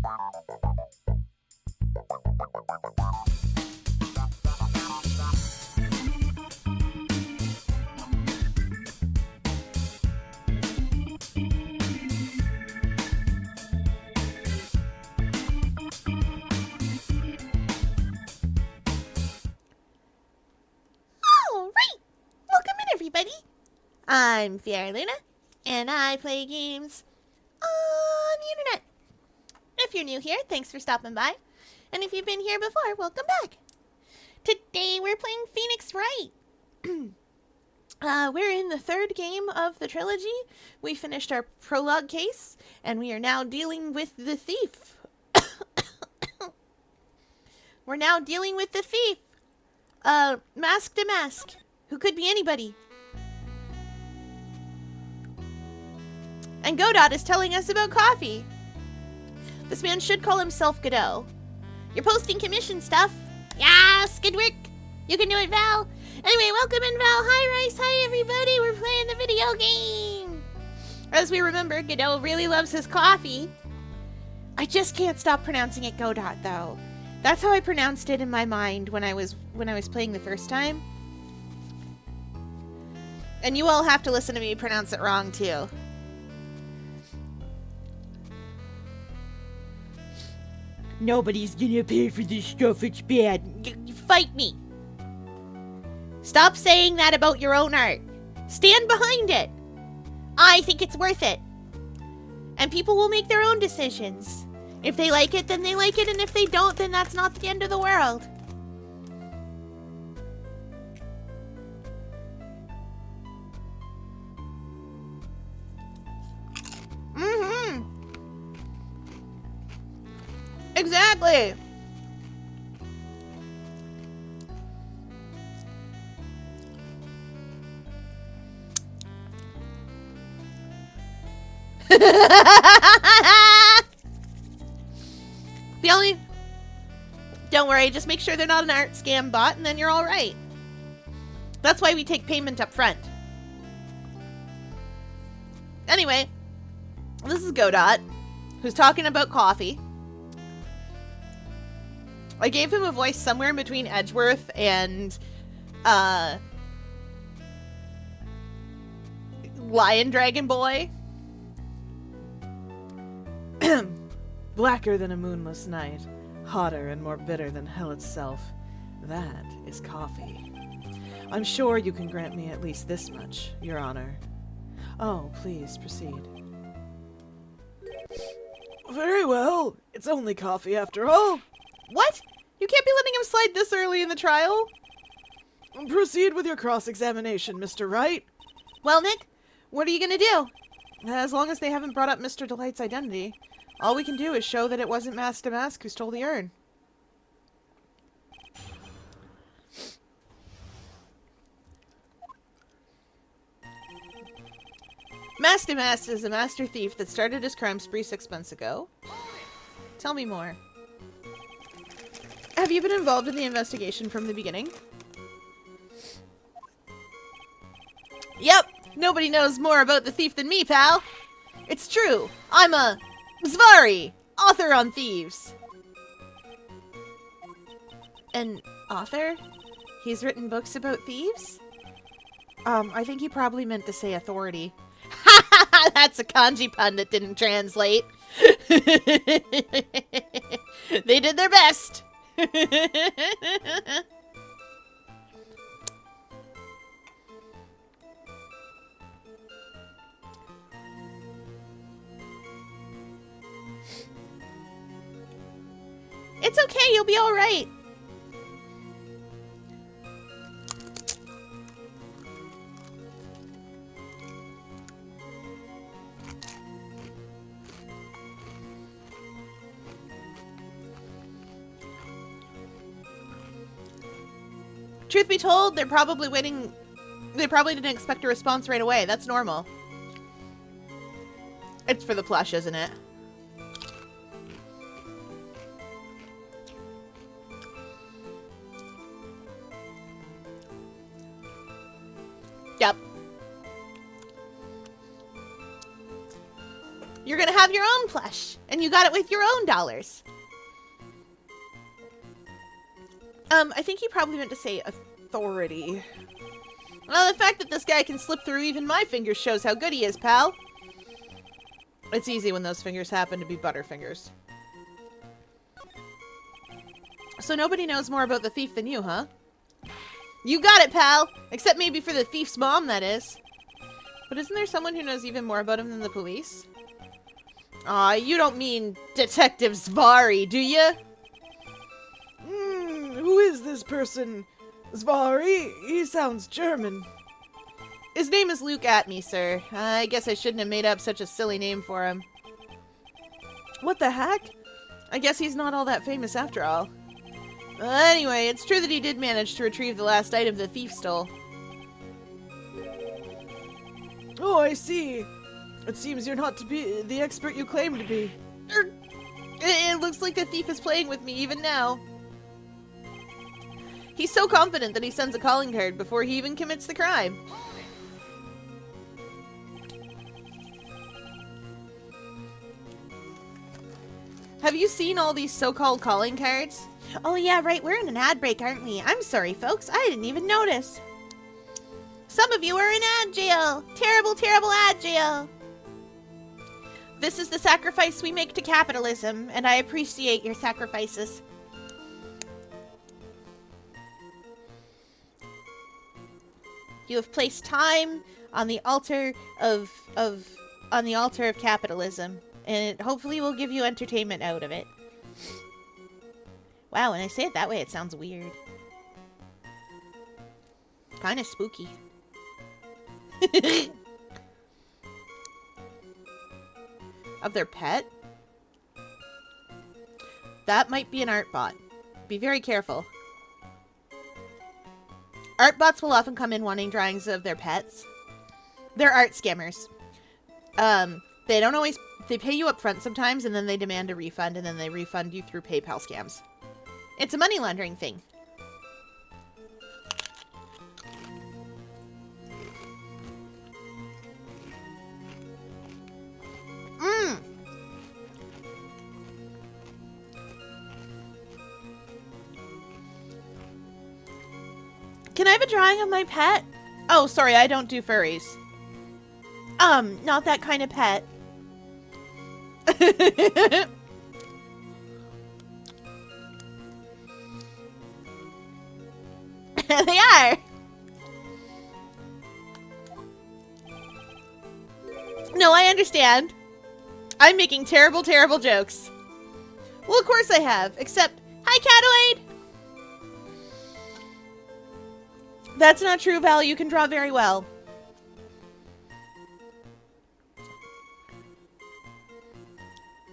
I'm Fiera Luna, and I play games on the internet. If you're new here, thanks for stopping by. And if you've been here before, welcome back. Today we're playing Phoenix Wright. We're in the third game of the trilogy. We finished our prologue case, and we are now dealing with the thief. We're now dealing with the thief. Mask to mask. Who could be anybody. And Godot is telling us about coffee. This man should call himself Godot. You're posting commission stuff. Yes, good work. You can do it, Val. Anyway, welcome in, Val. Hi, Rice. Hi, everybody. We're playing the video game. As we remember, Godot really loves his coffee. I just can't stop pronouncing it Godot, though. That's how I pronounced it in my mind when I was playing the first time. And you all have to listen to me pronounce it wrong, too. Nobody's gonna pay for this stuff, it's bad. Fight me. Stop saying that about your own art. Stand behind it. I think it's worth it. And people will make their own decisions. If they like it, then they like it, and if they don't, then that's not the end of the world. Exactly. Don't worry, just make sure they're not an art scam bot and then you're all right. That's why we take payment up front. Anyway, this is Godot, who's talking about coffee. I gave him a voice somewhere in between Edgeworth and Lion Dragon Boy. Blacker than a moonless night, hotter and more bitter than hell itself. That is coffee. I'm sure you can grant me at least this much, Your Honor. Oh, please proceed. Very well. It's only coffee after all. What? You can't be letting him slide this early in the trial? Proceed with your cross-examination, Mr. Wright. Well, Nick, what are you gonna do? As long as they haven't brought up Mr. Delight's identity, all we can do is show that it wasn't Mask to Mask who stole the urn. Mask to Mask is a master thief that started his crime spree 6 months ago. Tell me more. Have you been involved in the investigation from the beginning? Yep, nobody knows more about the thief than me, pal. It's true, I'm a Zvari, author on thieves. An author? He's written books about thieves? I think he probably meant to say authority. That's a kanji pun that didn't translate. They did their best. It's okay, you'll be all right. Truth be told, they're probably waiting. They probably didn't expect a response right away. That's normal. It's for the plush, isn't it? Yep. You're gonna have your own plush, and you got it with your own dollars. I think he probably meant to say authority. Well, the fact that this guy can slip through even my fingers shows how good he is, pal. It's easy when those fingers happen to be butterfingers. So nobody knows more about the thief than you, huh? You got it, pal! Except maybe for the thief's mom, that is. But isn't there someone who knows even more about him than the police? Aw, you don't mean Detective Zvari, do you? Who is this person? Zvari? He sounds German. His name is Luke Atme, sir. I guess I shouldn't have made up such a silly name for him. What the heck? I guess he's not all that famous after all. Anyway, it's true that he did manage to retrieve the last item the thief stole. Oh, I see. It seems you're not to be the expert you claim to be. It looks like the thief is playing with me even now. He's so confident that he sends a calling card before he even commits the crime. Have you seen all these so-called calling cards? Oh yeah, right, we're in an ad break, aren't we? I'm sorry, folks, I didn't even notice. Some of you are in ad jail. Terrible, terrible ad jail. This is the sacrifice we make to capitalism, and I appreciate your sacrifices. You have placed time on the altar of capitalism, and it hopefully will give you entertainment out of it. Wow, when I say it that way, it sounds weird. Kind of spooky. Of their pet? That might be an art bot. Be very careful. Art bots will often come in wanting drawings of their pets. They're art scammers. They don't always... They pay you up front sometimes, and then they demand a refund, and then they refund you through PayPal scams. It's a money laundering thing. Can I have a drawing of my pet? Oh, sorry, I don't do furries. Not that kind of pet. They are. No, I understand. I'm making terrible, terrible jokes. Well, of course I have. Except, hi, Catoid! That's not true, Val. You can draw very well.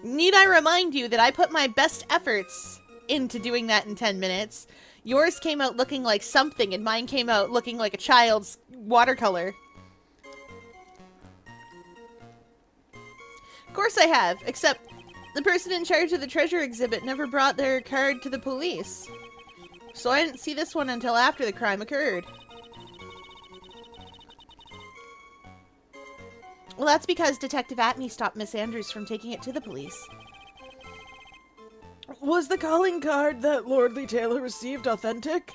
Need I remind you that I put my best efforts into doing that in 10 minutes? Yours came out looking like something, and mine came out looking like a child's watercolor. Of course I have, except the person in charge of the treasure exhibit never brought their card to the police. So I didn't see this one until after the crime occurred. Well, that's because Detective Atme stopped Miss Andrews from taking it to the police. Was the calling card that Lordly Taylor received authentic?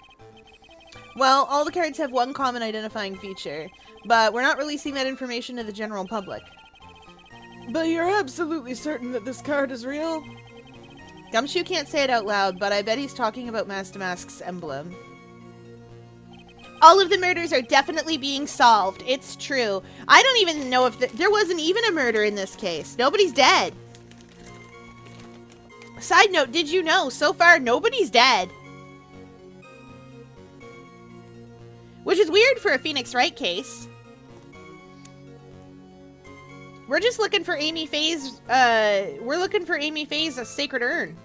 Well, all the cards have one common identifying feature, but we're not releasing that information to the general public. But you're absolutely certain that this card is real? Gumshoe can't say it out loud, but I bet he's talking about Master Mask's emblem. All of the murders are definitely being solved. It's true. I don't even know if there wasn't even a murder in this case. Nobody's dead. Side note, did you know, so far, nobody's dead. Which is weird for a Phoenix Wright case. We're just looking for Amy Faye's, we're looking for Amy Faye's Sacred Urn.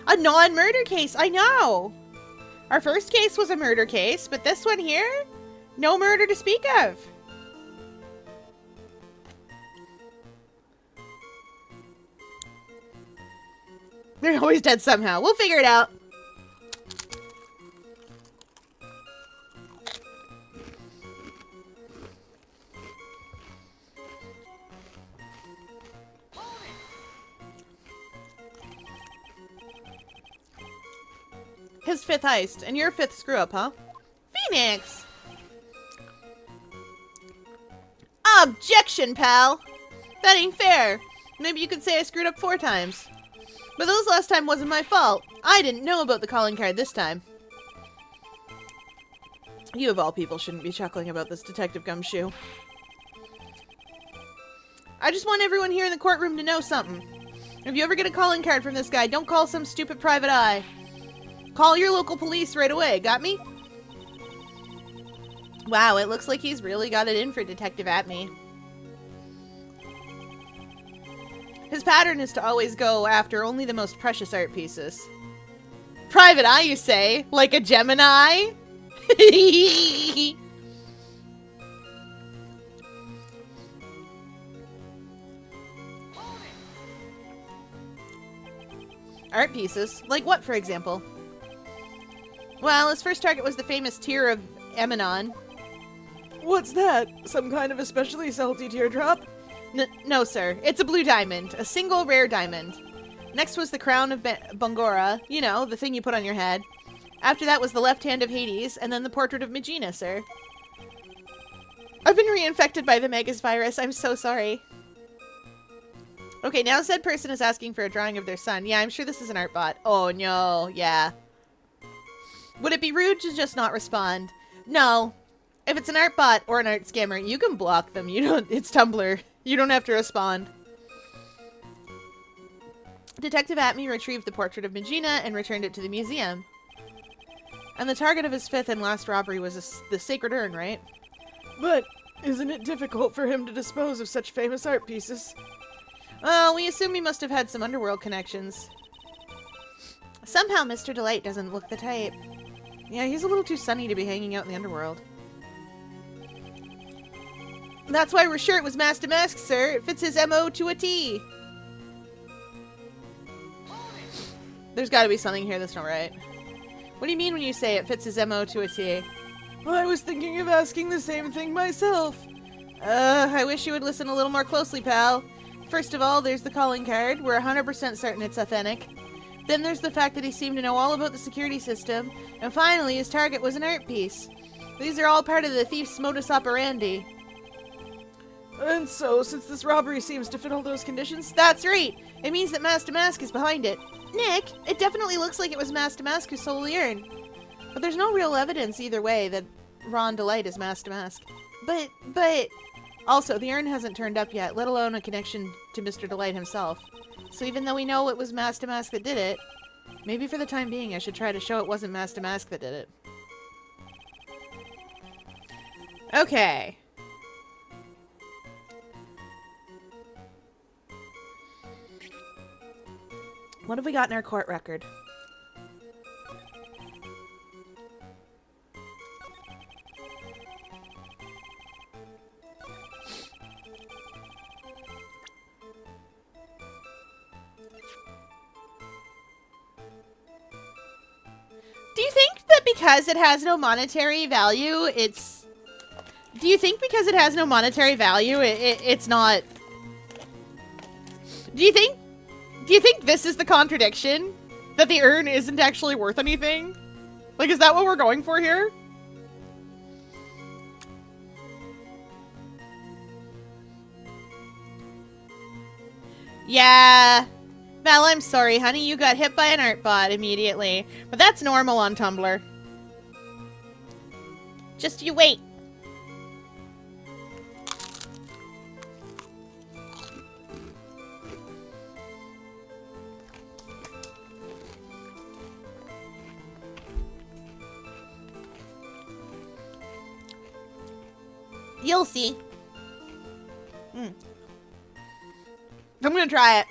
A non-murder case, I know. Our first case was a murder case, but this one here, no murder to speak of. They're always dead somehow. We'll figure it out. his 5th heist, and your 5th screw-up, huh? Phoenix! Objection, pal! That ain't fair. Maybe you could say I screwed up 4 times. But those last time wasn't my fault. I didn't know about the calling card this time. You of all people shouldn't be chuckling about this, Detective Gumshoe. I just want everyone here in the courtroom to know something. If you ever get a calling card from this guy, don't call some stupid private eye. Call your local police right away, got me? Wow, it looks like he's really got it in for Detective Atme. His pattern is to always go after only the most precious art pieces. Private eye, you say? Like a Gemini? Art pieces? Like what, for example? Well, his first target was the famous Tear of Emanon. What's that? Some kind of especially salty teardrop? No, sir. It's a blue diamond. A single rare diamond. Next was the crown of Bangora. You know, the thing you put on your head. After that was the left hand of Hades, and then the portrait of Megina, sir. I've been reinfected by the Magus virus. I'm so sorry. Okay, now said person is asking for a drawing of their son. Yeah, I'm sure this is an art bot. Oh, no. Yeah. Would it be rude to just not respond? No. If it's an art bot or an art scammer, you can block them. You don't. It's Tumblr. You don't have to respond. Detective Atme retrieved the portrait of Megina and returned it to the museum. And the target of his 5th and last robbery was the sacred urn, right? But isn't it difficult for him to dispose of such famous art pieces? Well, we assume he must have had some underworld connections. Somehow Mr. Delight doesn't look the type. Yeah, he's a little too sunny to be hanging out in the underworld. That's why we're sure it was Master Mask, sir. It fits his MO to a T. There's got to be something here that's not right. What do you mean when you say it fits his MO to a T? Well, I was thinking of asking the same thing myself. I wish you would listen a little more closely, pal. First of all, there's the calling card. We're 100% certain it's authentic. Then there's the fact that he seemed to know all about the security system. And finally, his target was an art piece. These are all part of the thief's modus operandi. And so, since this robbery seems to fit all those conditions... That's right! It means that Master Mask is behind it. Nick, it definitely looks like it was Master Mask who stole the urn. But there's no real evidence either way that Ron Delight is Master Mask. But... Also, the urn hasn't turned up yet, let alone a connection to Mr. Delight himself. So even though we know it was Master Mask that did it, maybe for the time being I should try to show it wasn't Master Mask that did it. Okay. What have we got in our court record? Do you think that because it has no monetary value, it's... Do you think because it has no monetary value, it's not... Do you think this is the contradiction? That the urn isn't actually worth anything? Like, is that what we're going for here? Yeah. Val, I'm sorry, honey. You got hit by an art bot immediately. But that's normal on Tumblr. Just you wait. You'll see. I'm gonna try it.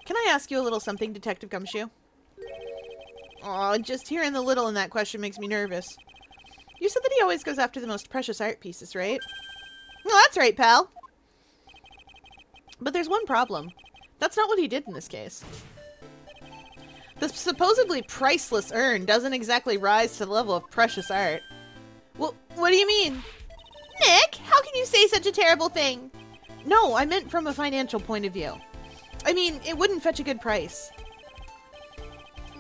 Can I ask you a little something, Detective Gumshoe? Aw, just hearing the little in that question makes me nervous. You said that he always goes after the most precious art pieces, right? Well, that's right, pal. But there's one problem. That's not what he did in this case. The supposedly priceless urn doesn't exactly rise to the level of precious art. Well, what do you mean? Nick, how can you say such a terrible thing? No, I meant from a financial point of view. I mean, it wouldn't fetch a good price.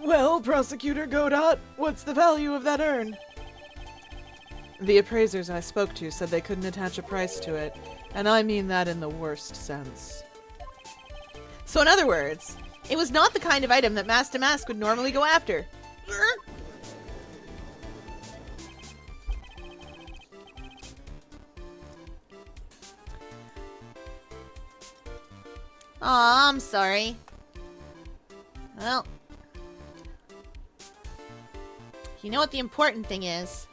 Well, Prosecutor Godot, what's the value of that urn? The appraisers I spoke to said they couldn't attach a price to it, and I mean that in the worst sense. So in other words, it was not the kind of item that Mask to Mask would normally go after. Aw, I'm sorry. Well, you know what the important thing is?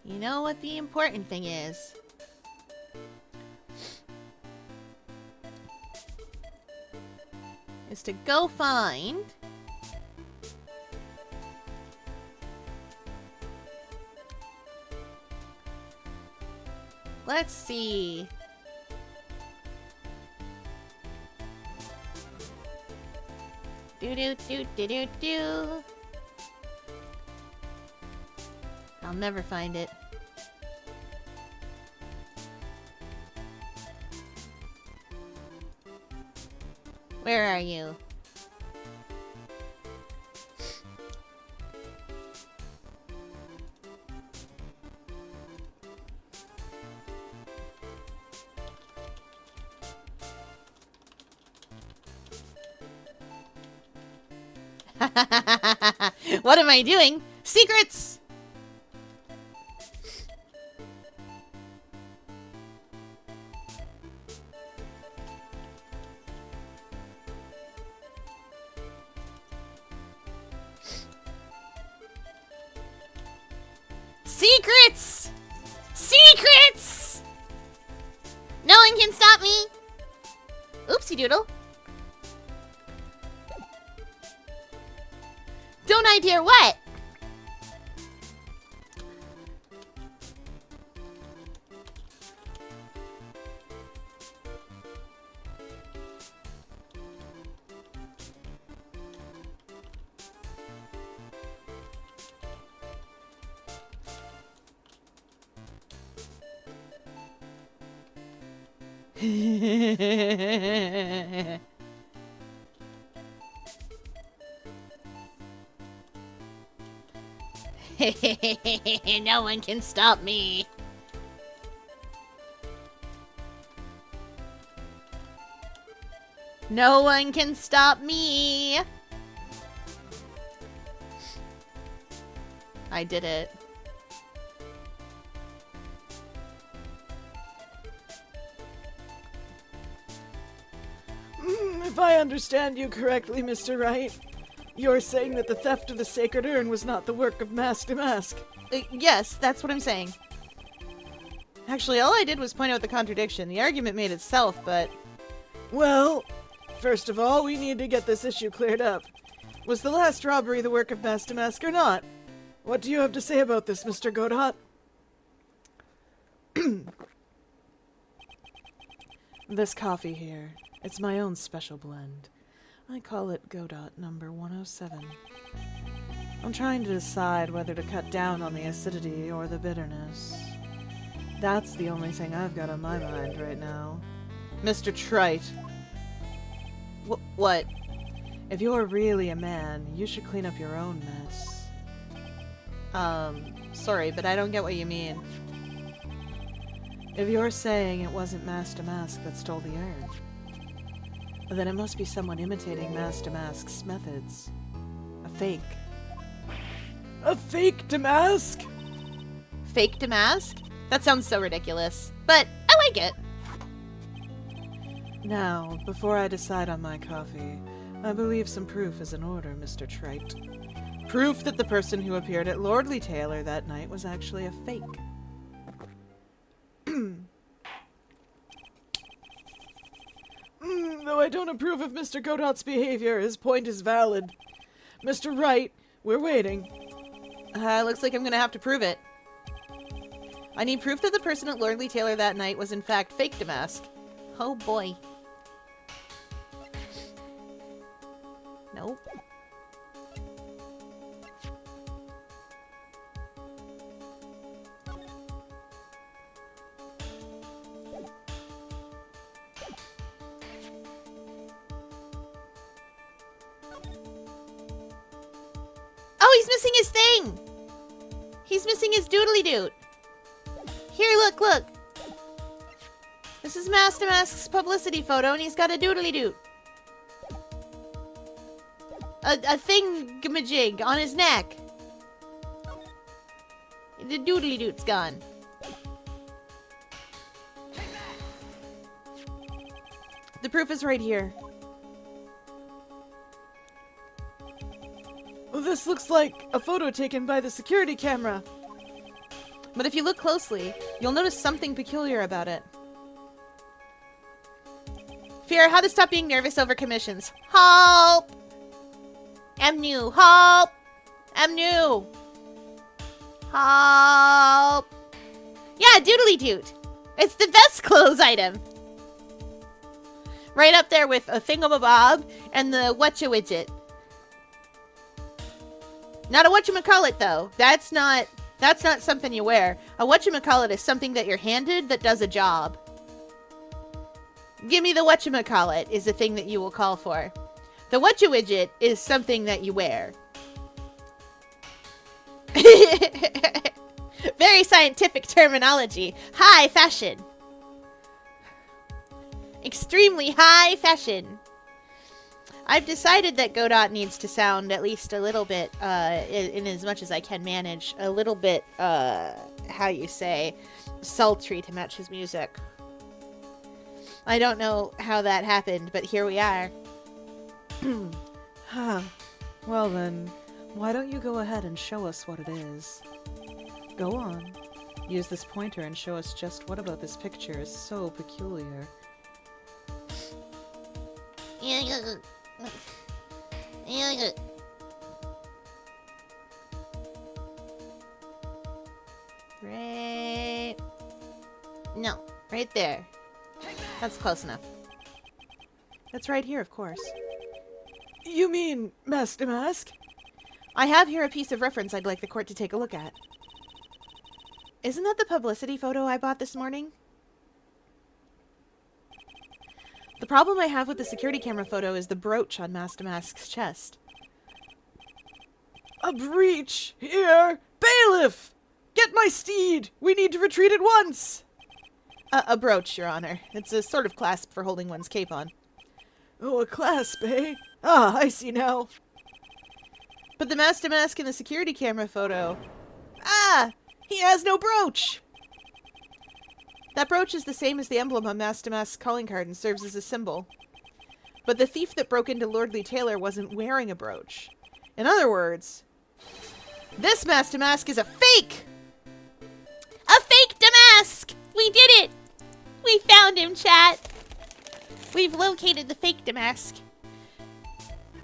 You know what the important thing is? Is to go find... Let's see. Do. I'll never find it. Where are you? What am I doing? Secrets! Secrets! Secrets! No one can stop me! Oopsie doodle. Don't I dare what? No one can stop me. No one can stop me. I did it. If I understand you correctly, Mr. Wright, you're saying that the theft of the sacred urn was not the work of Mask to Mask. Yes, that's what I'm saying. Actually, all I did was point out the contradiction. The argument made itself, but... Well, first of all, we need to get this issue cleared up. Was the last robbery the work of Mask to Mask or not? What do you have to say about this, Mr. Godot? This coffee here, it's my own special blend. I call it Godot number 107. I'm trying to decide whether to cut down on the acidity or the bitterness. That's the only thing I've got on my mind right now. Mr. Trite. What? If you're really a man, you should clean up your own mess. Sorry, but I don't get what you mean. If you're saying it wasn't Mask to Mask that stole the urn, then it must be someone imitating Mask to Mask's methods. A fake. A fake Damask? Fake Damask? That sounds so ridiculous. But I like it. Now, before I decide on my coffee, I believe some proof is in order, Mr. Trite. Proof that the person who appeared at Lordly Taylor that night was actually a fake. Though I don't approve of Mr. Godot's behavior, his point is valid. Mr. Wright, we're waiting. Looks like I'm gonna have to prove it. I need proof that the person at Lordly Taylor that night was in fact fake Damask. Oh boy. Nope. He's missing his thing! He's missing his doodly doot. Here, look, look. This is Master Mask's publicity photo, and he's got a doodly doot. A thingamajig on his neck. The doodly doot's gone. The proof is right here. This looks like a photo taken by the security camera. But if you look closely, you'll notice something peculiar about it. Fear, how to stop being nervous over commissions. Help! I'm new. Help! I'm new. Help! Yeah, doodly doot. It's the best clothes item. Right up there with a thingamabob and the whatcha-widget. Not a whatchamacallit, though. That's not something you wear. A whatchamacallit is something that you're handed that does a job. Give me the whatchamacallit is the thing that you will call for. The whatcha-widget is something that you wear. Very scientific terminology. High fashion. Extremely high fashion. I've decided that Godot needs to sound at least a little bit, in as much as I can manage, a little bit, how you say, sultry to match his music. I don't know how that happened, but here we are. Huh. Well then, why don't you go ahead and show us what it is? Go on. Use this pointer and show us just what about this picture is so peculiar. Right. No, right there. That's close enough. That's right here, of course. You mean Master Mask? I have here a piece of reference I'd like the court to take a look at. Isn't that the publicity photo I bought this morning? The problem I have with the security camera photo is the brooch on Master Mask's chest. A breach! Here! Bailiff! Get my steed! We need to retreat at once! A brooch, Your Honor. It's a sort of clasp for holding one's cape on. Oh, a clasp, eh? Ah, I see now. But the Master Mask in the security camera photo... Ah! He has no brooch! That brooch is the same as the emblem on Master Mask's calling card and serves as a symbol. But the thief that broke into Lordly Taylor wasn't wearing a brooch. In other words, this Master Mask is a fake! A fake Damask! We did it! We found him, chat! We've located the fake Damask.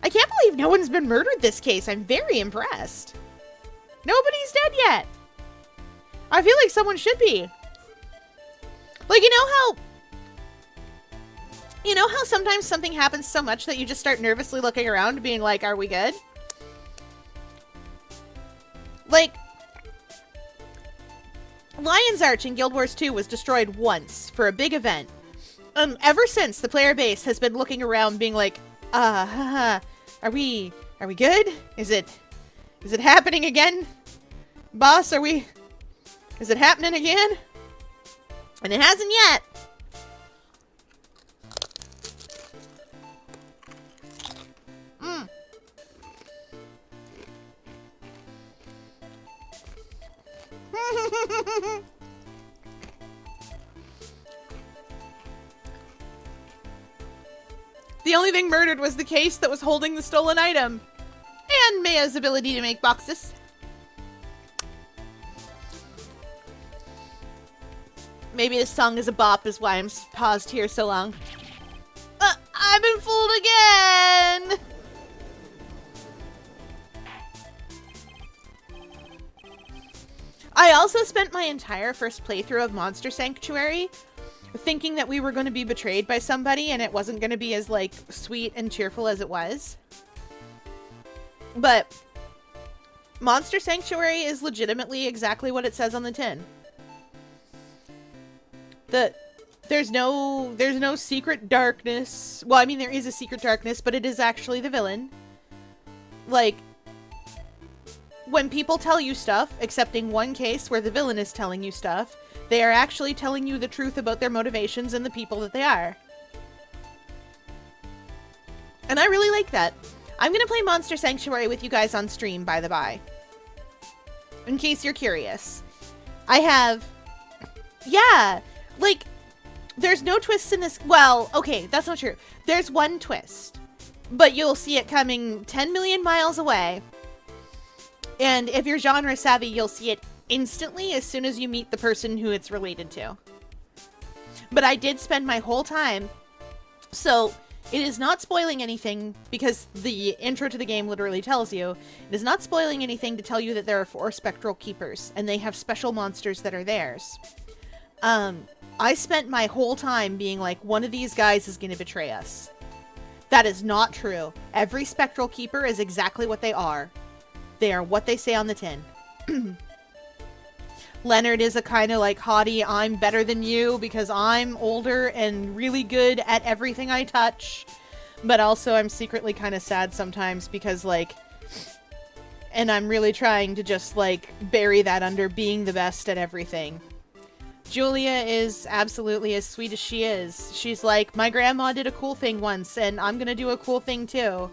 I can't believe no one's been murdered this case. I'm very impressed. Nobody's dead yet. I feel like someone should be. Like, you know how sometimes something happens so much that you just start nervously looking around being like, are we good? Like, Lion's Arch in Guild Wars 2 was destroyed once for a big event. Ever since, the player base has been looking around being like, are we good? Is it happening again? Boss, is it happening again? And it hasn't yet. The only thing murdered was the case that was holding the stolen item. And Maya's ability to make boxes. Maybe this song is a bop is why I'm paused here so long. I've been fooled again! I also spent my entire first playthrough of Monster Sanctuary thinking that we were going to be betrayed by somebody and it wasn't going to be as, like, sweet and cheerful as it was. But Monster Sanctuary is legitimately exactly what it says on the tin. There's no secret darkness. Well, I mean, there is a secret darkness, but it is actually the villain. Like, when people tell you stuff, excepting one case where the villain is telling you stuff, they are actually telling you the truth about their motivations and the people that they are. And I really like that. I'm gonna play Monster Sanctuary with you guys on stream, by the by. In case you're curious. I have... Yeah! Like, there's no twists in this... Well, okay, that's not true. There's one twist. But you'll see it coming 10 million miles away. And if you're genre savvy, you'll see it instantly as soon as you meet the person who it's related to. But I did spend my whole time... So... It is not spoiling anything, because the intro to the game literally tells you. It is not spoiling anything to tell you that there are 4 spectral keepers, and they have special monsters that are theirs. I spent my whole time being like, one of these guys is going to betray us. That is not true. Every spectral keeper is exactly what they are. They are what they say on the tin. Leonard is a kind of like haughty, I'm better than you because I'm older and really good at everything I touch. But also I'm secretly kind of sad sometimes because like, and I'm really trying to just like bury that under being the best at everything. Julia is absolutely as sweet as she is. She's like, my grandma did a cool thing once and I'm gonna do a cool thing too.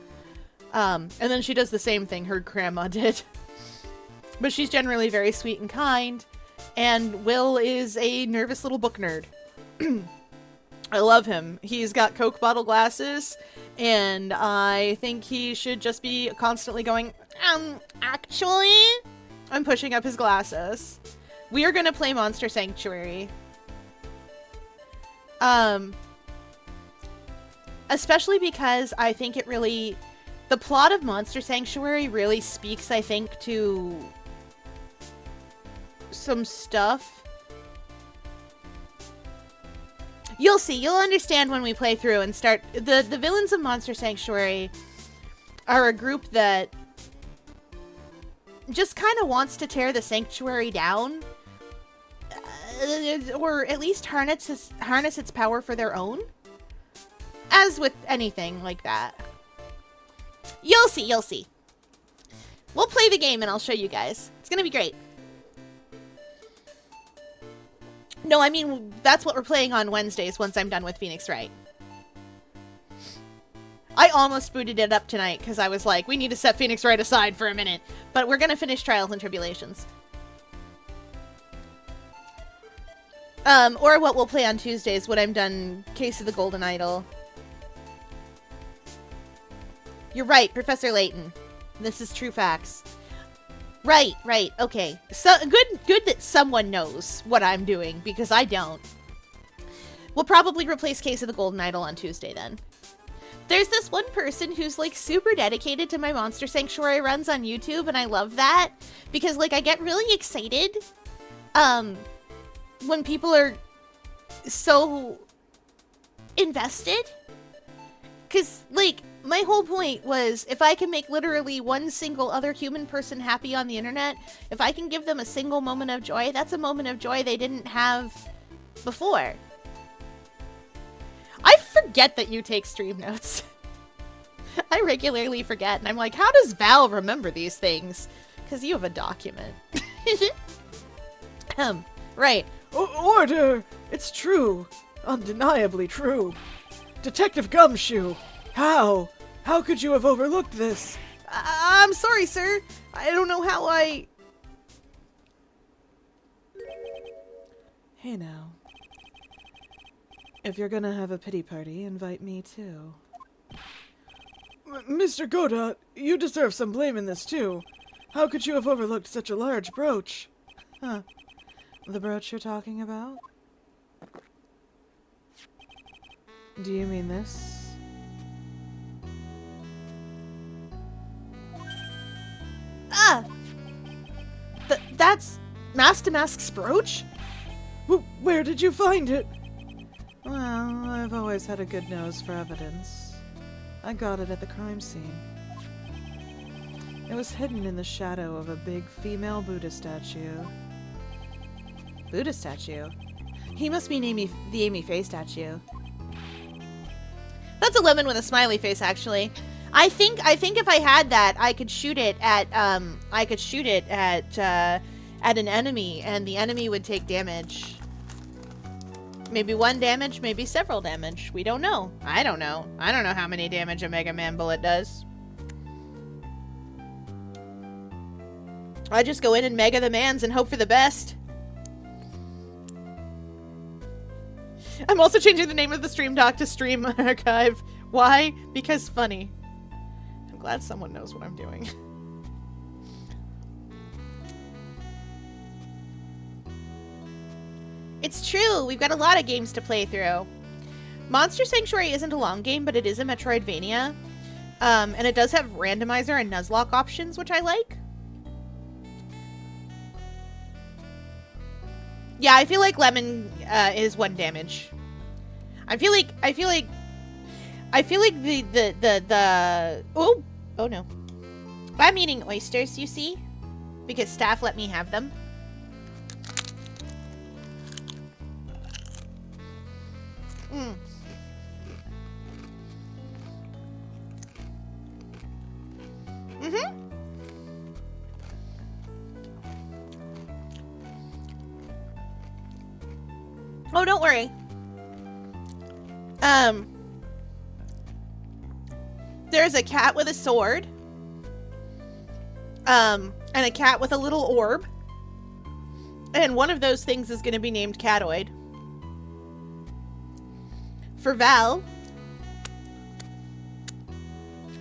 And then she does the same thing her grandma did. But she's generally very sweet and kind. And Will is a nervous little book nerd. I love him. He's got Coke bottle glasses, and I think he should just be constantly going, actually? I'm pushing up his glasses. We are gonna play Monster Sanctuary. Especially because I think it really... The plot of Monster Sanctuary really speaks, I think, to... some stuff. You'll see. You'll understand when we play through and start. The villains of Monster Sanctuary are a group that just kind of wants to tear the sanctuary down. Or at least harness its power for their own. As with anything like that. You'll see. You'll see. We'll play the game and I'll show you guys. It's gonna be great. No, I mean, that's what we're playing on Wednesdays once I'm done with Phoenix Wright. I almost booted it up tonight because I was like, we need to set Phoenix Wright aside for a minute. But we're going to finish Trials and Tribulations. Or what we'll play on Tuesdays when I'm done Case of the Golden Idol. You're right, Professor Layton. This is true facts. Right, okay. So good that someone knows what I'm doing, because I don't. We'll probably replace Case of the Golden Idol on Tuesday then. There's this one person who's like super dedicated to my Monster Sanctuary runs on YouTube, and I love that because like I get really excited when people are so invested. Cause like my whole point was, if I can make literally one single other human person happy on the internet, if I can give them a single moment of joy, that's a moment of joy they didn't have before. I forget that you take stream notes. I regularly forget, and I'm like, how does Val remember these things? Because you have a document. Right. Order! It's true. Undeniably true. Detective Gumshoe! How? How could you have overlooked this? I'm sorry, sir. I don't know how I... Hey now. If you're gonna have a pity party, invite me too. Mr. Godot, you deserve some blame in this too. How could you have overlooked such a large brooch? Huh. The brooch you're talking about? Do you mean this? Ah! That's Master Mask's brooch? Where did you find it? Well, I've always had a good nose for evidence. I got it at the crime scene. It was hidden in the shadow of a big female Buddha statue. Buddha statue? He must mean the Amy Faye statue. That's a lemon with a smiley face, actually. I think if I had that, I could shoot it at an enemy, and the enemy would take damage. Maybe 1 damage, maybe several damage. We don't know. I don't know. I don't know how many damage a Mega Man bullet does. I just go in and Mega the Mans and hope for the best. I'm also changing the name of the stream doc to Stream Archive. Why? Because funny. I'm glad someone knows what I'm doing. It's true, we've got a lot of games to play through. Monster Sanctuary isn't a long game, but it is a Metroidvania. And it does have randomizer and Nuzlocke options, which I like. Yeah, I feel like Lemon is 1 damage. I feel like the oh no. I'm eating oysters, you see? Because staff let me have them. Mm. Mm-hmm. Oh, don't worry. There's a cat with a sword. And a cat with a little orb. And one of those things is going to be named Catoid. For Val,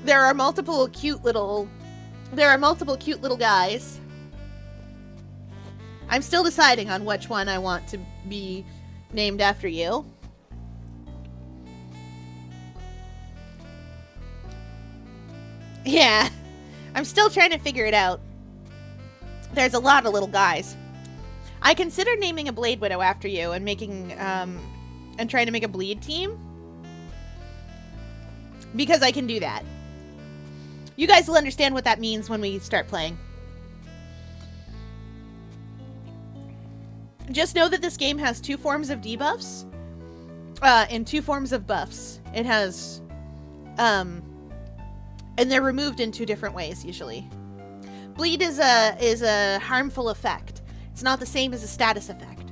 there are multiple cute little guys. I'm still deciding on which one I want to be named after you. Yeah, I'm still trying to figure it out. There's a lot of little guys. I considered naming a Blade Widow after you and making, and trying to make a bleed team. Because I can do that. You guys will understand what that means when we start playing. Just know that this game has 2 forms of debuffs. And 2 forms of buffs. It has, and they're removed in 2 different ways, usually. Bleed is a harmful effect. It's not the same as a status effect.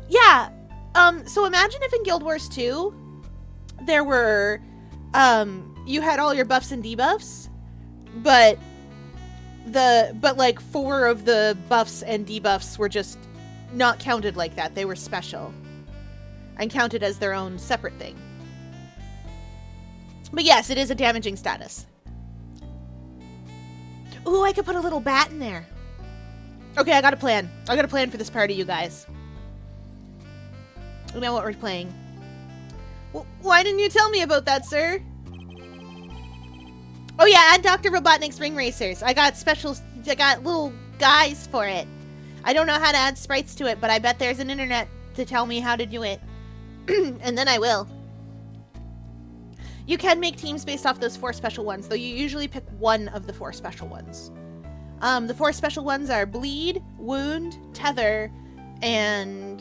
Yeah. So imagine if in Guild Wars 2, there were, you had all your buffs and debuffs, but like 4 of the buffs and debuffs were just not counted like that. They were special and counted as their own separate thing. But yes, it is a damaging status. Ooh, I could put a little bat in there. Okay, I got a plan. I got a plan for this party, you guys. We know what we're playing. Why didn't you tell me about that, sir? Oh yeah, add Dr. Robotnik's Ring Racers. I got little guys for it. I don't know how to add sprites to it, but I bet there's an internet to tell me how to do it. And then I will. You can make teams based off those 4 special ones, though you usually pick one of the 4 special ones. The 4 special ones are Bleed, Wound, Tether, and...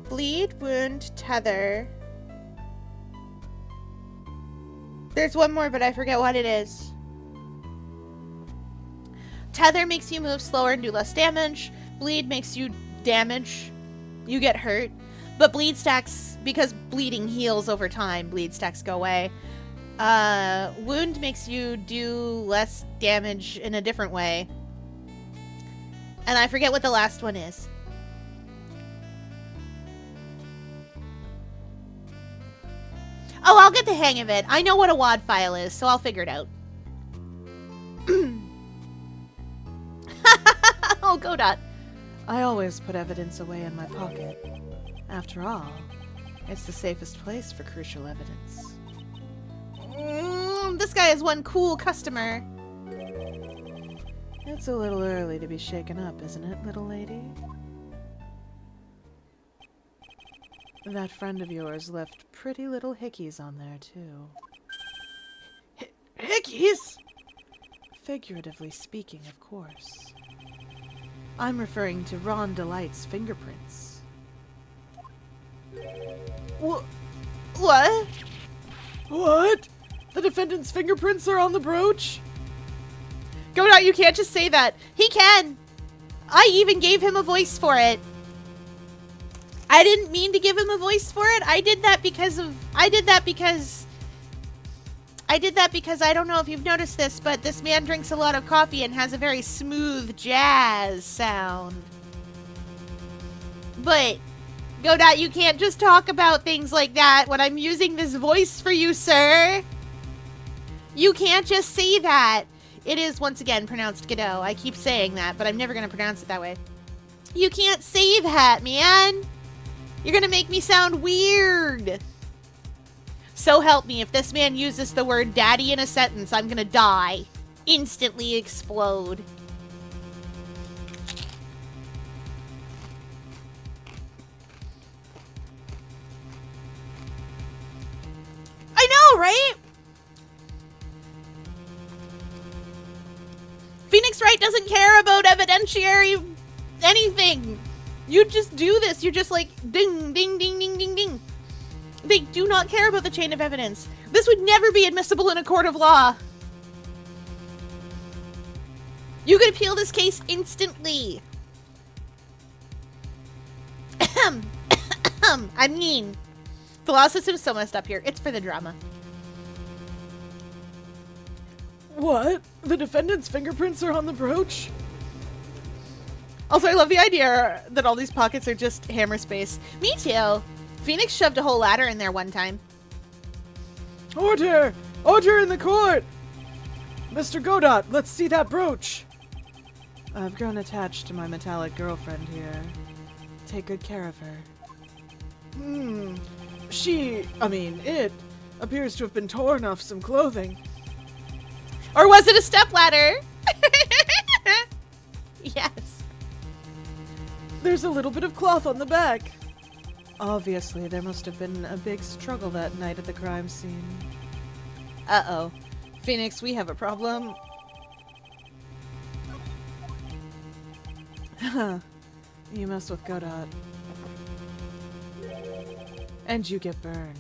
Bleed, Wound, Tether. There's one more, but I forget what it is. Tether makes you move slower and do less damage. Bleed makes you damage. You get hurt. But bleed stacks, because bleeding heals over time, bleed stacks go away. Wound makes you do less damage in a different way. And I forget what the last one is. Oh, I'll get the hang of it. I know what a WAD file is, so I'll figure it out. Oh, Godot. I always put evidence away in my pocket. After all, it's the safest place for crucial evidence. This guy is one cool customer. It's a little early to be shaken up, isn't it, little lady? That friend of yours left pretty little hickeys on there, too. Hickeys? Figuratively speaking, of course. I'm referring to Ron Delight's fingerprints. What? What? The defendant's fingerprints are on the brooch? Godot, you can't just say that. He can. I even gave him a voice for it. I didn't mean to give him a voice for it. I did that because I don't know if you've noticed this, but this man drinks a lot of coffee and has a very smooth jazz sound. But, Godot, you can't just talk about things like that when I'm using this voice for you, sir. You can't just say that. It is, once again, pronounced Godot. I keep saying that, but I'm never going to pronounce it that way. You can't say that, man. You're going to make me sound weird. So help me, if this man uses the word daddy in a sentence, I'm going to die. Instantly explode. I know, right? Phoenix Wright doesn't care about evidentiary anything. You just do this. You're just like ding, ding, ding, ding, ding, ding. They do not care about the chain of evidence. This would never be admissible in a court of law. You could appeal this case instantly. I mean, the law system's so messed up here. It's for the drama. What? The defendant's fingerprints are on the brooch? Also, I love the idea that all these pockets are just hammer space. Me too. Phoenix shoved a whole ladder in there one time. Order! Order in the court! Mr. Godot, let's see that brooch. I've grown attached to my metallic girlfriend here. Take good care of her. It appears to have been torn off some clothing. Or was it a stepladder? Yes. There's a little bit of cloth on the back. Obviously, there must have been a big struggle that night at the crime scene. Uh-oh. Phoenix, we have a problem. You mess with Godot. And you get burned.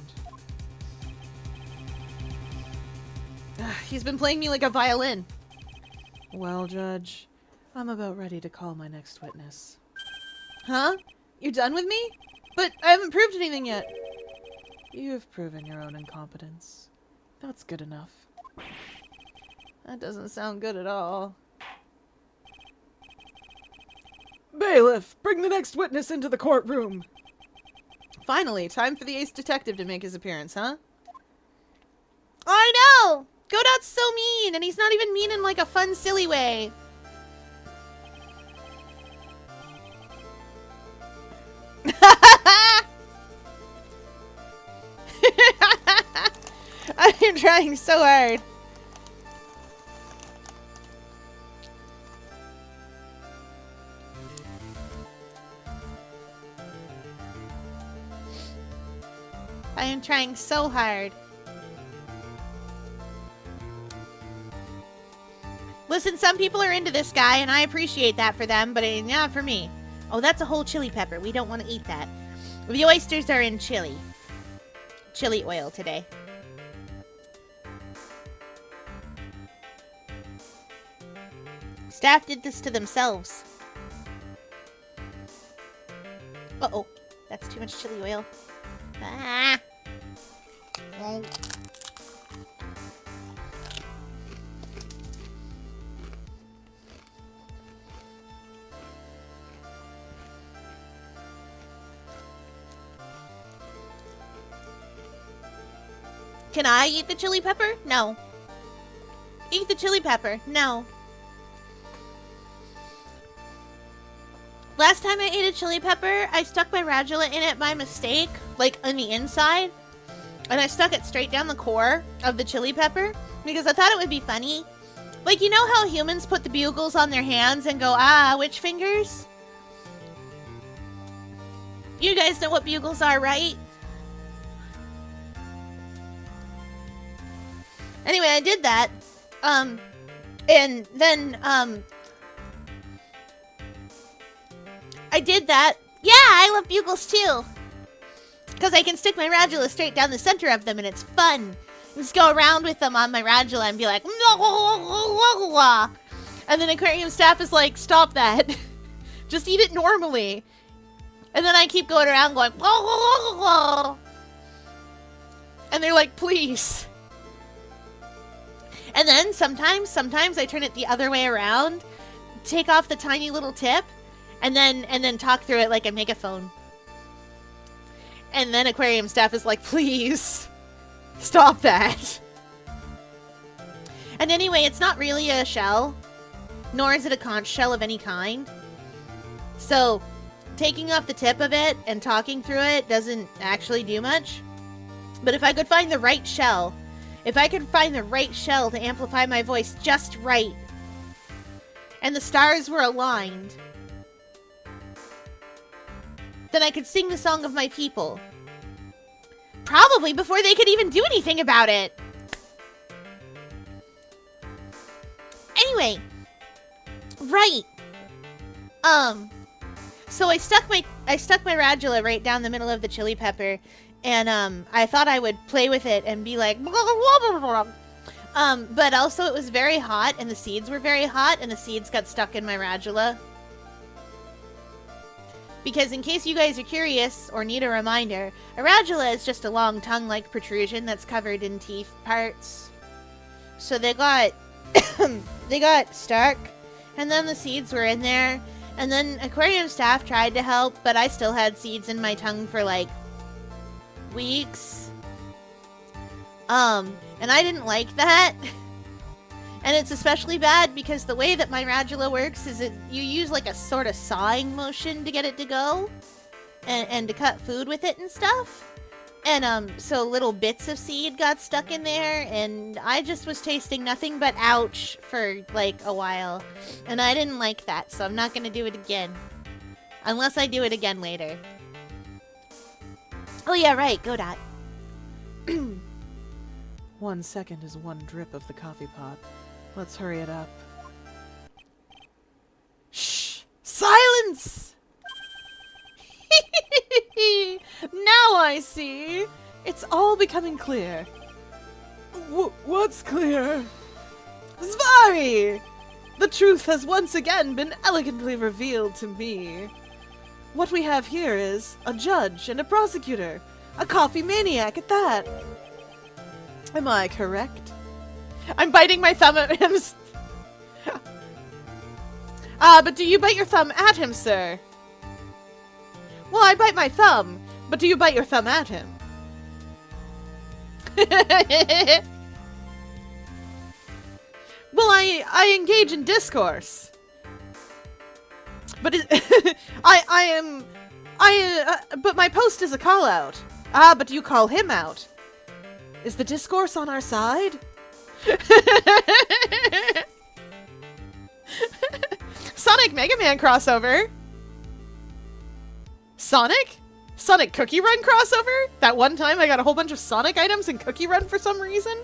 He's been playing me like a violin. Well, Judge, I'm about ready to call my next witness. Huh? You're done with me? But I haven't proved anything yet. You've proven your own incompetence. That's good enough. That doesn't sound good at all. Bailiff, bring the next witness into the courtroom. Finally, time for the ace detective to make his appearance, huh? I know! Godot's so mean, and he's not even mean in like a fun, silly way. I'm trying so hard. I am trying so hard. Listen, some people are into this guy, and I appreciate that for them, but not for me. Oh, that's a whole chili pepper. We don't want to eat that. The oysters are in chili. Chili oil today. Staff did this to themselves. Uh-oh. That's too much chili oil. Ah. Oh. Can I eat the chili pepper? No. Eat the chili pepper? No. Last time I ate a chili pepper, I stuck my radula in it by mistake, like on the inside. And I stuck it straight down the core of the chili pepper because I thought it would be funny. Like, you know how humans put the bugles on their hands and go, ah, which fingers? You guys know what bugles are, right? Anyway, I did that. And then, I did that. Yeah, I love bugles too. Because I can stick my radula straight down the center of them and it's fun. Just go around with them on my radula and be like, and then aquarium staff is like, stop that. Just eat it normally. And then I keep going around going, and they're like, please. And then sometimes I turn it the other way around, take off the tiny little tip, and then talk through it like a megaphone. And then aquarium staff is like, please, stop that. And anyway, it's not really a shell, nor is it a conch shell of any kind. So, taking off the tip of it and talking through it doesn't actually do much. But if I could find the right shell, to amplify my voice just right, and the stars were aligned, then I could sing the song of my people. Probably before they could even do anything about it. Anyway. Right. So I stuck my radula right down the middle of the chili pepper, and I thought I would play with it and be like, but also it was very hot, and the seeds were very hot, and the seeds got stuck in my radula. Because in case you guys are curious or need a reminder, a radula is just a long tongue-like protrusion that's covered in teeth parts. So they got they got stuck, and then the seeds were in there, and then aquarium staff tried to help, but I still had seeds in my tongue for like weeks. And I didn't like that. And it's especially bad because the way that my radula works is you use like a sort of sawing motion to get it to go and to cut food with it and stuff. And so little bits of seed got stuck in there, and I just was tasting nothing but ouch for like a while. And I didn't like that, so I'm not going to do it again. Unless I do it again later. Oh yeah, right, Godot. 1 second is one drip of the coffee pot. Let's hurry it up. Shh! Silence! Now I see! It's all becoming clear. What's clear? Zvari! The truth has once again been elegantly revealed to me. What we have here is a judge and a prosecutor. A coffee maniac at that. Am I correct? I'm biting my thumb at him. But do you bite your thumb at him, sir? Well, I bite my thumb, but do you bite your thumb at him? Well, I engage in discourse. But but my post is a call out. Ah, but you call him out. Is the discourse on our side? Sonic Mega Man crossover. Sonic Cookie Run crossover? That one time I got a whole bunch of Sonic items in Cookie Run for some reason?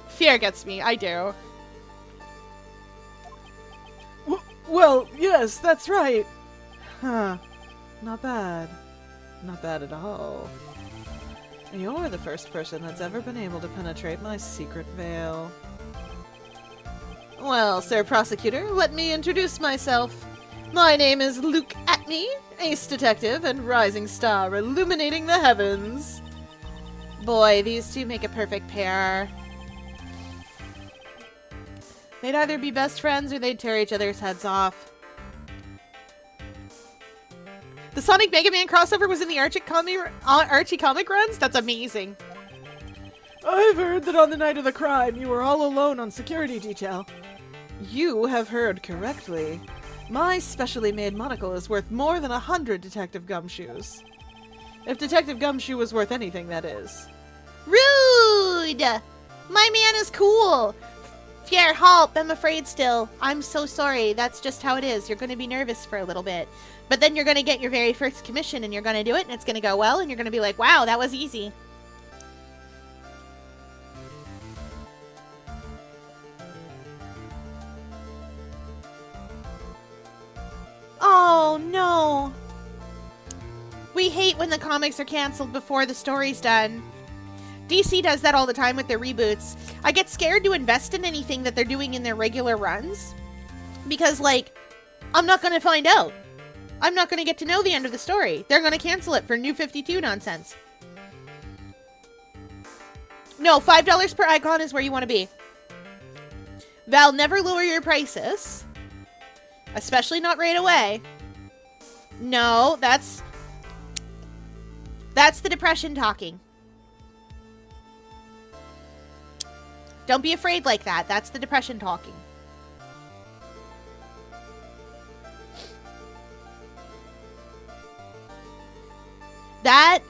Fear gets me, I do. Well, yes, that's right. Huh. Not bad. Not bad at all. You're the first person that's ever been able to penetrate my secret veil. Well, Sir Prosecutor, let me introduce myself. My name is Luke Atney, ace detective and rising star illuminating the heavens. Boy, these two make a perfect pair. They'd either be best friends or they'd tear each other's heads off. The Sonic Mega Man crossover was in the Archie comic runs? That's amazing. I've heard that on the night of the crime, you were all alone on security detail. You have heard correctly. My specially made monocle is worth more than 100 Detective Gumshoes. If Detective Gumshoe was worth anything, that is. Rude! My man is cool! Pierre, help! I'm afraid still. I'm so sorry. That's just how it is. You're going to be nervous for a little bit. But then you're going to get your very first commission, and you're going to do it, and it's going to go well, and you're going to be like, wow, that was easy. We hate when the comics are canceled before the story's done. DC does that all the time with their reboots. I get scared to invest in anything that they're doing in their regular runs. Because, like, I'm not going to find out. I'm not going to get to know the end of the story. They're going to cancel it for New 52 nonsense. No, $5 per icon is where you want to be. Val, never lower your prices. Especially not right away. No, that's the depression talking. Don't be afraid like that. That's the depression talking. That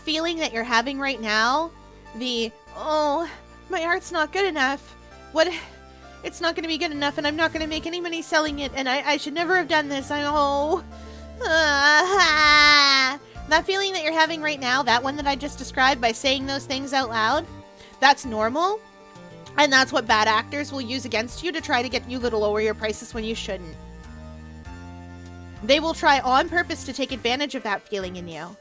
feeling that you're having right now, oh, my art's not good enough. It's not going to be good enough, and I'm not going to make any money selling it, and I should never have done this. That feeling that you're having right now, that one that I just described by saying those things out loud, that's normal. And that's what bad actors will use against you to try to get you to lower your prices when you shouldn't. They will try on purpose to take advantage of that feeling in you.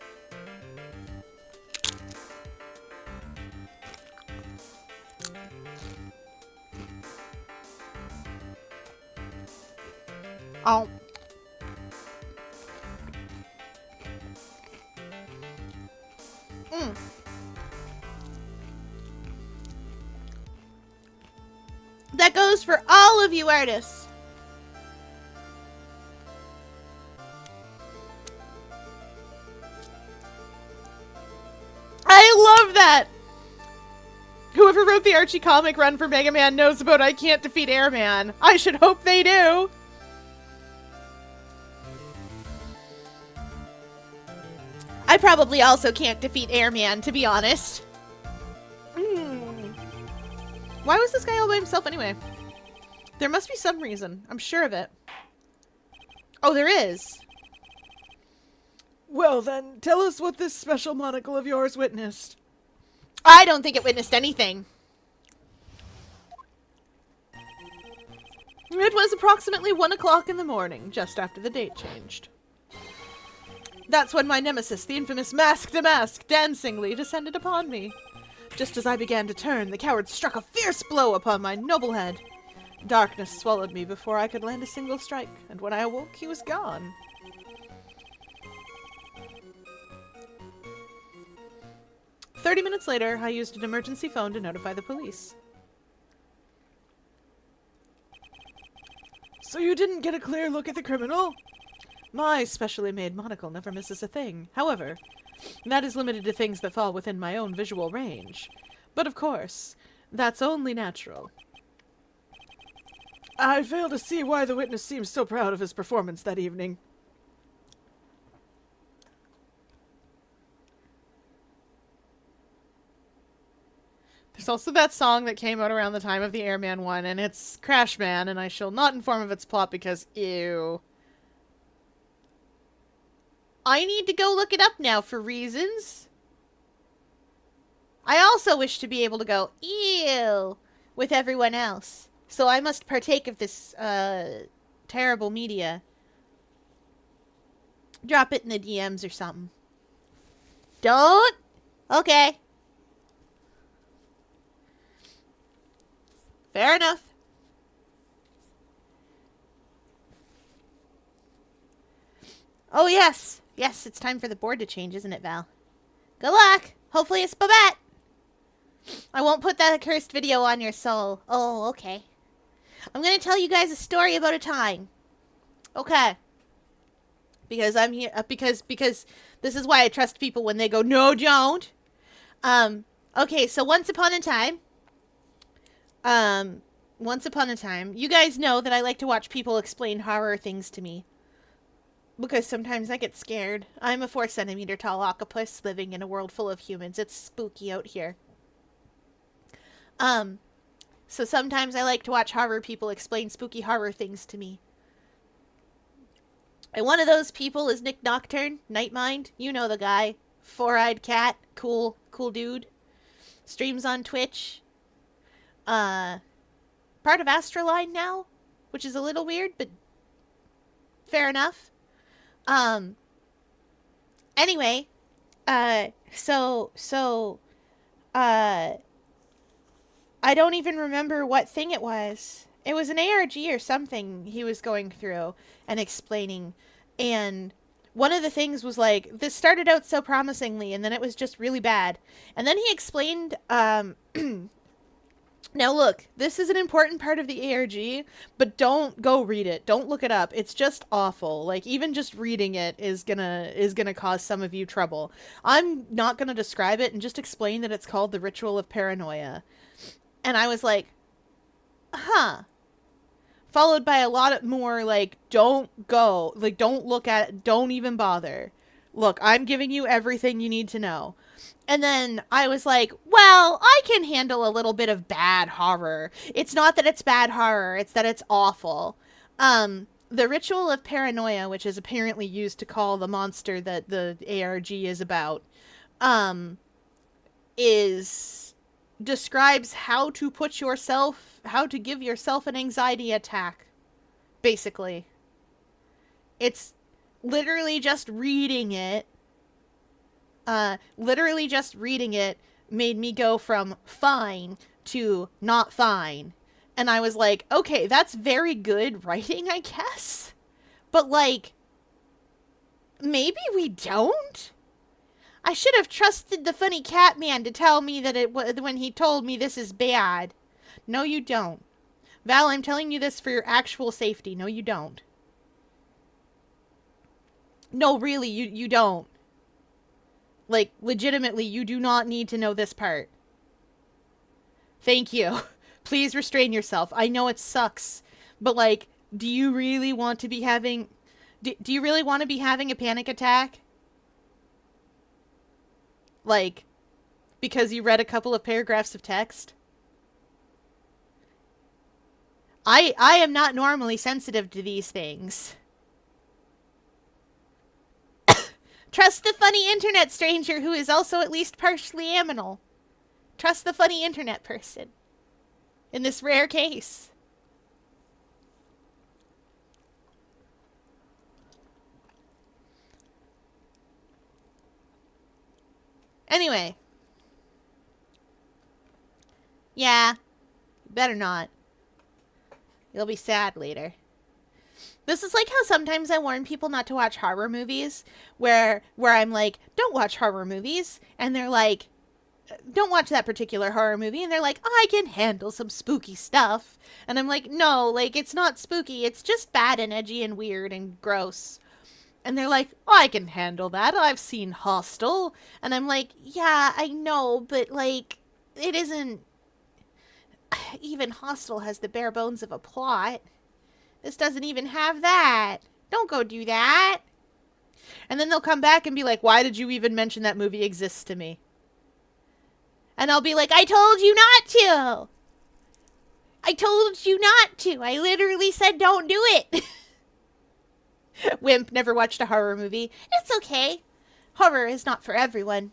Oh. That goes for all of you artists. I love that. Whoever wrote the Archie comic run for Mega Man knows about I Can't Defeat Airman. I should hope they do. I probably also can't defeat Airman, to be honest. Why was this guy all by himself anyway? There must be some reason. I'm sure of it. Oh, there is. Well then, tell us what this special monocle of yours witnessed. I don't think it witnessed anything. It was approximately 1 o'clock in the morning, just after the date changed. That's when my nemesis, the infamous Mask the Mask, dancingly descended upon me. Just as I began to turn, the coward struck a fierce blow upon my noble head. Darkness swallowed me before I could land a single strike, and when I awoke, he was gone. "30 minutes later, I used an emergency phone to notify the police. So you didn't get a clear look at the criminal? My specially made monocle never misses a thing. However, that is limited to things that fall within my own visual range. But of course, that's only natural. I fail to see why the witness seems so proud of his performance that evening. There's also that song that came out around the time of the Airman one, and it's Crash Man, and I shall not inform of its plot because, ew. I need to go look it up now for reasons. I also wish to be able to go, ew, with everyone else. So I must partake of this, terrible media. Drop it in the DMs or something. Don't? Okay. Fair enough. Oh, yes. Yes, it's time for the board to change, isn't it, Val? Good luck. Hopefully it's Babette. I won't put that cursed video on your soul. Oh, okay. I'm going to tell you guys a story about a time. Okay. Because I'm here, because this is why I trust people when they go, no, don't. Okay, so once upon a time, you guys know that I like to watch people explain horror things to me. Because sometimes I get scared. I'm a 4-centimeter tall octopus living in a world full of humans. It's spooky out here. So sometimes I like to watch horror people explain spooky horror things to me. And one of those people is Nick Nocturne, Nightmind. You know the guy. 4-eyed cat. Cool dude. Streams on Twitch. Part of Astroline now, which is a little weird, but fair enough. Anyway, uh, uh, I don't even remember what thing it was. It was an ARG or something he was going through and explaining. And one of the things was like, this started out so promisingly, and then it was just really bad. And then he explained, now look, this is an important part of the ARG, but don't go read it. Don't look it up. It's just awful. Like, even just reading it is gonna cause some of you trouble. I'm not gonna describe it and just explain that it's called the Ritual of Paranoia. And I was like, huh. Followed by a lot more like, don't go. Like, don't look at it. Don't even bother. Look, I'm giving you everything you need to know. And then I was like, well, I can handle a little bit of bad horror. It's not that it's bad horror, it's that it's awful. The Ritual of Paranoia, which is apparently used to call the monster that the ARG is about, is describes how to give yourself an anxiety attack, basically. It's literally just reading it. Literally just reading it made me go from fine to not fine. And I was like, okay, that's very good writing, I guess. But, like, maybe we don't? I should have trusted the funny cat man to tell me that when he told me this is bad. No, you don't. Val, I'm telling you this for your actual safety. No, you don't. No, really, you don't. Like, legitimately, you do not need to know this part. Thank you. Please restrain yourself. I know it sucks, but, like, do you really want to be having... Do you really want to be having a panic attack? Like, because you read a couple of paragraphs of text? I am not normally sensitive to these things. Trust the funny internet stranger who is also at least partially aminal. Trust the funny internet person. In this rare case. Anyway. Yeah. Better not. You'll be sad later. This is like how sometimes I warn people not to watch horror movies, where I'm like, don't watch horror movies, and they're like, don't watch that particular horror movie, and they're like, oh, I can handle some spooky stuff. And I'm like, no, like, it's not spooky, it's just bad and edgy and weird and gross. And they're like, oh, I can handle that, I've seen Hostel. And I'm like, yeah, I know, but, like, it isn't... Even Hostel has the bare bones of a plot. This doesn't even have that. Don't go do that. And then they'll come back and be like, why did you even mention that movie exists to me? And I'll be like, I told you not to. I told you not to. I literally said don't do it. Wimp, never watched a horror movie. It's okay. Horror is not for everyone.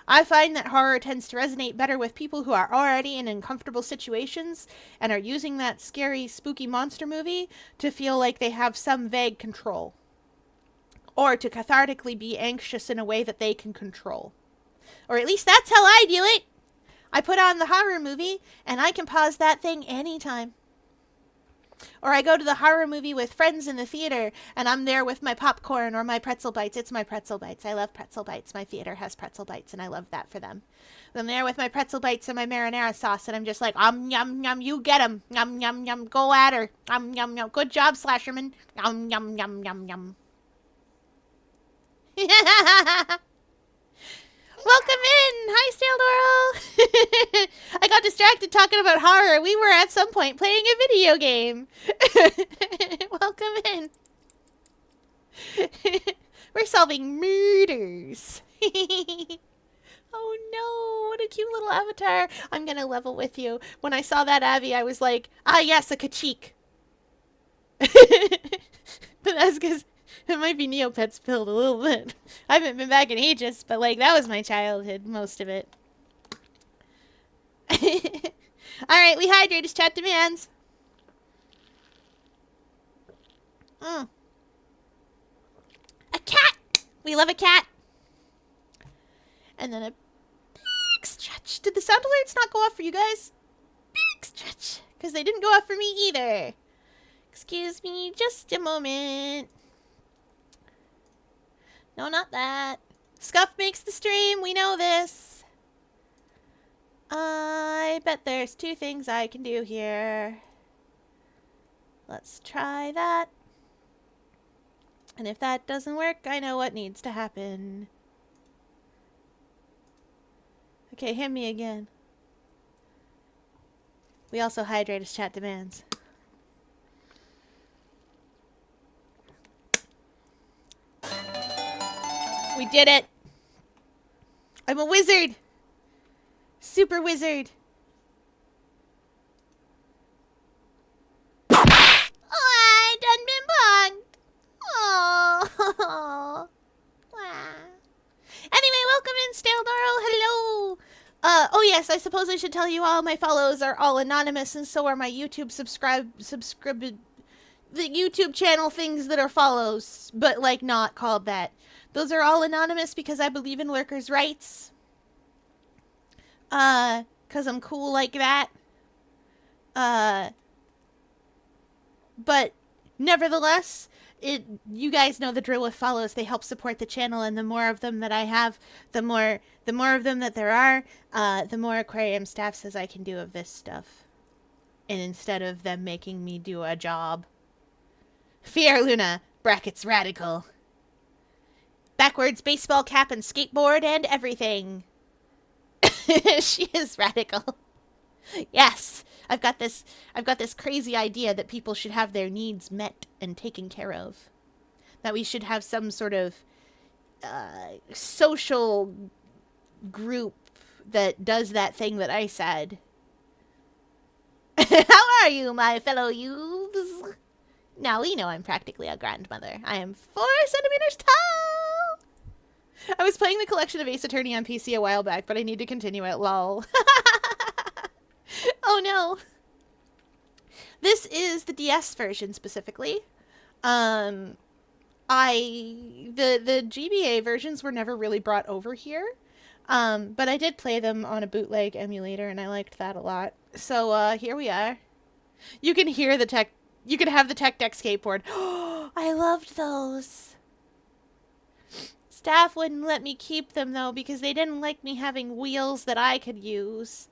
I find that horror tends to resonate better with people who are already in uncomfortable situations and are using that scary, spooky monster movie to feel like they have some vague control. Or to cathartically be anxious in a way that they can control. Or at least that's how I do it. I put on the horror movie and I can pause that thing anytime. Or I go to the horror movie with friends in the theater, and I'm there with my popcorn or my pretzel bites. It's my pretzel bites. I love pretzel bites. My theater has pretzel bites, and I love that for them. I'm there with my pretzel bites and my marinara sauce, and I'm just like, yum, yum, you get 'em. Yum, yum, yum, go at her. Yum, yum, yum. Good job, Slasherman. Yum, yum, yum, yum, yum. Welcome in! Hi, Stale Doral! I got distracted talking about horror. We were at some point playing a video game. Welcome in. We're solving murders. Oh no, what a cute little avatar. I'm gonna level with you. When I saw that Abby, I was like, ah yes, a Kachik. But that's because it might be Neopets pilled a little bit. I haven't been back in ages, but like that was my childhood, most of it. Alright, we hydrate as chat demands. A cat! We love a cat. And then a big stretch. Did the sound alerts not go off for you guys? Big stretch. Because they didn't go off for me either. Excuse me just a moment. No, not that. Scuff makes the stream. We know this. I bet there's 2 things I can do here. Let's try that. And if that doesn't work, I know what needs to happen. Okay, hit me again. We also hydrate as chat demands. We did it! I'm a wizard! Super wizard! Oh, I done been bugged! Oh. Anyway, welcome in, Staldaro. Hello. Oh yes, I suppose I should tell you all my follows are all anonymous, and so are my YouTube the YouTube channel things that are follows, but like not called that. Those are all anonymous because I believe in lurkers' rights. 'Cause I'm cool like that. But nevertheless, you guys know the drill with follows. They help support the channel, and the more of them that I have, the more of them that there are, the more aquarium staff says I can do of this stuff. And instead of them making me do a job. Fier Luna, brackets radical. Backwards baseball cap and skateboard and everything. She is radical. Yes. I've got this crazy idea that people should have their needs met and taken care of. That we should have some sort of social group that does that thing that I said. How are you, my fellow youths? Now we know I'm practically a grandmother. I am 4 centimeters tall! I was playing the collection of Ace Attorney on PC a while back, but I need to continue it, lol. Oh no. This is the DS version specifically. The GBA versions were never really brought over here. But I did play them on a bootleg emulator and I liked that a lot. So here we are. You can hear the tech, you can have the Tech Deck skateboard. Oh, I loved those. Staff wouldn't let me keep them though because they didn't like me having wheels that I could use.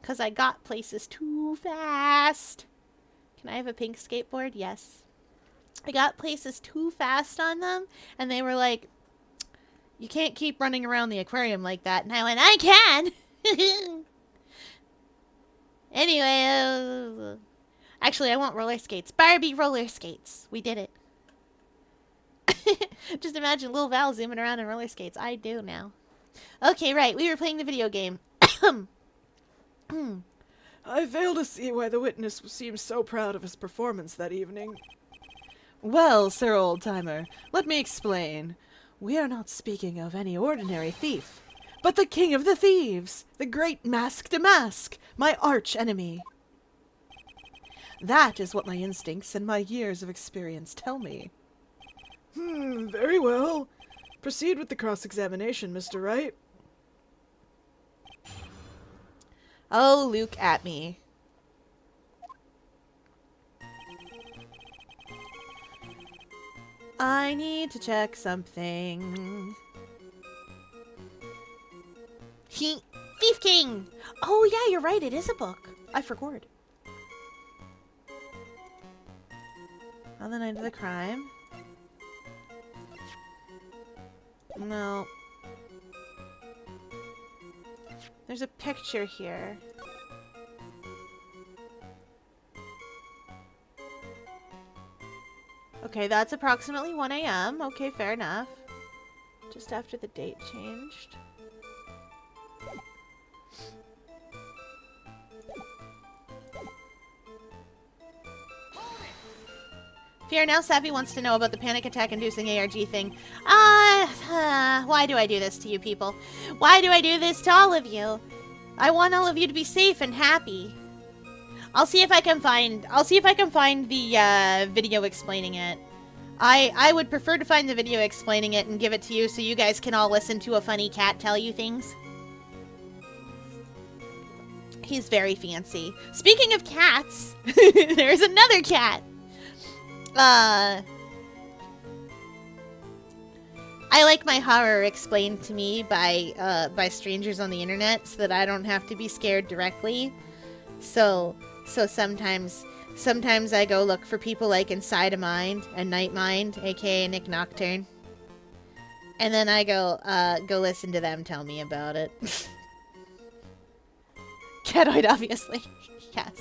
Because I got places too fast. Can I have a pink skateboard? Yes. I got places too fast on them. And they were like, you can't keep running around the aquarium like that. And I went, I can! Anyway, actually, I want roller skates. Barbie roller skates. We did it. Just imagine Lil Val zooming around in roller skates. I do now. Okay, right. We were playing the video game. I fail to see why the witness seems so proud of his performance that evening. Well, Sir Old-Timer, let me explain. We are not speaking of any ordinary thief, but the king of the thieves, the great Mask to Mask, my arch-enemy. That is what my instincts and my years of experience tell me. Very well. Proceed with the cross-examination, Mr. Wright. Oh, Luke at me. I need to check something. Thief King! Oh yeah, you're right, it is a book. I forgot. On the night of the crime. No. There's a picture here. Okay, that's approximately 1 a.m. Okay, fair enough. Just after the date changed. Pierre, now Savvy wants to know about the panic attack inducing ARG thing. Why do I do this to you people? Why do I do this to all of you? I want all of you to be safe and happy. I'll see if I can find the video explaining it. I would prefer to find the video explaining it and give it to you so you guys can all listen to a funny cat tell you things. He's very fancy. Speaking of cats, there's another cat. I like my horror explained to me by strangers on the internet so that I don't have to be scared directly. So sometimes I go look for people like Inside of Mind and Night Mind, aka Nick Nocturne. And then I go listen to them tell me about it. Catoid, obviously. Yes.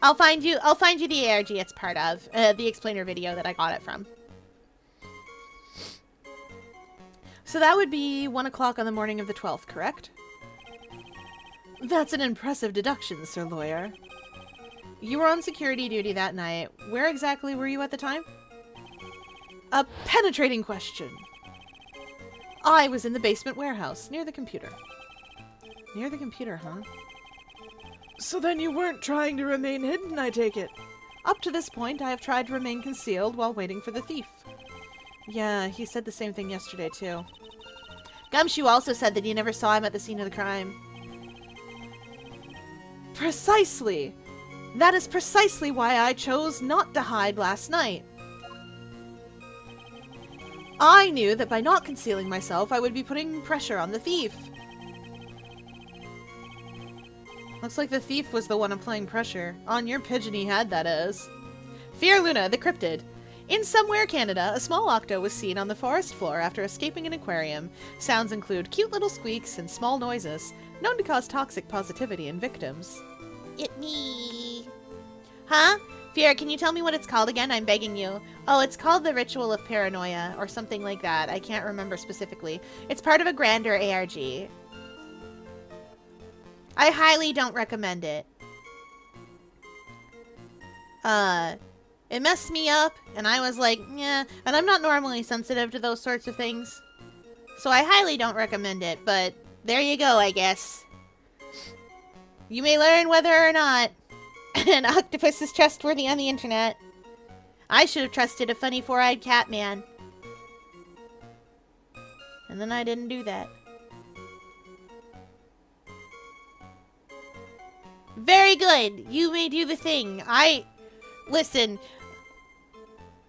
I'll find you the ARG it's part of. The explainer video that I got it from. So that would be 1 o'clock on the morning of the 12th, correct? That's an impressive deduction, Sir Lawyer. You were on security duty that night. Where exactly were you at the time? A penetrating question. I was in the basement warehouse, near the computer. Near the computer, huh? So then you weren't trying to remain hidden, I take it? Up to this point, I have tried to remain concealed while waiting for the thief. Yeah, he said the same thing yesterday, too. Gumshoe also said that you never saw him at the scene of the crime. Precisely! That is precisely why I chose not to hide last night. I knew that by not concealing myself, I would be putting pressure on the thief. Looks like the thief was the one applying pressure. On your pigeon he had, that is. Fear Luna, the cryptid. In somewhere Canada, a small octo was seen on the forest floor after escaping an aquarium. Sounds include cute little squeaks and small noises, known to cause toxic positivity in victims. It me. Huh? Fear, can you tell me what it's called again? I'm begging you. Oh, it's called the Ritual of Paranoia, or something like that. I can't remember specifically. It's part of a grander ARG. I highly don't recommend it. It messed me up, and I was like, yeah, and I'm not normally sensitive to those sorts of things. So I highly don't recommend it, but there you go, I guess. You may learn whether or not an octopus is trustworthy on the internet. I should have trusted a funny four-eyed cat man. And then I didn't do that. Very good. You may do the thing. Listen,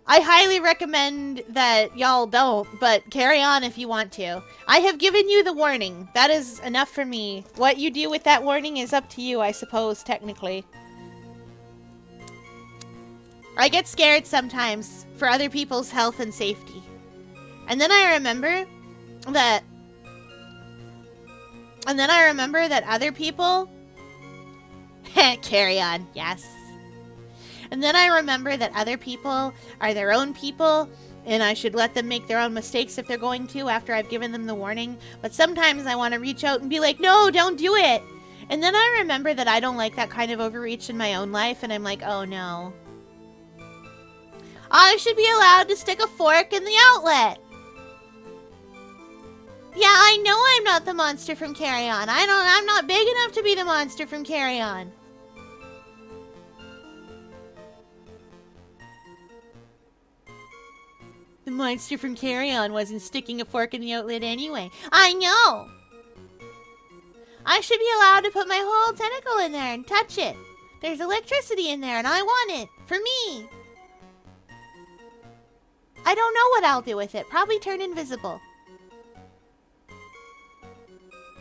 I highly recommend that y'all don't, but carry on if you want to. I have given you the warning. That is enough for me. What you do with that warning is up to you, I suppose, technically. I get scared sometimes for other people's health and safety. And then I remember that other people... Carry on, yes. And then I remember that other people are their own people, and I should let them make their own mistakes if they're going to after I've given them the warning. But sometimes I want to reach out and be like, no, don't do it. And then I remember that I don't like that kind of overreach in my own life, and I'm like, oh no. I should be allowed to stick a fork in the outlet. Yeah, I know I'm not the monster from Carry On. I'm not big enough to be the monster from Carry On. The monster from Carry On wasn't sticking a fork in the outlet anyway. I know! I should be allowed to put my whole tentacle in there and touch it. There's electricity in there and I want it. For me. I don't know what I'll do with it. Probably turn invisible.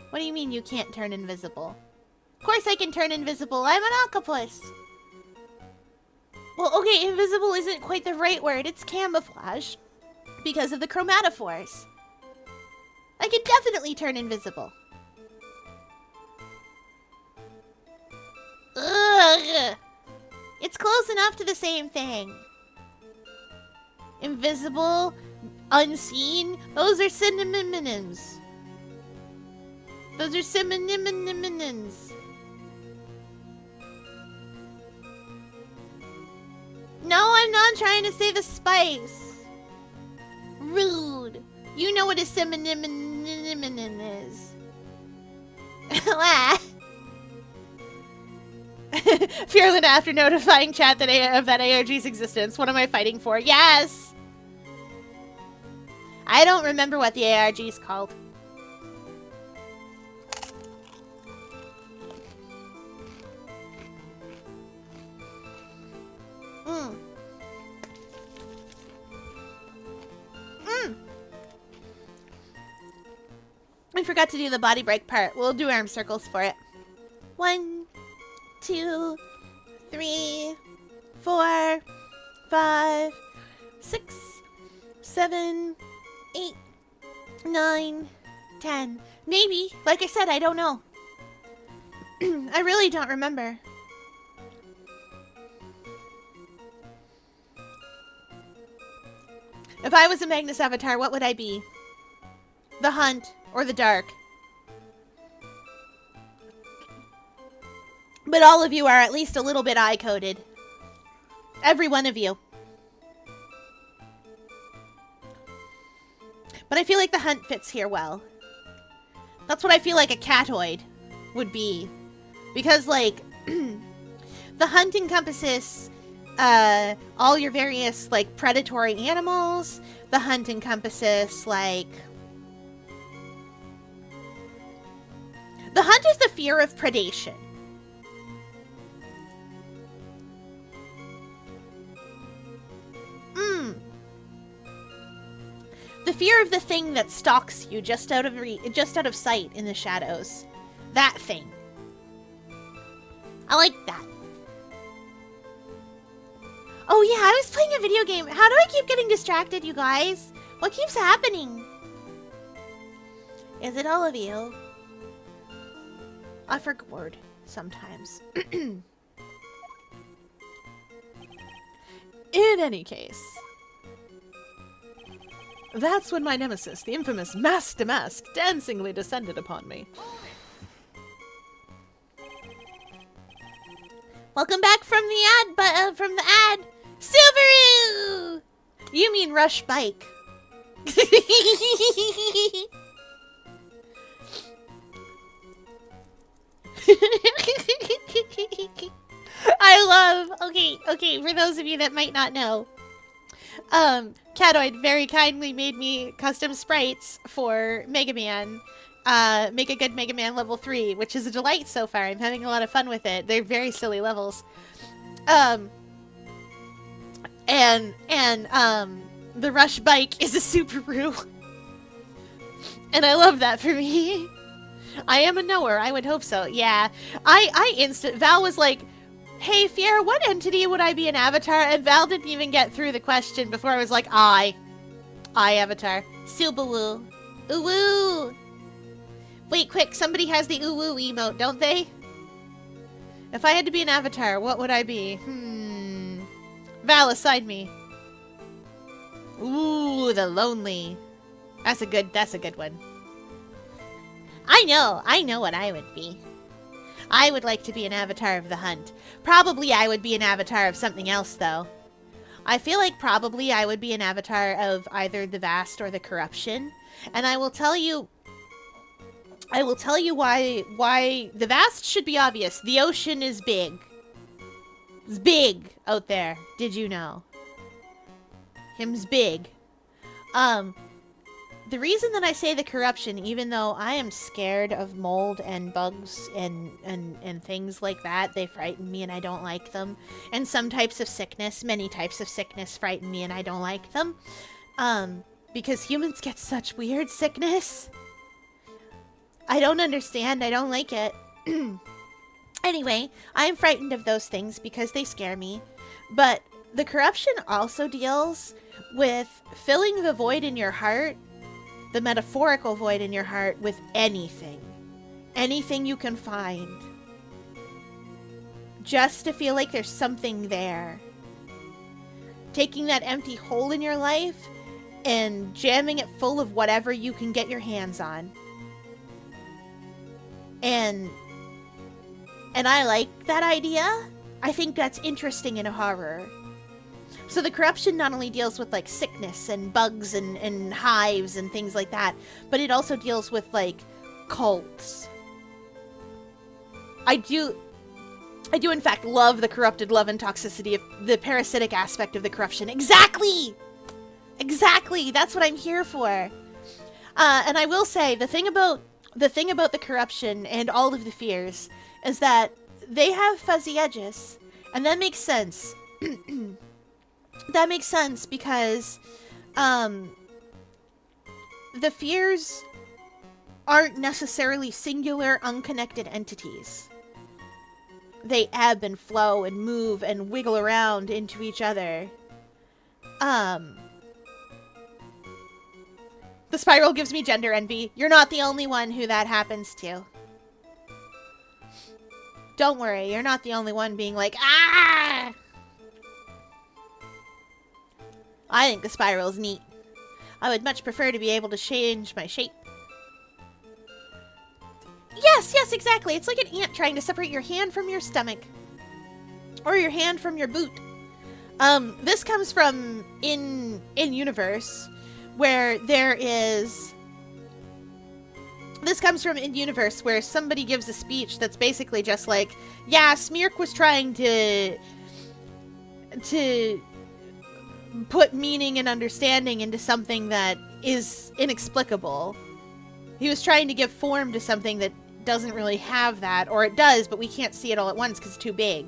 What do you mean you can't turn invisible? Of course I can turn invisible. I'm an octopus. Well, okay, invisible isn't quite the right word. It's camouflage. Because of the chromatophores. I can definitely turn invisible. Ugh. It's close enough to the same thing. Invisible, unseen, those are synonyms. Those are synonyms. No, I'm not trying to say the spice. Rude. You know what a synonym is. Fearlin after notifying chat that of that ARG's existence. What am I fighting for? Yes! I don't remember what the ARG is called. I forgot to do the body break part. We'll do arm circles for it. 1, 2, 3, 4, 5, 6, 7, 8, 9, 10. Maybe. Like I said, I don't know. I really don't remember. If I was a Magnus avatar, what would I be? The Hunt or the Dark? But all of you are at least a little bit eye-coded. Every one of you. But I feel like the Hunt fits here well. That's what I feel like a catoid would be. Because, like, the Hunt encompasses all your various, like, predatory animals. The Hunt encompasses, like... The Hunt is the fear of predation. The fear of the thing that stalks you just out of sight in the shadows. That thing. I like that. Oh yeah, I was playing a video game. How do I keep getting distracted, you guys? What keeps happening? Is it all of you? I forget word sometimes. In any case, that's when my nemesis, the infamous Mask Damask, dancingly descended upon me. Welcome back from the ad, Silveroo! You mean Rush Bike. I love, okay, for those of you that might not know, Catoid very kindly made me custom sprites for Mega Man, Make a Good Mega Man level 3, which is a delight so far. I'm having a lot of fun with it. They're very silly levels. The Rush Bike is a Subaru. And I love that for me. I am a knower. I would hope so. Yeah. Val was like, hey, Fiera, what entity would I be an avatar? And Val didn't even get through the question before I was like, I avatar. Subaru. Uwoo. Wait, quick. Somebody has the uwoo emote, don't they? If I had to be an avatar, what would I be? Val, aside me. Ooh, the lonely. That's a good one. I know what I would be. I would like to be an avatar of the Hunt. Probably I would be an avatar of something else, though. I feel like probably I would be an avatar of either the Vast or the Corruption. And I will tell you why the Vast should be obvious. The ocean is big. It's big out there. Did you know? Him's big. The reason that I say the Corruption, even though I am scared of mold and bugs and things like that, they frighten me and I don't like them. And some types of sickness, many types of sickness frighten me and I don't like them. Because humans get such weird sickness. I don't understand. I don't like it. Anyway, I'm frightened of those things because they scare me. But the Corruption also deals with filling the void in your heart, the metaphorical void in your heart, with anything. Anything you can find. Just to feel like there's something there. Taking that empty hole in your life and jamming it full of whatever you can get your hands on. And I like that idea. I think that's interesting in horror. So the Corruption not only deals with, like, sickness and bugs and hives and things like that, but it also deals with, like, cults. I do in fact love the corrupted love and toxicity of the parasitic aspect of the Corruption. Exactly! Exactly. That's what I'm here for. And I will say the thing about the corruption and all of the fears is that they have fuzzy edges, and that makes sense. That makes sense because the fears aren't necessarily singular, unconnected entities. They ebb and flow and move and wiggle around into each other. The spiral gives me gender envy. You're not the only one who that happens to. Don't worry, you're not the only one being like, ah! I think the spiral's neat. I would much prefer to be able to change my shape. Yes, exactly. It's like an ant trying to separate your hand from your stomach. Or your hand from your boot. This comes from in-universe, where there is... This comes from in-universe, where somebody gives a speech that's basically just like, yeah, Smirk was trying to put meaning and understanding into something that is inexplicable. He was trying to give form to something that doesn't really have that, or it does, but we can't see it all at once because it's too big.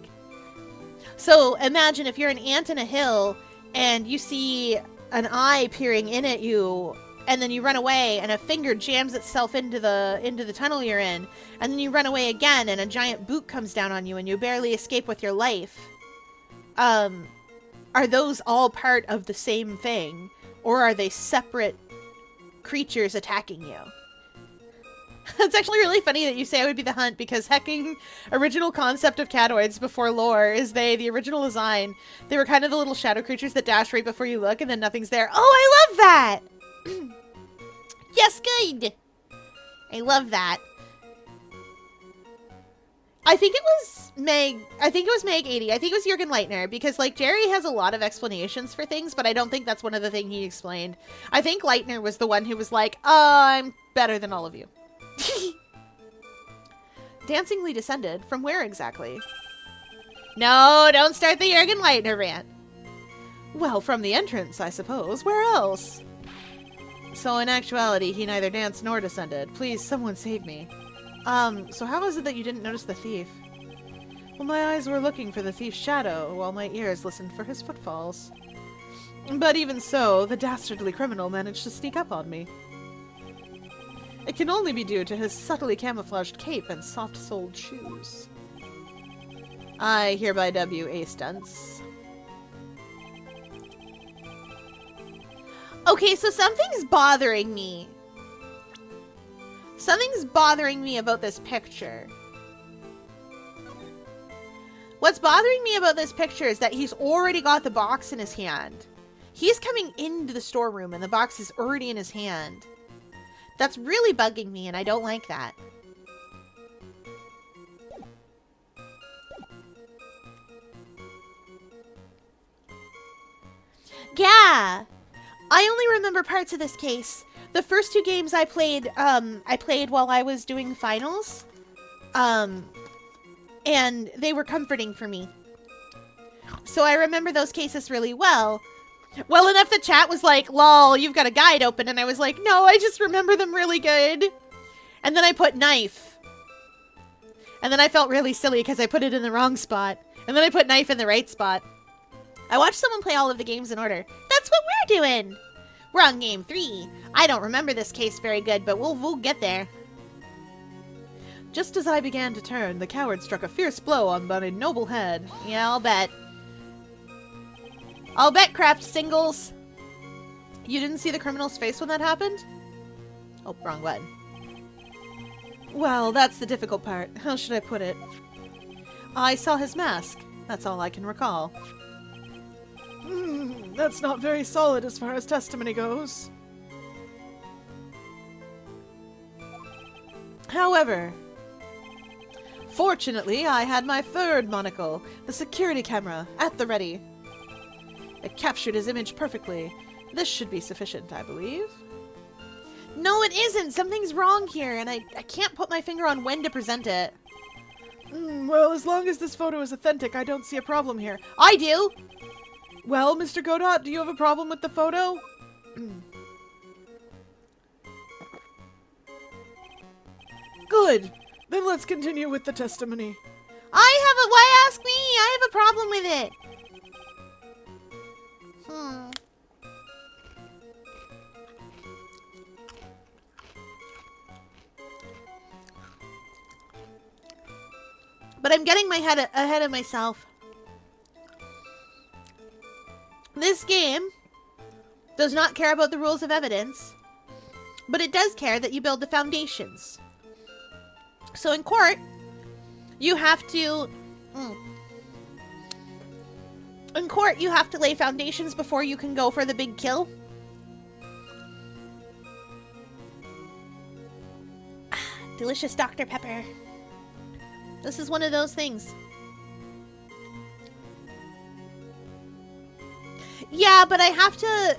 So imagine if you're an ant in a hill and you see an eye peering in at you, and then you run away and a finger jams itself into the tunnel you're in, and then you run away again and a giant boot comes down on you and you barely escape with your life. Are those all part of the same thing, or are they separate creatures attacking you? It's actually really funny that you say I would be the hunt, because hecking original concept of catoids before lore is the original design. They were kind of the little shadow creatures that dash right before you look and then nothing's there. Oh, I love that! Yes, good! I love that. I think it was Meg 80. I think it was Jürgen Leitner, because like Jerry has a lot of explanations for things, but I don't think that's one of the things he explained. I think Leitner was the one who was like, I'm better than all of you. Dancingly descended? From where exactly? No, don't start the Jürgen Leitner rant. Well, from the entrance, I suppose. Where else? So in actuality, he neither danced nor descended. Please, someone save me. So how is it that you didn't notice the thief? Well, my eyes were looking for the thief's shadow, while my ears listened for his footfalls. But even so, the dastardly criminal managed to sneak up on me. It can only be due to his subtly camouflaged cape and soft-soled shoes. I hereby dub you Ace Dunce. Okay, so something's bothering me. Something's bothering me about this picture. What's bothering me about this picture is that he's already got the box in his hand. He's coming into the storeroom and the box is already in his hand. That's really bugging me, and I don't like that. Yeah! I only remember parts of this case. The first two games I played while I was doing finals. And they were comforting for me. So I remember those cases really well. Well enough that chat was like, lol, you've got a guide open. And I was like, no, I just remember them really good. And then I put knife. And then I felt really silly because I put it in the wrong spot. And then I put knife in the right spot. I watched someone play all of the games in order. That's what we're doing. We're on game 3. I don't remember this case very good, but we'll get there. Just as I began to turn, the coward struck a fierce blow on my noble head. Yeah, I'll bet. I'll bet, Craft Singles. You didn't see the criminal's face when that happened? Oh, wrong button. Well, that's the difficult part. How should I put it? I saw his mask. That's all I can recall. That's not very solid as far as testimony goes. However, fortunately, I had my third monocle, the security camera, at the ready. It captured his image perfectly. This should be sufficient, I believe. No, it isn't. Something's wrong here, and I can't put my finger on when to present it. Well, as long as this photo is authentic, I don't see a problem here. I do! Well, Mr. Godot, do you have a problem with the photo? Good. Then let's continue with the testimony. Why ask me? I have a problem with it. But I'm getting my head ahead of myself. This game does not care about the rules of evidence, but it does care that you build the foundations. So in court, you have to... In court, you have to lay foundations before you can go for the big kill. Delicious Dr. Pepper. This is one of those things. Yeah, but I have to...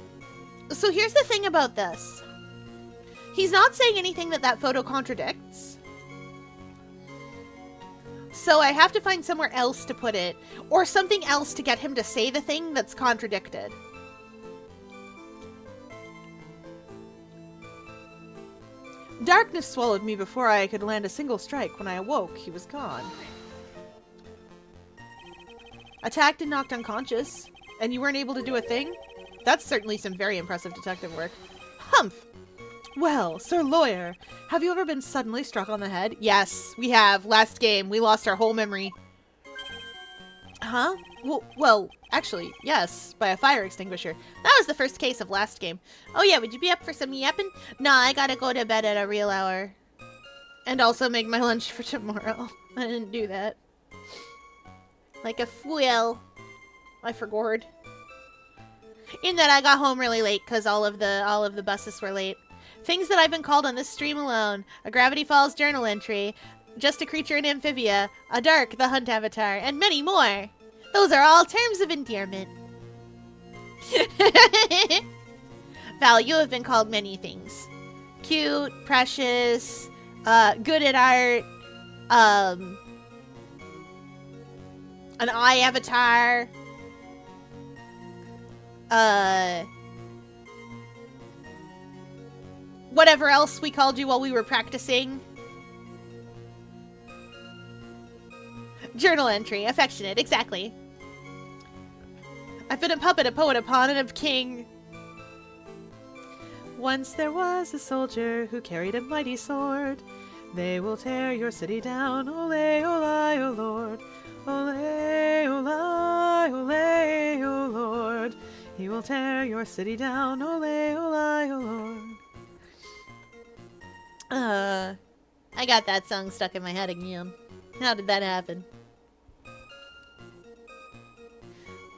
So here's the thing about this. He's not saying anything that photo contradicts. So I have to find somewhere else to put it, or something else to get him to say the thing that's contradicted. Darkness swallowed me before I could land a single strike. When I awoke, he was gone. Attacked and knocked unconscious, and you weren't able to do a thing? That's certainly some very impressive detective work. Humph! Well, Sir Lawyer, have you ever been suddenly struck on the head? Yes, we have. Last game, we lost our whole memory. Huh? Well, actually, yes, by a fire extinguisher. That was the first case of last game. Oh yeah, would you be up for some yapping? Nah, I gotta go to bed at a real hour. And also make my lunch for tomorrow. I didn't do that. Like a fool. I forgot. In that I got home really late because all of the buses were late. Things that I've been called on this stream alone. A Gravity Falls journal entry. Just a Creature in Amphibia. A Dark, the Hunt Avatar. And many more. Those are all terms of endearment. Val, you have been called many things. Cute, precious, good at art, an eye avatar, whatever else we called you while we were practicing. Journal entry, affectionate, exactly. I've been a puppet, a poet, a pawn, and a king. Once there was a soldier who carried a mighty sword. They will tear your city down, ole, ole, o Lord. Ole, ole, ole, o Lord. He will tear your city down, ole, ole, o Lord. I got that song stuck in my head again. How did that happen?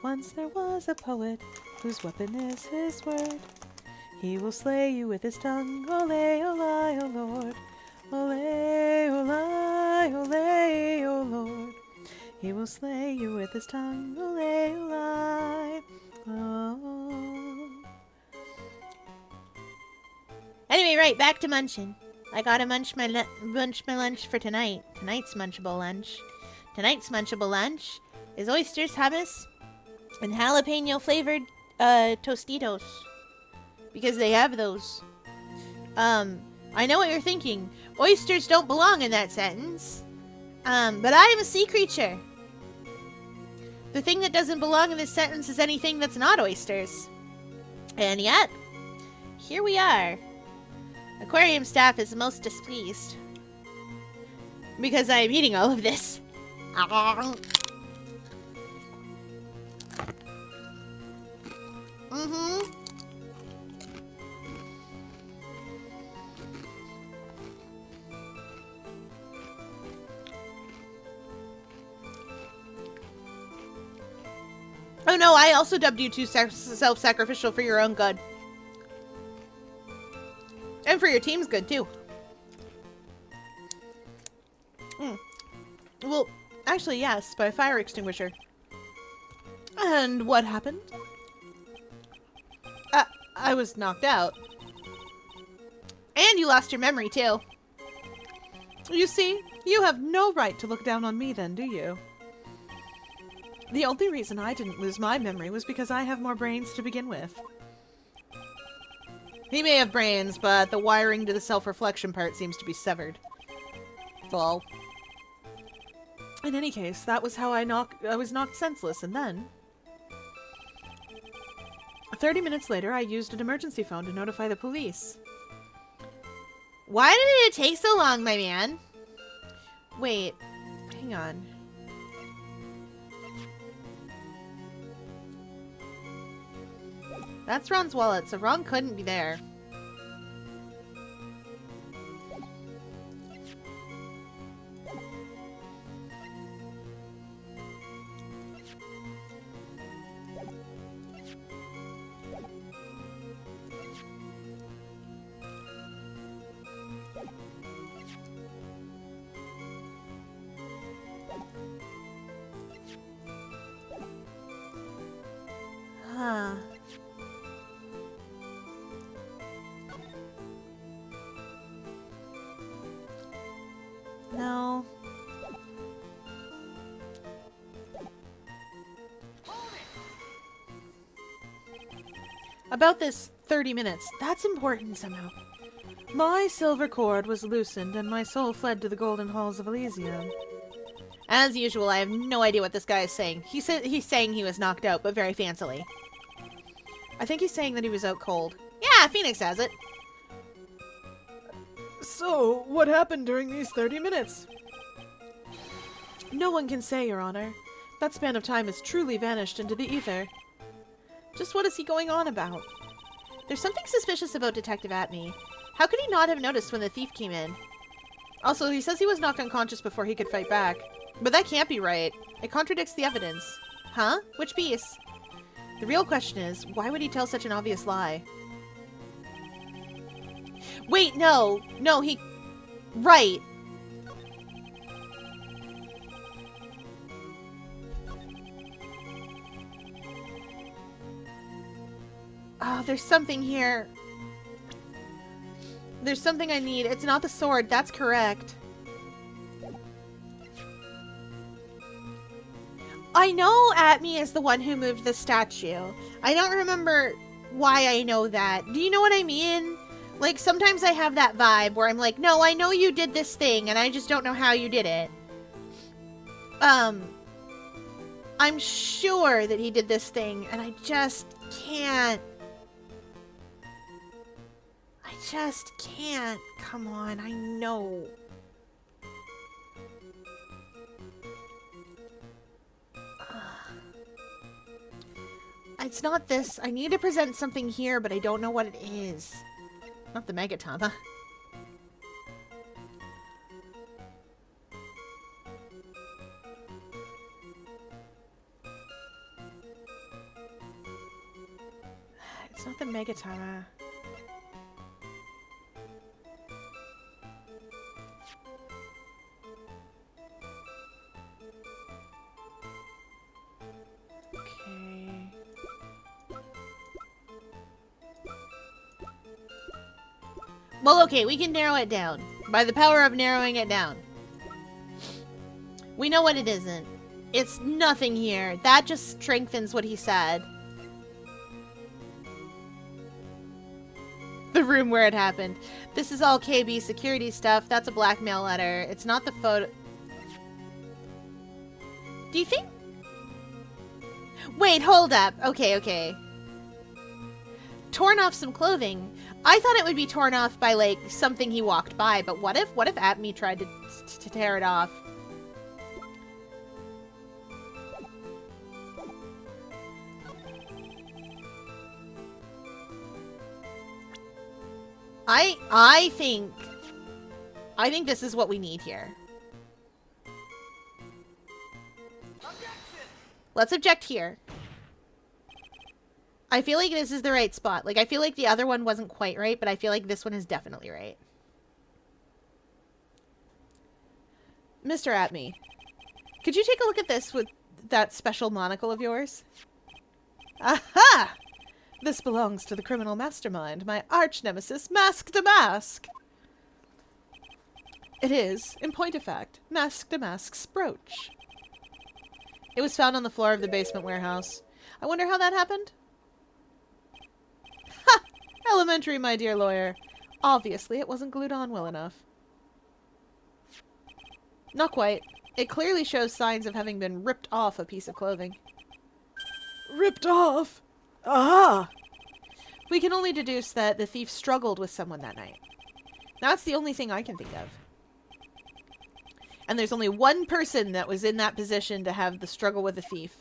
Once there was a poet whose weapon is his word. He will slay you with his tongue, ole, ole, o Lord. Ole, ole, ole, o Lord. He will slay you with his tongue, ole, ole, oh. Anyway, right, back to munching. I gotta munch my lunch for tonight. Tonight's munchable lunch. Tonight's munchable lunch is oysters, hummus, and jalapeno flavored Tostitos. Because they have those. I know what you're thinking. Oysters don't belong in that sentence. But I am a sea creature. The thing that doesn't belong in this sentence is anything that's not oysters. And yet, here we are. Aquarium staff is most displeased. Because I am eating all of this. Mm-hmm. Oh no, I also dubbed you too self-sacrificial for your own good. And for your team's good, too. Well, actually, yes, by a fire extinguisher. And what happened? I was knocked out. And you lost your memory, too. You see, you have no right to look down on me then, do you? The only reason I didn't lose my memory was because I have more brains to begin with. He may have brains, but the wiring to the self-reflection part seems to be severed. Lol. In any case, that was how I was knocked senseless, and then... 30 minutes later, I used an emergency phone to notify the police. Why did it take so long, my man? Wait, hang on. That's Ron's wallet, so Ron couldn't be there. Huh. No. About this 30 minutes, that's important somehow. My silver cord was loosened and my soul fled to the golden halls of Elysium. As usual, I have no idea what this guy is saying. He's saying he was knocked out, but very fancily. I think he's saying that he was out cold. Yeah, Phoenix has it. So, what happened during these 30 minutes? No one can say, Your Honor. That span of time has truly vanished into the ether. Just what is he going on about? There's something suspicious about Detective Atme. How could he not have noticed when the thief came in? Also, he says he was knocked unconscious before he could fight back. But that can't be right. It contradicts the evidence. Huh? Which piece? The real question is, why would he tell such an obvious lie? Wait, no. No, he... Right. Oh, there's something here. There's something I need. It's not the sword. That's correct. I know Atme is the one who moved the statue. I don't remember why I know that. Do you know what I mean? Like, sometimes I have that vibe where I'm like, no, I know you did this thing, and I just don't know how you did it. I'm sure that he did this thing, and I just can't. I just can't. Come on, I know. It's not this. I need to present something here, but I don't know what it is. Not the Megatama. It's not the Megatama. Okay. Well, okay, we can narrow it down. By the power of narrowing it down. We know what it isn't. It's nothing here. That just strengthens what he said. The room where it happened. This is all KB security stuff. That's a blackmail letter. It's not the photo. Do you think? Wait, hold up. Okay. Torn off some clothing. I thought it would be torn off by, like, something he walked by, but what if Atme tried to tear it off? I think this is what we need here. Let's object here. I feel like this is the right spot. Like, I feel like the other one wasn't quite right, but I feel like this one is definitely right. Mr. Atme, could you take a look at this with that special monocle of yours? Aha! This belongs to the criminal mastermind, my arch-nemesis, Mask to Mask. It is, in point of fact, Mask to Mask's brooch. It was found on the floor of the basement warehouse. I wonder how that happened? Ha! Elementary, my dear lawyer. Obviously, it wasn't glued on well enough. Not quite. It clearly shows signs of having been ripped off a piece of clothing. Ripped off? Ah! We can only deduce that the thief struggled with someone that night. That's the only thing I can think of. And there's only one person that was in that position to have the struggle with a thief.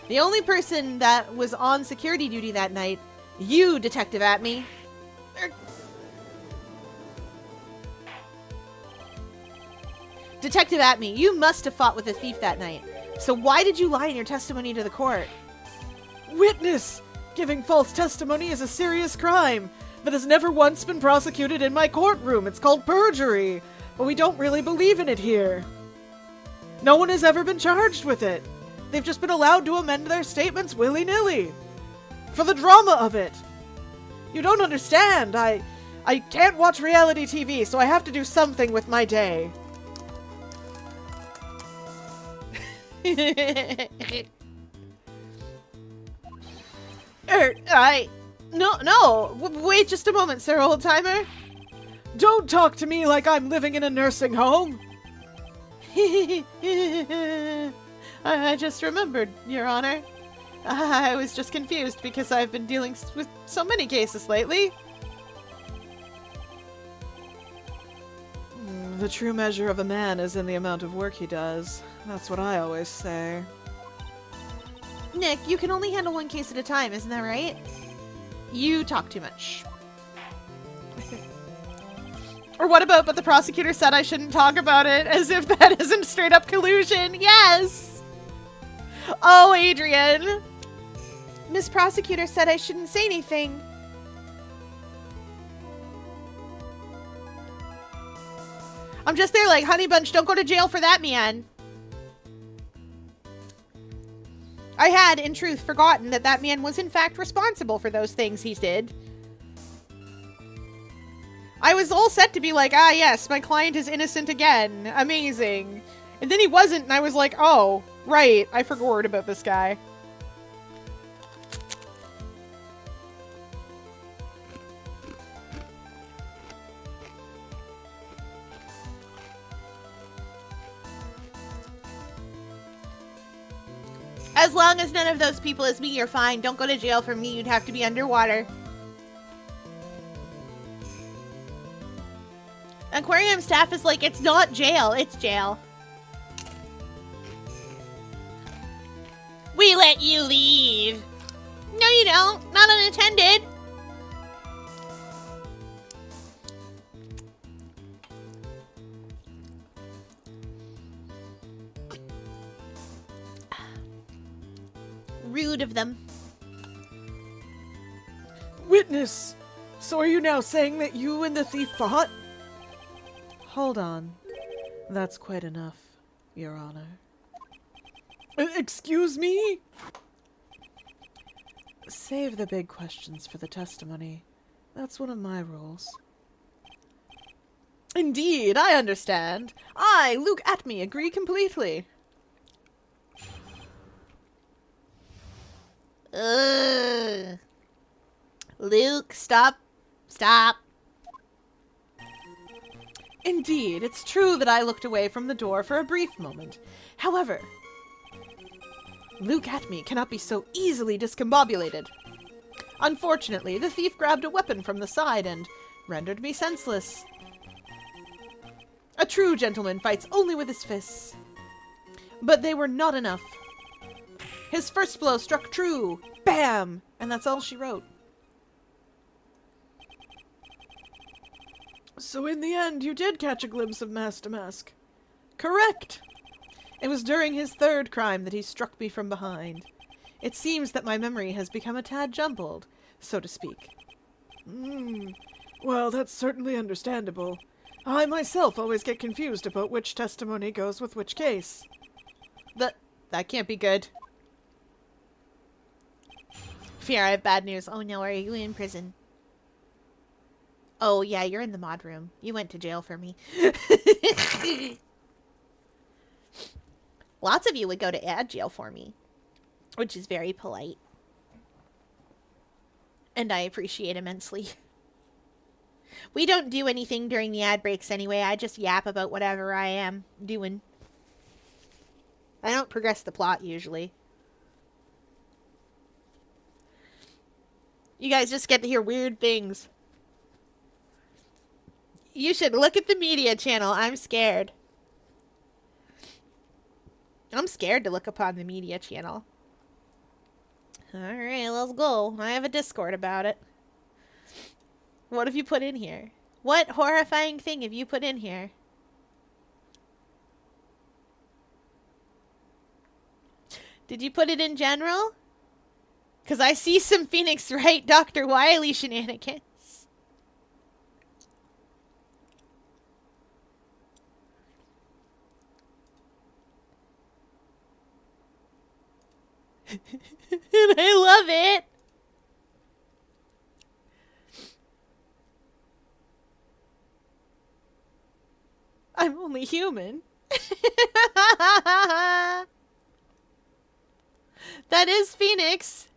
The only person that was on security duty that night, you, Detective Atme. Detective Atme, you must have fought with a thief that night. So why did you lie in your testimony to the court? Witness! Giving false testimony is a serious crime that has never once been prosecuted in my courtroom. It's called perjury, but we don't really believe in it here. No one has ever been charged with it. They've just been allowed to amend their statements willy-nilly. For the drama of it. You don't understand. I can't watch reality TV, so I have to do something with my day. No, wait just a moment, sir, old-timer. Don't talk to me like I'm living in a nursing home. I just remembered, Your Honor. I was just confused because I've been dealing with so many cases lately. The true measure of a man is in the amount of work he does. That's what I always say. Nick, you can only handle one case at a time, isn't that right? You talk too much. Or what about, but the prosecutor said I shouldn't talk about it, as if that isn't straight up collusion. Yes! Oh, Adrian. Miss Prosecutor said I shouldn't say anything. I'm just there like, honey bunch, don't go to jail for that, man. I had, in truth, forgotten that that man was in fact responsible for those things he did. I was all set to be like, ah yes, my client is innocent again. Amazing. And then he wasn't, and I was like, oh, right, I forgot about this guy. As long as none of those people is me, you're fine. Don't go to jail for me. You'd have to be underwater. Aquarium staff is like, it's not jail. It's jail. We let you leave. No, you don't. Not unattended. Rude of them. Witness! So are you now saying that you and the thief fought? Hold on. That's quite enough, Your Honor. Excuse me? Save the big questions for the testimony. That's one of my rules. Indeed, I understand. I, Luke Atme, agree completely. Ugh. Luke, stop. Stop. Indeed, it's true that I looked away from the door for a brief moment. However, Luke Atme cannot be so easily discombobulated. Unfortunately, the thief grabbed a weapon from the side and rendered me senseless. A true gentleman fights only with his fists. But they were not enough. His first blow struck true. Bam! And that's all she wrote. So in the end, you did catch a glimpse of Master Mask. Correct! It was during his third crime that he struck me from behind. It seems that my memory has become a tad jumbled, so to speak. Well, that's certainly understandable. I myself always get confused about which testimony goes with which case. That can't be good. Fear, I have bad news. Oh no, are you in prison? Oh yeah, you're in the mod room. You went to jail for me. Lots of you would go to ad jail for me, which is very polite. And I appreciate immensely. We don't do anything during the ad breaks anyway. I just yap about whatever I am doing. I don't progress the plot usually. You guys just get to hear weird things. You should look at the media channel. I'm scared. I'm scared to look upon the media channel. Alright, let's go. I have a Discord about it. What have you put in here? What horrifying thing have you put in here? Did you put it in general? Because I see some Phoenix Wright Dr. Wily shenanigans. And I love it. I'm only human. That is Phoenix.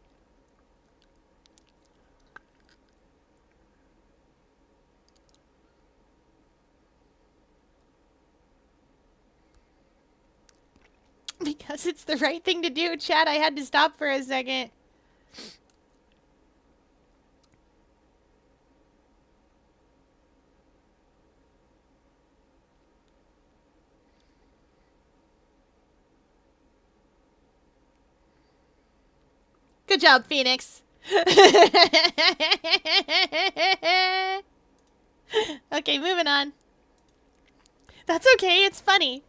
Because it's the right thing to do, chat. I had to stop for a second. Good job, Phoenix. Okay, moving on. That's okay, it's funny.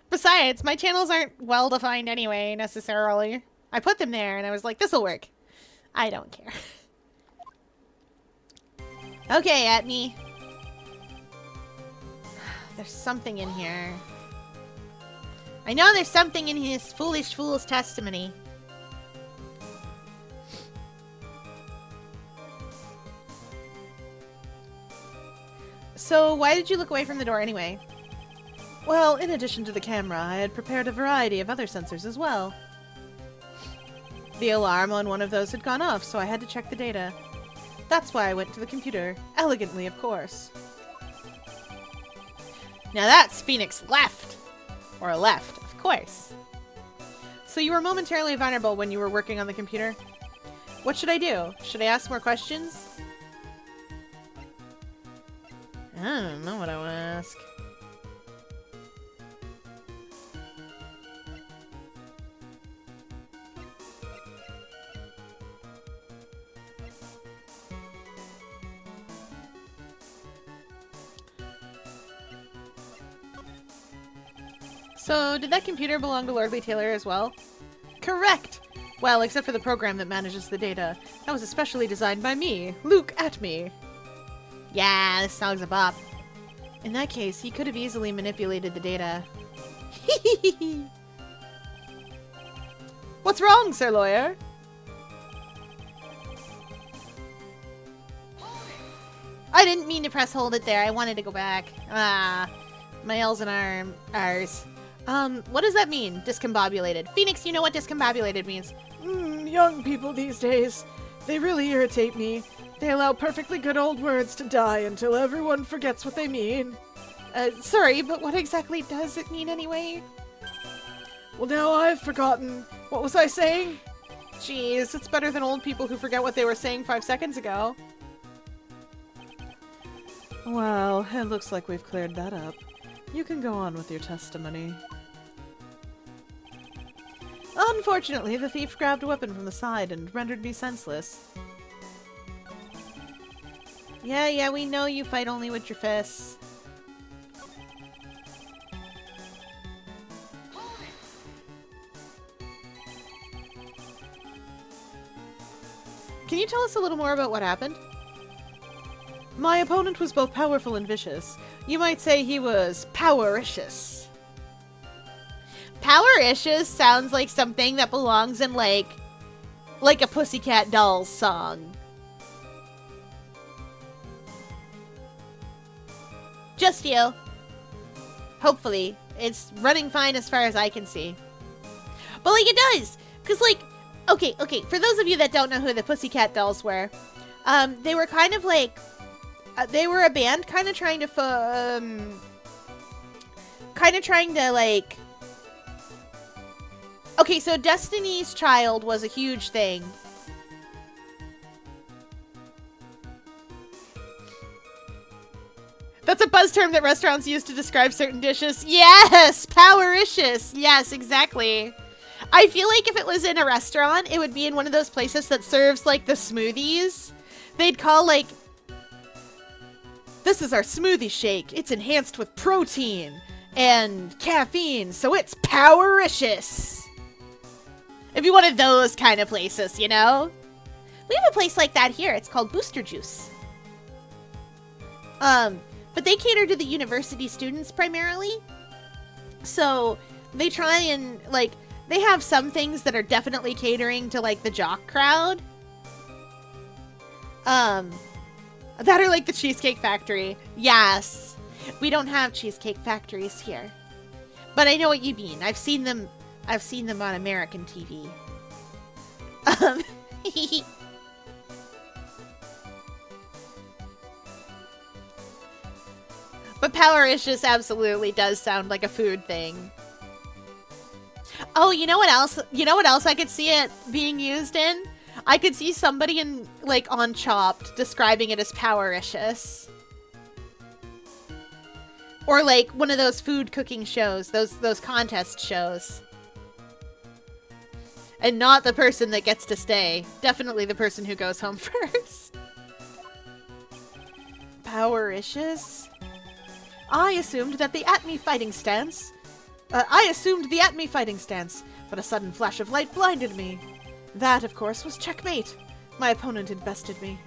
Besides, my channels aren't well-defined anyway, necessarily. I put them there, and I was like, this'll work. I don't care. Okay, at me. There's something in here. I know there's something in his foolish fool's testimony. So, why did you look away from the door anyway? Well, in addition to the camera, I had prepared a variety of other sensors as well. The alarm on one of those had gone off, so I had to check the data. That's why I went to the computer. Elegantly, of course. Now that's Phoenix left. Or left, of course. So you were momentarily vulnerable when you were working on the computer? What should I do? Should I ask more questions? I don't know what I want to ask. So, did that computer belong to Lordly Taylor as well? Correct! Well, except for the program that manages the data. That was especially designed by me, Luke Atme. Yeah, this song's a bop. In that case, he could have easily manipulated the data. What's wrong, Sir Lawyer? I didn't mean to press hold it there. I wanted to go back. Ah, my L's and R's. What does that mean, discombobulated? Phoenix, you know what discombobulated means. Young people these days. They really irritate me. They allow perfectly good old words to die until everyone forgets what they mean. Sorry, but what exactly does it mean anyway? Well, now I've forgotten. What was I saying? Jeez, it's better than old people who forget what they were saying 5 seconds ago. Well, it looks like we've cleared that up. You can go on with your testimony. Unfortunately, the thief grabbed a weapon from the side and rendered me senseless. Yeah, we know you fight only with your fists. Can you tell us a little more about what happened? My opponent was both powerful and vicious. You might say he was powericious. Powericious sounds like something that belongs in, like a Pussycat Dolls song. Just you. Hopefully. It's running fine as far as I can see. But, like, it does. Because, like, Okay, for those of you that don't know who the Pussycat Dolls were, they were kind of like, they were a band kind of trying to, like, okay, so Destiny's Child was a huge thing. That's a buzz term that restaurants use to describe certain dishes. Yes! Powericious! Yes, exactly. I feel like if it was in a restaurant, it would be in one of those places that serves, like, the smoothies. They'd call, like, this is our smoothie shake. It's enhanced with protein and caffeine, so it's powericious. It'd be one of those kind of places, you know? We have a place like that here. It's called Booster Juice. But they cater to the university students primarily. So they try and, like, they have some things that are definitely catering to, like, the jock crowd. That are like the Cheesecake Factory. Yes. We don't have Cheesecake Factories here. But I know what you mean. I've seen them on American TV. But Powericious absolutely does sound like a food thing. Oh, you know what else? You know what else I could see it being used in? I could see somebody in, like, on Chopped describing it as Powericious. Or, like, one of those food cooking shows, those contest shows. And not the person that gets to stay. Definitely the person who goes home first. Powericious? I assumed the At-Me fighting stance, but a sudden flash of light blinded me. That, of course, was checkmate. My opponent had bested me.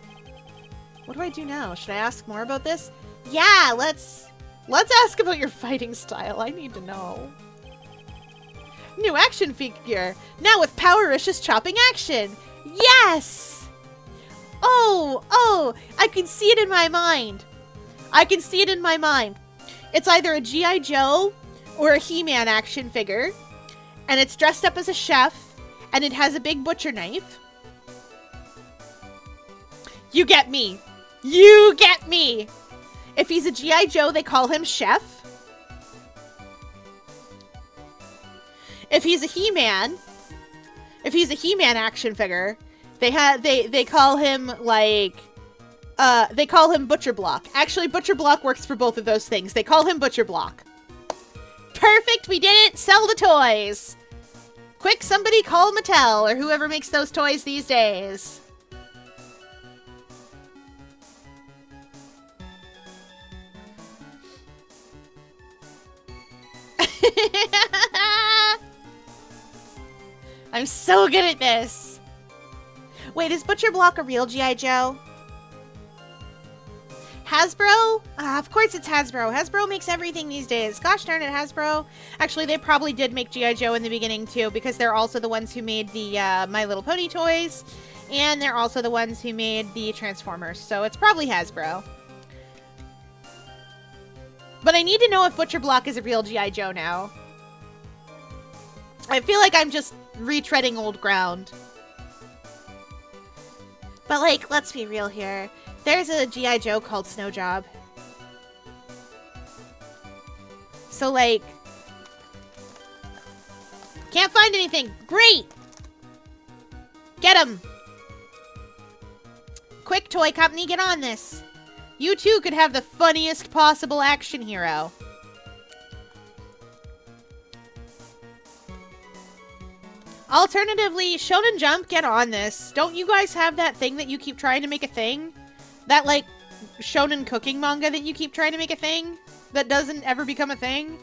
What do I do now? Should I ask more about this? Yeah, let's ask about your fighting style. I need to know. New action figure, now with Powericious chopping action. Yes! Oh, I can see it in my mind. It's either a G.I. Joe or a He-Man action figure, and it's dressed up as a chef, and it has a big butcher knife. You get me. If he's a G.I. Joe, they call him Chef. If he's a He-Man action figure, they call him, like, they call him Butcher Block. Actually, Butcher Block works for both of those things. They call him Butcher Block. Perfect, we did it! Sell the toys! Quick, somebody call Mattel, or whoever makes those toys these days. I'm so good at this. Wait, is Butcher Block a real G.I. Joe? Hasbro? Of course it's Hasbro. Hasbro makes everything these days. Gosh darn it, Hasbro. Actually, they probably did make G.I. Joe in the beginning, too, because they're also the ones who made the My Little Pony toys, and they're also the ones who made the Transformers, so it's probably Hasbro. But I need to know if Butcher Block is a real G.I. Joe now. I feel like I'm just retreading old ground. But, like, let's be real here. There's a G.I. Joe called Snow Job. So, like... Can't find anything. Great! Get him! Quick, toy company, get on this. You too could have the funniest possible action hero. Alternatively, Shonen Jump, get on this. Don't you guys have that thing that you keep trying to make a thing? That, like, shonen cooking manga that you keep trying to make a thing? That doesn't ever become a thing?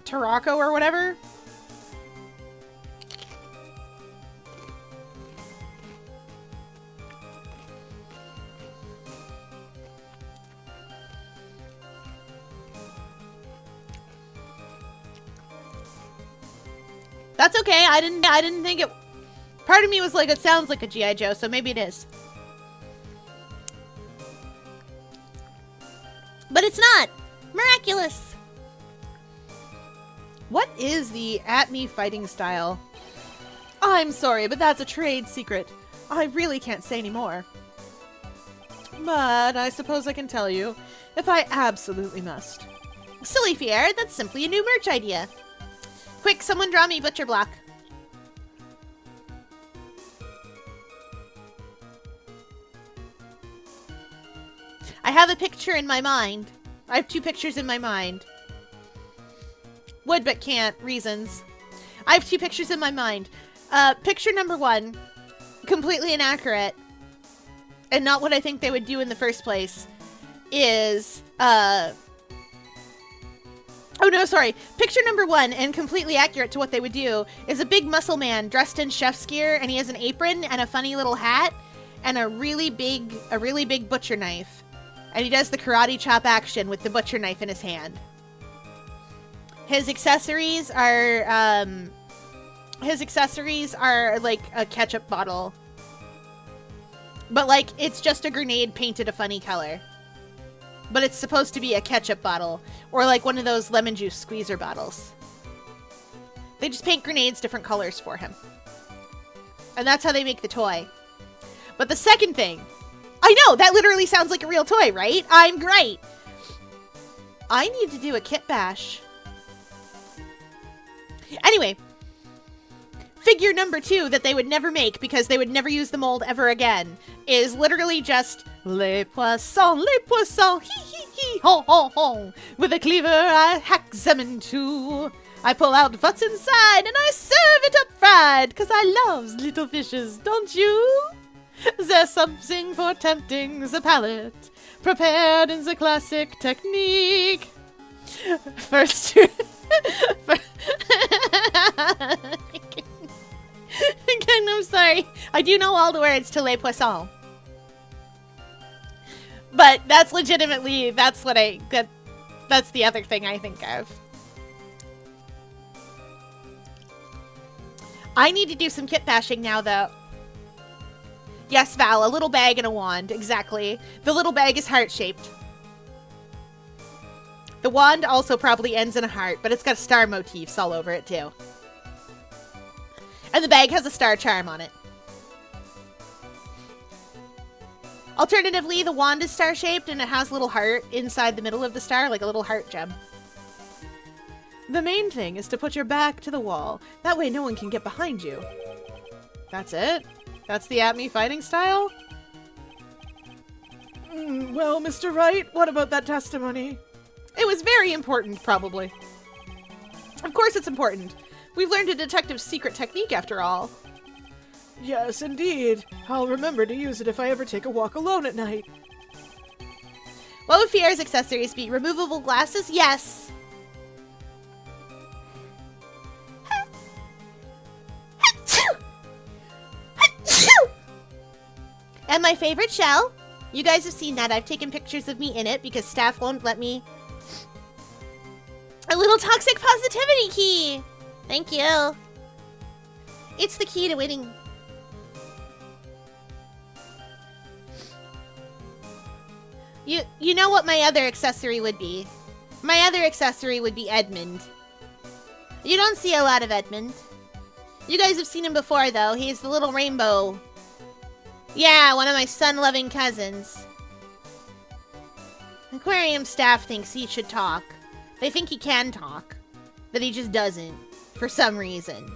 Tarako or whatever? That's okay. I didn't think it... Part of me was like, it sounds like a G.I. Joe, so maybe it is. But it's not! Miraculous! What is the At-Me fighting style? I'm sorry, but that's a trade secret. I really can't say any more. But I suppose I can tell you, if I absolutely must. Silly Fier, that's simply a new merch idea. Quick, someone draw me Butcher Block. I have a picture in my mind. I have 2 pictures in my mind. Would but can't. Reasons. I have 2 pictures in my mind. Picture number 1, completely inaccurate, and not what I think they would do in the first place, is, oh no, sorry. Picture number 1, and completely accurate to what they would do, is a big muscle man dressed in chef's gear, and he has an apron and a funny little hat, and a really big butcher knife. And he does the karate chop action with the butcher knife in his hand. His accessories are like a ketchup bottle. But like, it's just a grenade painted a funny color. But it's supposed to be a ketchup bottle. Or like one of those lemon juice squeezer bottles. They just paint grenades different colors for him. And that's how they make the toy. But the second thing, I know, that literally sounds like a real toy, right? I'm great. I need to do a kit bash. Anyway, figure number 2 that they would never make because they would never use the mold ever again is literally just les poissons, hee hee hee, ho ho ho. With a cleaver I hack them in 2. I pull out what's inside and I serve it up fried, 'cause I loves little fishes, don't you? There's something for tempting the palate, prepared in the classic technique. First, again, I'm sorry. I do know all the words to Les Poissons. But that's legitimately, that's the other thing I think of. I need to do some kit bashing now, though. Yes, Val, a little bag and a wand. Exactly. The little bag is heart-shaped. The wand also probably ends in a heart, but it's got star motifs all over it, too. And the bag has a star charm on it. Alternatively, the wand is star-shaped and it has a little heart inside the middle of the star, like a little heart gem. The main thing is to put your back to the wall. That way no one can get behind you. That's it? That's the at me fighting style? Well, Mr. Wright, what about that testimony? It was very important, probably. Of course it's important. We've learned a detective's secret technique, after all. Yes, indeed. I'll remember to use it if I ever take a walk alone at night. What would Fierre's accessories be? Removable glasses? Yes! And my favorite shell. You guys have seen that. I've taken pictures of me in it because staff won't let me. A little toxic positivity key. Thank you. It's the key to winning. You know what my other accessory would be? My other accessory would be Edmund. You don't see a lot of Edmund. You guys have seen him before, though. He's the little rainbow. Yeah, one of my sun-loving cousins. Aquarium staff thinks he should talk. They think he can talk, but he just doesn't, for some reason.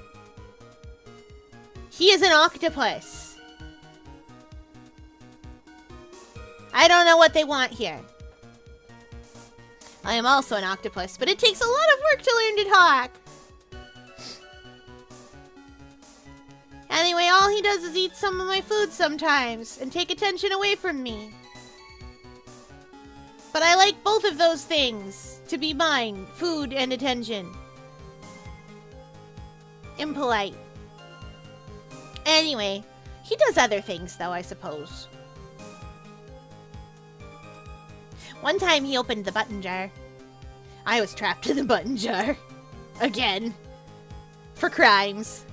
He is an octopus. I don't know what they want here. I am also an octopus, but it takes a lot of work to learn to talk. Anyway, all he does is eat some of my food sometimes and take attention away from me. But I like both of those things to be mine, food and attention. Impolite. Anyway, he does other things though, I suppose. One time he opened the button jar. I was trapped in the button jar. Again. For crimes.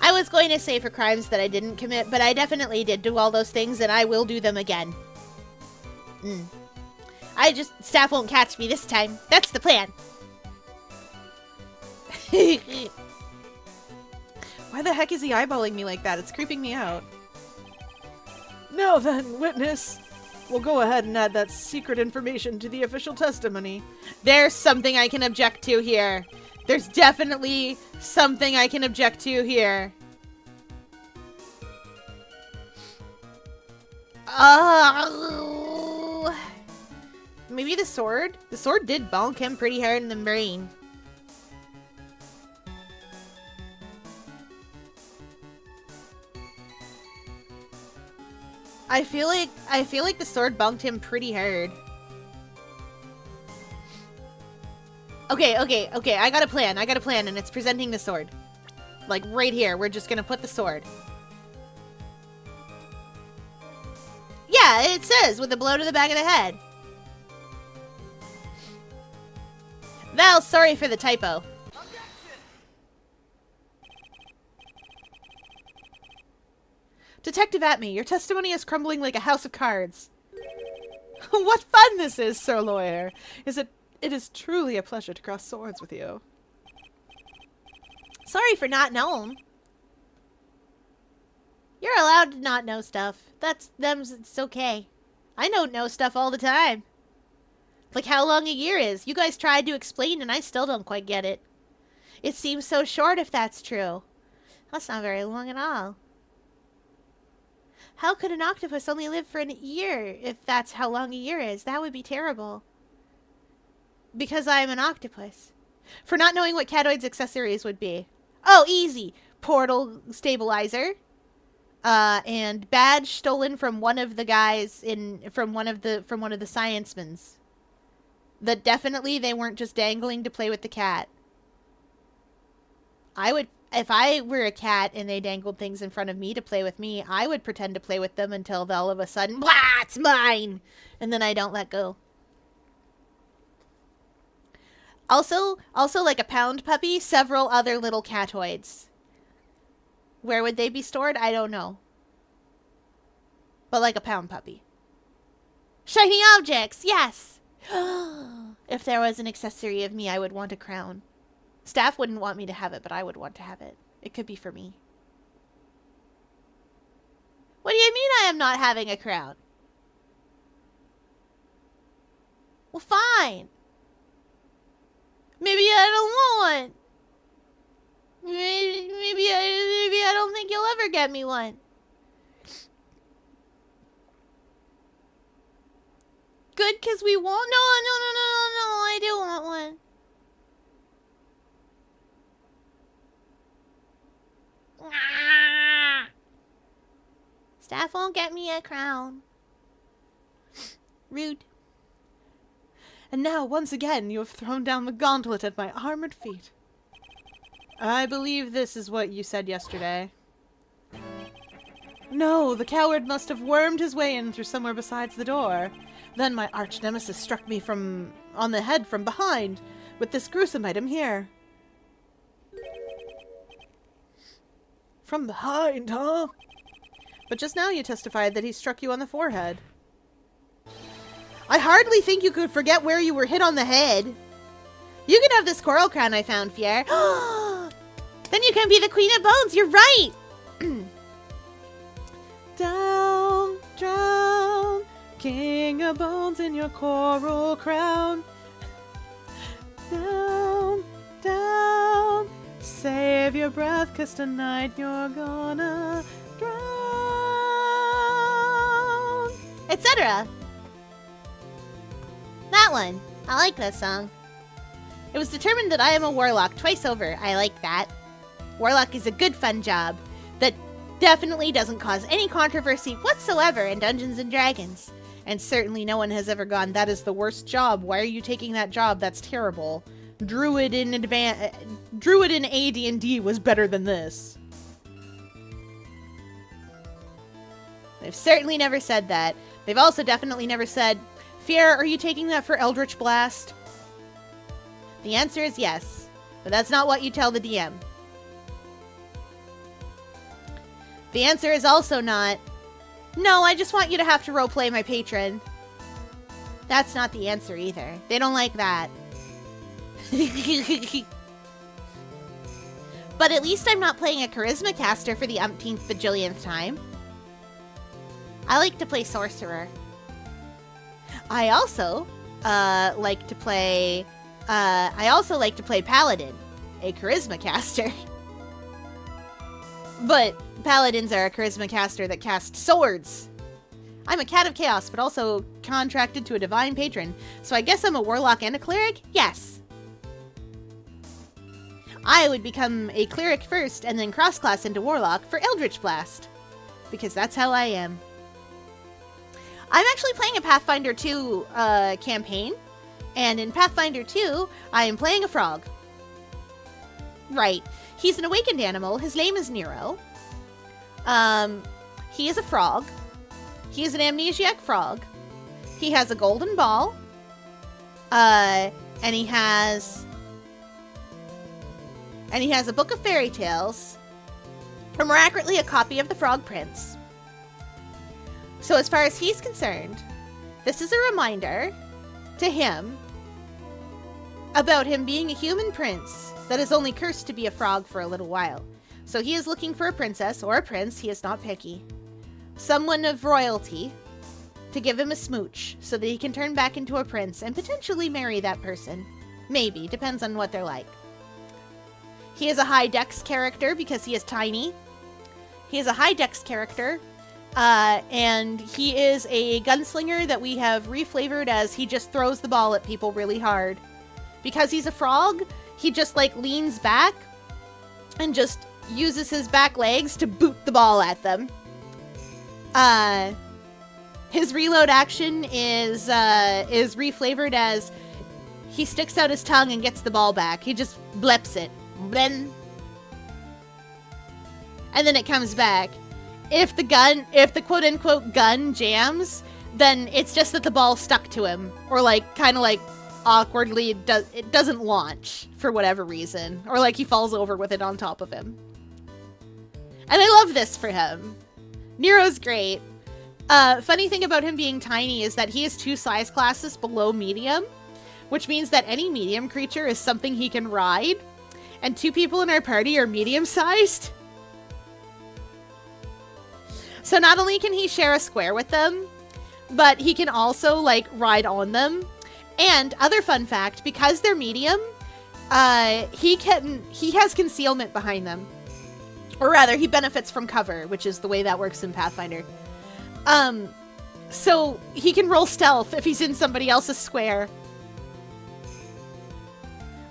I was going to say for crimes that I didn't commit, but I definitely did do all those things, and I will do them again. Staff won't catch me this time. That's the plan. Why the heck is he eyeballing me like that? It's creeping me out. Now then, witness. We'll go ahead and add that secret information to the official testimony. There's something I can object to here. There's definitely something I can object to here. Maybe the sword? The sword did bonk him pretty hard in the brain. I feel like the sword bonked him pretty hard. Okay, I got a plan, and it's presenting the sword. Like, right here, we're just gonna put the sword. Yeah, it says, with a blow to the back of the head. Val, sorry for the typo. Detective Atme, your testimony is crumbling like a house of cards. What fun this is, Sir Lawyer! It is truly a pleasure to cross swords with you. Sorry for not knowing. You're allowed to not know stuff. It's okay. I don't know stuff all the time. Like how long a year is. You guys tried to explain and I still don't quite get it. It seems so short if that's true. That's not very long at all. How could an octopus only live for a year if that's how long a year is? That would be terrible. Because I am an octopus. For not knowing what Catoid's accessories would be. Oh, easy. Portal stabilizer. And badge stolen from one of the guys from one of the sciencemen's. That definitely they weren't just dangling to play with the cat. If I were a cat and they dangled things in front of me to play with me, I would pretend to play with them until all of a sudden, blah, it's mine! And then I don't let go. Also like a pound puppy, several other little catoids. Where would they be stored? I don't know. But like a pound puppy. Shiny objects, yes! If there was an accessory of me, I would want a crown. Staff wouldn't want me to have it, but I would want to have it. It could be for me. What do you mean I am not having a crown? Well, fine. Maybe I don't want one. Maybe I don't think you'll ever get me one. Good, because we won't. No, I do want one. Staff won't get me a crown. Rude. And now, once again, you have thrown down the gauntlet at my armored feet. I believe this is what you said yesterday. No, the coward must have wormed his way in through somewhere besides the door. Then my arch nemesis struck me on the head from behind with this gruesome item here. From behind, huh? But just now you testified that he struck you on the forehead. I hardly think you could forget where you were hit on the head. You can have this coral crown I found, Fier. Then you can be the Queen of Bones. You're right. Down, drown, King of Bones in your coral crown. Down, down, save your breath, 'cause tonight you're gonna drown. Etc. That one. I like that song. It was determined that I am a warlock twice over. I like that. Warlock is a good fun job that definitely doesn't cause any controversy whatsoever in Dungeons and Dragons. And certainly no one has ever gone, that is the worst job. Why are you taking that job? That's terrible. Druid in AD&D was better than this. They've certainly never said that. They've also definitely never said, Fier, are you taking that for Eldritch Blast? The answer is yes, but that's not what you tell the DM. The answer is also not, no, I just want you to have to roleplay my patron. That's not the answer either. They don't like that. But at least I'm not playing a charisma caster for the umpteenth bajillionth time. I like to play sorcerer. I also like to play paladin, a charisma caster. But paladins are a charisma caster that casts swords. I'm a cat of chaos, but also contracted to a divine patron, so I guess I'm a warlock and a cleric? Yes. I would become a cleric first and then cross-class into warlock for Eldritch Blast, because that's how I am. I'm actually playing a Pathfinder 2 campaign, and in Pathfinder 2, I am playing a frog. Right. He's an awakened animal. His name is Nero. He is a frog. He is an amnesiac frog. He has a golden ball. And he has a book of fairy tales. And more accurately, a copy of The Frog Prince. So as far as he's concerned, this is a reminder to him about him being a human prince that is only cursed to be a frog for a little while. So he is looking for a princess or a prince, he is not picky. Someone of royalty to give him a smooch so that he can turn back into a prince and potentially marry that person. Maybe, depends on what they're like. He is a high dex character because he is tiny. He is a high dex character, and he is a gunslinger that we have reflavored as he just throws the ball at people really hard. Because he's a frog, he just like leans back and just uses his back legs to boot the ball at them. His reload action is reflavored as he sticks out his tongue and gets the ball back. He just bleps it. Blen. And then it comes back. If the quote-unquote gun jams, then it's just that the ball stuck to him. Or like, kind of like, awkwardly, it doesn't launch for whatever reason. Or like he falls over with it on top of him. And I love this for him. Nero's great. Funny thing about him being tiny is that he is 2 size classes below medium, which means that any medium creature is something he can ride. And 2 people in our party are medium-sized. So not only can he share a square with them, but he can also, like, ride on them. And, other fun fact, because they're medium, he has concealment behind them. Or rather, he benefits from cover, which is the way that works in Pathfinder. So he can roll stealth if he's in somebody else's square.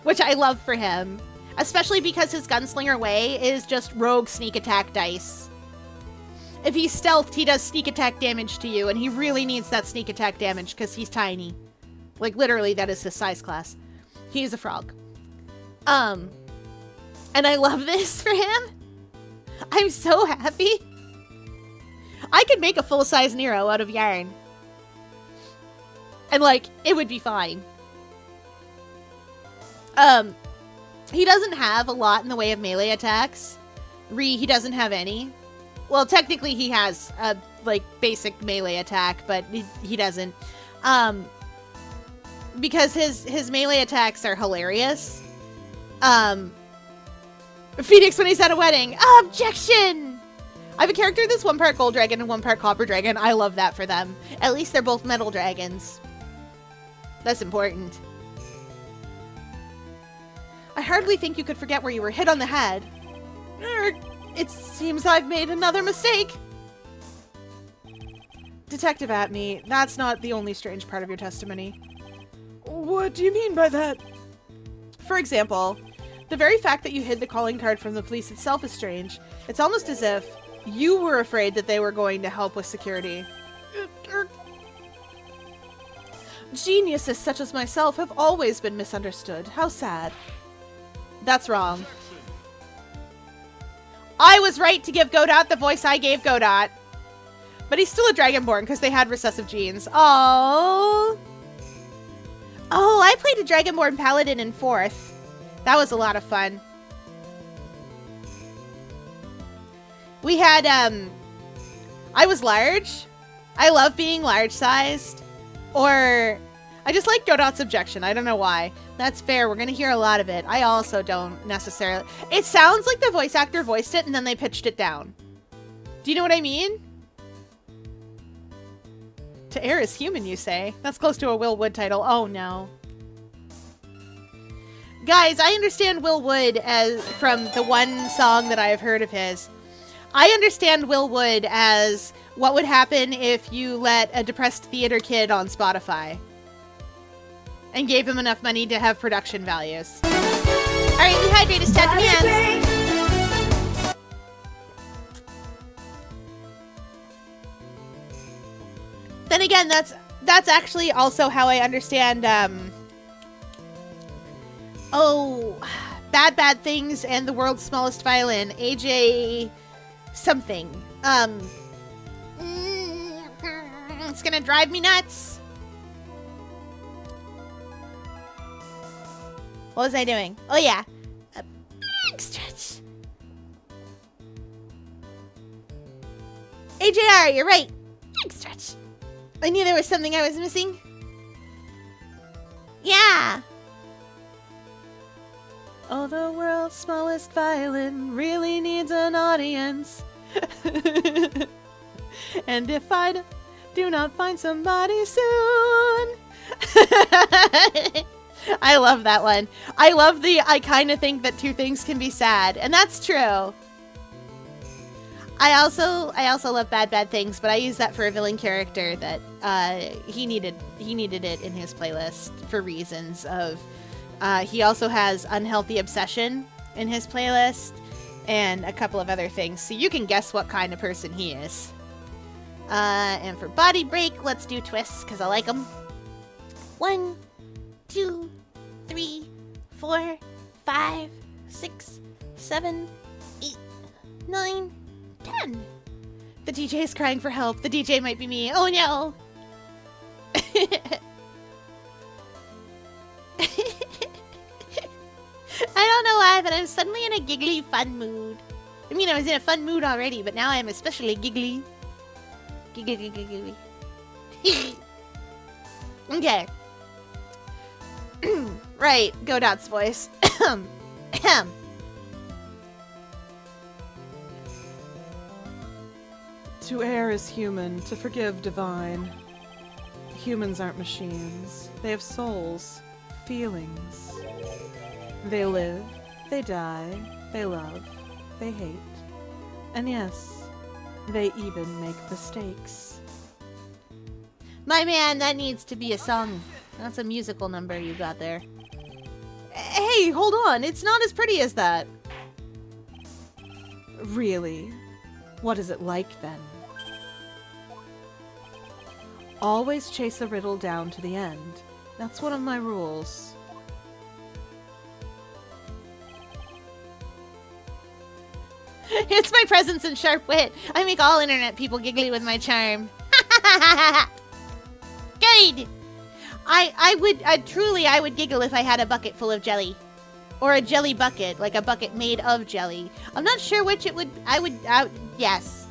Which I love for him. Especially because his gunslinger way is just rogue sneak attack dice. If he's stealthed, he does sneak attack damage to you, and he really needs that sneak attack damage because he's tiny. Like, literally, that is his size class. He is a frog. And I love this for him. I'm so happy. I could make a full-size Nero out of yarn. And, like, it would be fine. He doesn't have a lot in the way of melee attacks. He doesn't have any. Well, technically he has a, like, basic melee attack, but he doesn't. Because his melee attacks are hilarious. Phoenix when he's at a wedding. Objection! I have a character that's 1 part gold dragon and 1 part copper dragon. I love that for them. At least they're both metal dragons. That's important. I hardly think you could forget where you were hit on the head. It seems I've made another mistake. Detective Atney, that's not the only strange part of your testimony. What do you mean by that? For example, the very fact that you hid the calling card from the police itself is strange. It's almost as if you were afraid that they were going to help with security. Geniuses such as myself have always been misunderstood. How sad. That's wrong. I was right to give Godot the voice I gave Godot. But he's still a Dragonborn because they had recessive genes. Oh, I played a Dragonborn Paladin in 4th. That was a lot of fun. We had, I was large. I love being large-sized. Or, I just like Godot's objection. I don't know why. That's fair. We're going to hear a lot of it. I also don't necessarily... It sounds like the voice actor voiced it and then they pitched it down. Do you know what I mean? To err is human, you say? That's close to a Will Wood title. Oh, no. Guys, I understand Will Wood as from the one song that I have heard of his. I understand Will Wood as what would happen if you let a depressed theater kid on Spotify and gave him enough money to have production values. All right, rehydrate his chat demands. Then again, that's actually also how I understand. Bad Things and the World's Smallest Violin, AJ something. It's gonna drive me nuts. What was I doing? Oh yeah, a big stretch. AJR, you're right. Big stretch. I knew there was something I was missing. Yeah. Oh, the world's smallest violin really needs an audience. And if I do not find somebody soon. I love that one. I love I kind of think that two things can be sad, and that's true. I also love Bad Things, but I use that for a villain character that he needed it in his playlist for reasons of he also has Unhealthy Obsession in his playlist and a couple of other things, so you can guess what kind of person he is. And for Body Break, let's do twists because I like them. 1, 2, 3, 4, 5, 6, 7, 8, 9, 10. The DJ is crying for help. The DJ might be me. Oh no! I don't know why, but I'm suddenly in a giggly fun mood. I mean, I was in a fun mood already, but now I'm especially giggly. Giggly. Okay. Right, Godot's voice. To err is human, to forgive divine. Humans aren't machines. They have souls, feelings. They live, they die, they love, they hate. And yes, they even make mistakes. My man, that needs to be a song. That's a musical number you got there. Hey, hold on. It's not as pretty as that. Really? What is it like then? Always chase a riddle down to the end. That's one of my rules. It's my presence and sharp wit. I make all internet people giggly with my charm. Good! I would giggle if I had a bucket full of jelly. Or a jelly bucket, like a bucket made of jelly. I'm not sure which it would, yes.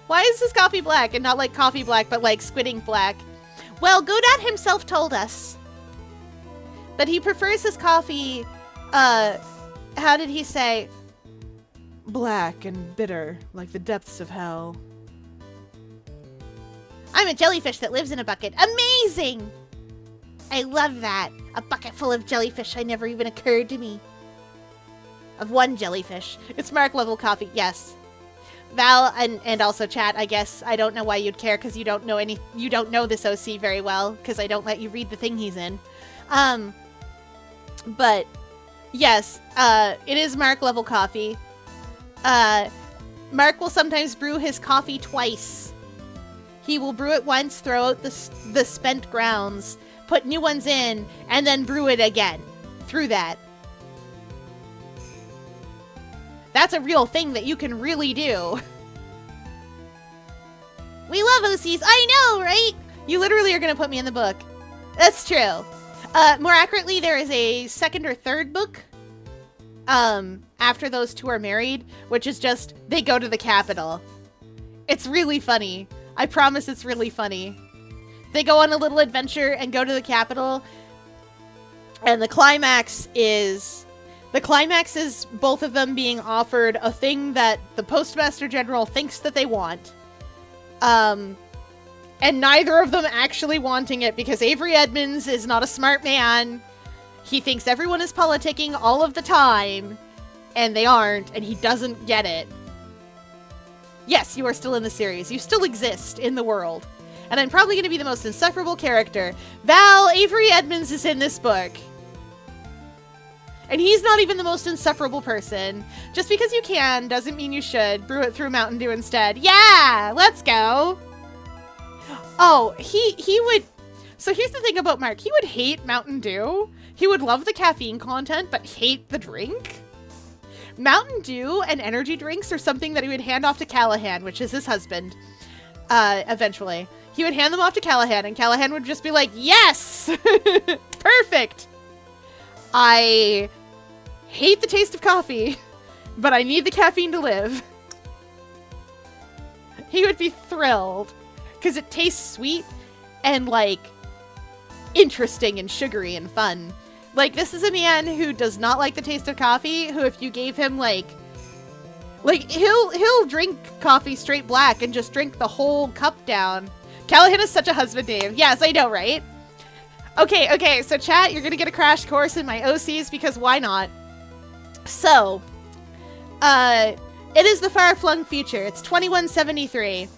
Why is this coffee black and not like coffee black, but like squidding black? Well, Godot himself told us that he prefers his coffee, how did he say? Black and bitter, like the depths of hell. I'm a jellyfish that lives in a bucket. Amazing! I love that. A bucket full of jellyfish. I never even occurred to me. Of one jellyfish. It's Mark level coffee. Yes. Val and also chat, I guess. I don't know why you'd care because you don't know this OC very well because I don't let you read the thing he's in. But yes, it is Mark level coffee. Mark will sometimes brew his coffee twice. He will brew it once, throw out the spent grounds, put new ones in, and then brew it again. Through that. That's a real thing that you can really do. We love OCs. I know, right? You literally are going to put me in the book. That's true. More accurately, there is a second or third book after those two are married, which is just they go to the capital. It's really funny. I promise it's really funny. They go on a little adventure and go to the capital. And the climax is both of them being offered a thing that the Postmaster General thinks that they want. And neither of them actually wanting it because Avery Edmonds is not a smart man. He thinks everyone is politicking all of the time. And they aren't, and he doesn't get it. Yes, you are still in the series. You still exist in the world. And I'm probably going to be the most insufferable character. Val Avery Edmonds is in this book. And he's not even the most insufferable person. Just because you can doesn't mean you should. Brew it through Mountain Dew instead. Yeah, let's go. Oh, he would... So here's the thing about Mark. He would hate Mountain Dew. He would love the caffeine content, but hate the drink. Mountain Dew and energy drinks are something that he would hand off to Callahan, which is his husband, eventually. He would hand them off to Callahan, and Callahan would just be like, yes! Perfect! I hate the taste of coffee, but I need the caffeine to live. He would be thrilled, because it tastes sweet and, like, interesting and sugary and fun. Like, this is a man who does not like the taste of coffee, who if you gave him, like, he'll drink coffee straight black and just drink the whole cup down. Callahan is such a husband name. Yes, I know, right? Okay, so chat, you're gonna get a crash course in my OCs because why not? So, it is the far-flung future. It's 2173.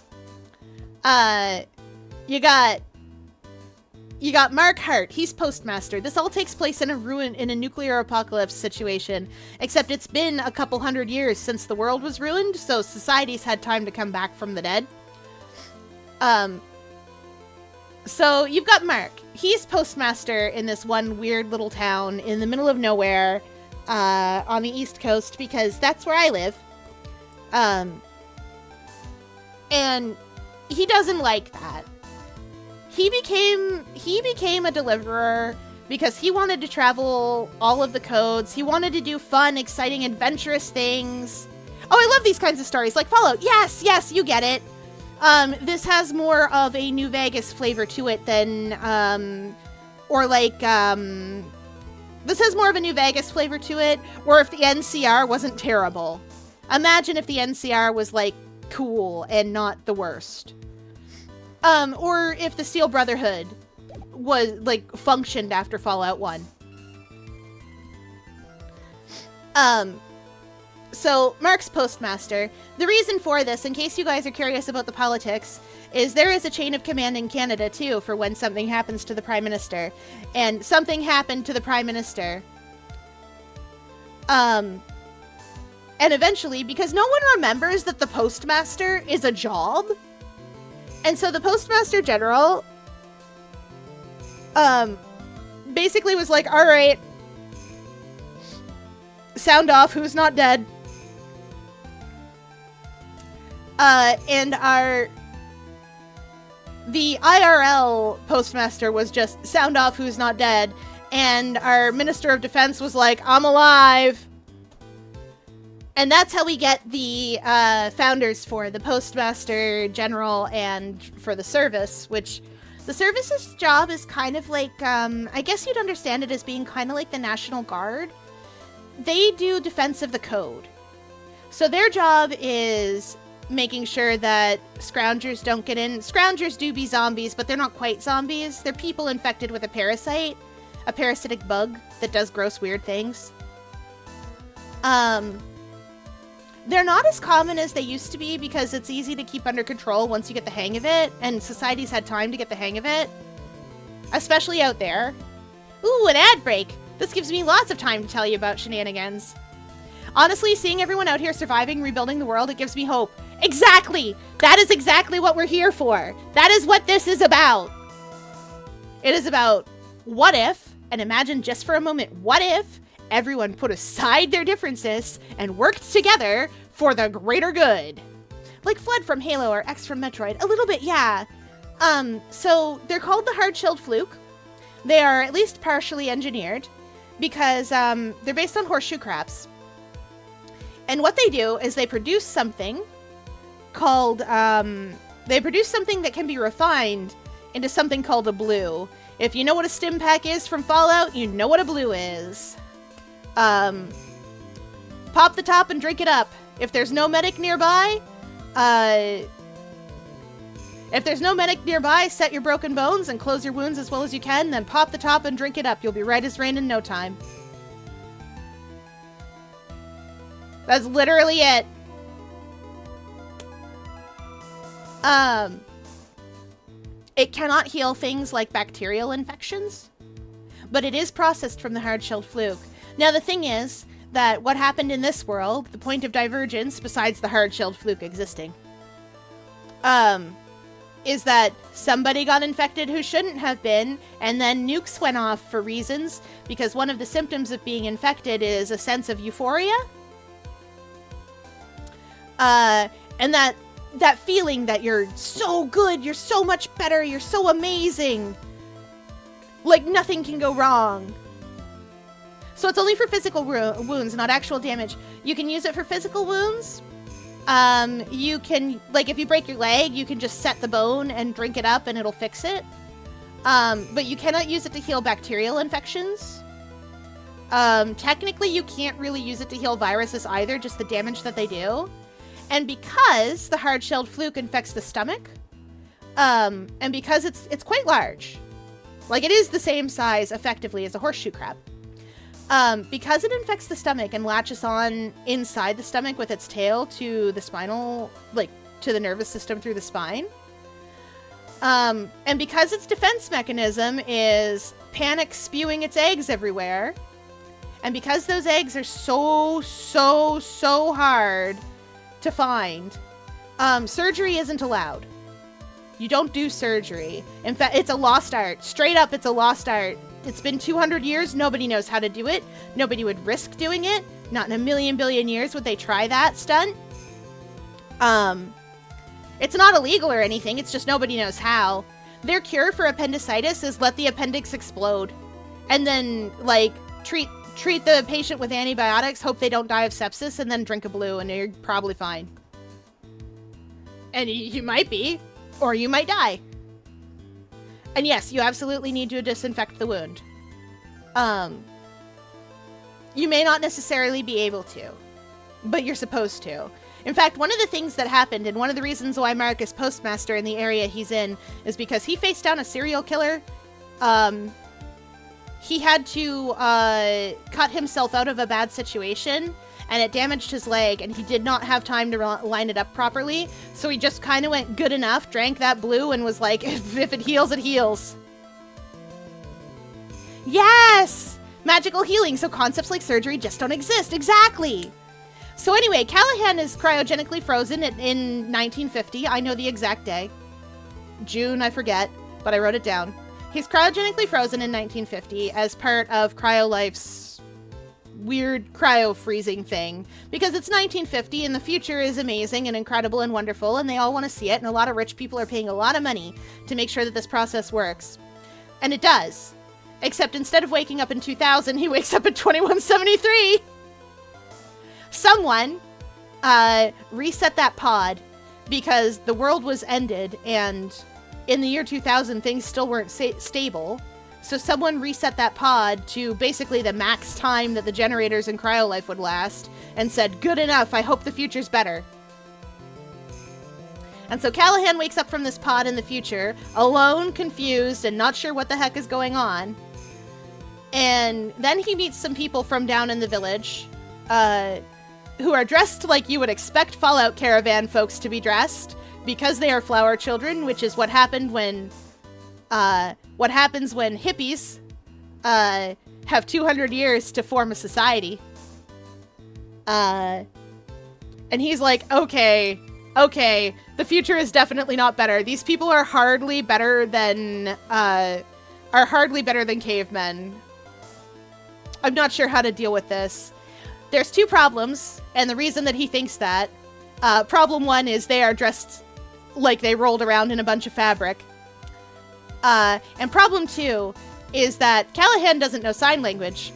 You got Mark Hart. He's postmaster. This all takes place in a nuclear apocalypse situation, except it's been a couple hundred years since the world was ruined, so society's had time to come back from the dead. So you've got Mark. He's postmaster in this one weird little town in the middle of nowhere, on the East Coast, because that's where I live. And he doesn't like that. He became a deliverer because he wanted to travel all of the codes. He wanted to do fun, exciting, adventurous things. Oh, I love these kinds of stories, like Fallout. Yes, you get it. This has more of a New Vegas flavor to it than, this has more of a New Vegas flavor to it, or if the NCR wasn't terrible. Imagine if the NCR was, like, cool and not the worst. Or if the Steel Brotherhood was, like, functioned after Fallout 1. So, Mark's postmaster. The reason for this, in case you guys are curious about the politics, is there is a chain of command in Canada, too, for when something happens to the Prime Minister. And something happened to the Prime Minister. And eventually, because no one remembers that the postmaster is a job... And so the Postmaster General, basically was like, all right, sound off, who's not dead? And the IRL Postmaster was just, sound off, who's not dead? And our Minister of Defense was like, I'm alive. And that's how we get the founders for the Postmaster General and for the service, which the service's job is kind of like, I guess you'd understand it as being kind of like the National Guard. They do defense of the code. So their job is making sure that scroungers don't get in. Scroungers do be zombies, but they're not quite zombies. They're people infected with a parasite, a parasitic bug that does gross, weird things. They're not as common as they used to be because it's easy to keep under control once you get the hang of it, and society's had time to get the hang of it. Especially out there. Ooh, an ad break! This gives me lots of time to tell you about shenanigans. Honestly, seeing everyone out here surviving, rebuilding the world, it gives me hope. Exactly! That is exactly what we're here for! That is what this is about! It is about what if, and imagine just for a moment, what if everyone put aside their differences and worked together for the greater good. Like Flood from Halo or X from Metroid. A little bit, yeah. So they're called the Hard-Shelled Fluke. They are at least partially engineered because they're based on horseshoe crabs. And what they do is they produce something called they produce something that can be refined into something called a blue. If you know what a stim pack is from Fallout, you know what a blue is. Pop the top and drink it up. If there's no medic nearby, set your broken bones and close your wounds as well as you can, then pop the top and drink it up. You'll be right as rain in no time. That's literally it. It cannot heal things like bacterial infections, but it is processed from the hard-shelled fluke. Now, the thing is that what happened in this world, the point of divergence, besides the hard-shelled fluke existing, is that somebody got infected who shouldn't have been, and then nukes went off for reasons, because one of the symptoms of being infected is a sense of euphoria. And that feeling that you're so good, you're so much better, you're so amazing. Like nothing can go wrong. So it's only for physical wounds, not actual damage. You can use it for physical wounds. You can, like if you break your leg, you can just set the bone and drink it up and it'll fix it. But you cannot use it to heal bacterial infections. Technically, you can't really use it to heal viruses either, just the damage that they do. And because the hard-shelled fluke infects the stomach, and because it's quite large, like it is the same size effectively as a horseshoe crab, because it infects the stomach and latches on inside the stomach with its tail to the spinal, like to the nervous system through the spine, and because its defense mechanism is panic spewing its eggs everywhere, and because those eggs are so hard to find, surgery isn't allowed. You don't do surgery. In fact, it's a lost art. Straight up, it's a lost art. It's been 200 years. Nobody knows how to do it. Nobody would risk doing it. Not in a million billion years would they try that stunt. It's not illegal or anything. It's just nobody knows how. Their cure for appendicitis is let the appendix explode. And then, like, treat the patient with antibiotics, hope they don't die of sepsis, and then drink a blue, and you're probably fine. And you might be, or you might die. And yes, you absolutely need to disinfect the wound. You may not necessarily be able to, but you're supposed to. In fact, one of the things that happened, and one of the reasons why Mark is postmaster in the area he's in, is because he faced down a serial killer. He had to cut himself out of a bad situation, and it damaged his leg, and he did not have time to line it up properly, so he just kind of went good enough, drank that blue, and was like, if it heals, it heals. Yes! Magical healing, so concepts like surgery just don't exist. Exactly! So anyway, Callahan is cryogenically frozen in 1950. I know the exact day. June, I forget, but I wrote it down. He's cryogenically frozen in 1950 as part of CryoLife's weird cryo-freezing thing. Because it's 1950 and the future is amazing and incredible and wonderful and they all want to see it, and a lot of rich people are paying a lot of money to make sure that this process works. And it does. Except instead of waking up in 2000, he wakes up in 2173! Someone reset that pod because the world was ended and in the year 2000, things still weren't stable. So someone reset that pod to basically the max time that the generators in CryoLife would last and said, good enough, I hope the future's better. And so Callahan wakes up from this pod in the future, alone, confused, and not sure what the heck is going on. And then he meets some people from down in the village, who are dressed like you would expect Fallout Caravan folks to be dressed, because they are flower children, which is what happened when, what happens when hippies, have 200 years to form a society. And he's like, okay, the future is definitely not better. These people are hardly better than cavemen. I'm not sure how to deal with this. There's two problems, and the reason that he thinks that, problem one is they are dressed like they rolled around in a bunch of fabric. And problem two is that Callahan doesn't know sign language.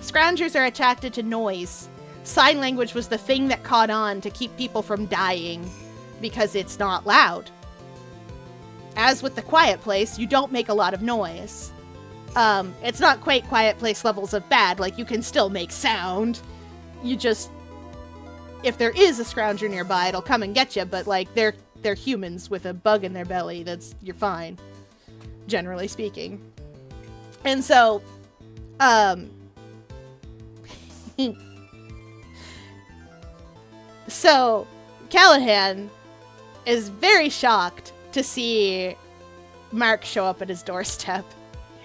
Scroungers are attracted to noise. Sign language was the thing that caught on to keep people from dying because it's not loud. as with the Quiet Place, you don't make a lot of noise. It's not quite Quiet Place levels of bad, like you can still make sound. You just, if there is a scrounger nearby, it'll come and get you, but like they're humans with a bug in their belly. You're fine, generally speaking. And so, so Callahan is very shocked to see Mark show up at his doorstep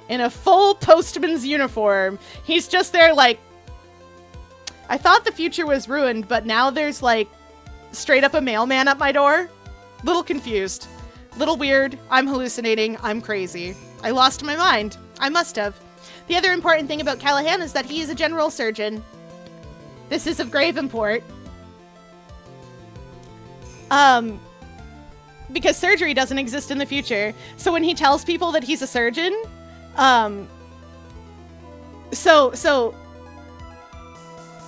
in a full postman's uniform. He's just there like, I thought the future was ruined, but now there's like straight up a mailman at my door. Little confused. Little weird. I'm hallucinating. I'm crazy. I lost my mind. I must have. The other important thing about Callahan is that he is a general surgeon. This is of grave import. Because surgery doesn't exist in the future. So when he tells people that he's a surgeon, so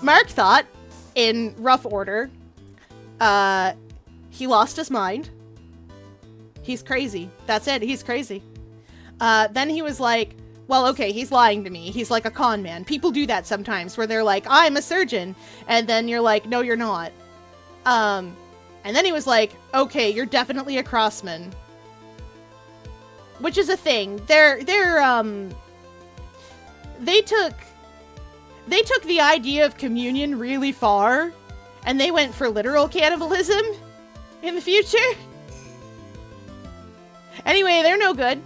Mark thought, in rough order, he lost his mind. He's crazy. That's it. He's crazy. Then he was like, well, okay, he's lying to me. He's like a con man. People do that sometimes where they're like, I'm a surgeon. And then you're like, no, you're not. And then he was like, okay, you're definitely a crossman. Which is a thing. They took the idea of communion really far, and they went for literal cannibalism in the future. Anyway, they're no good.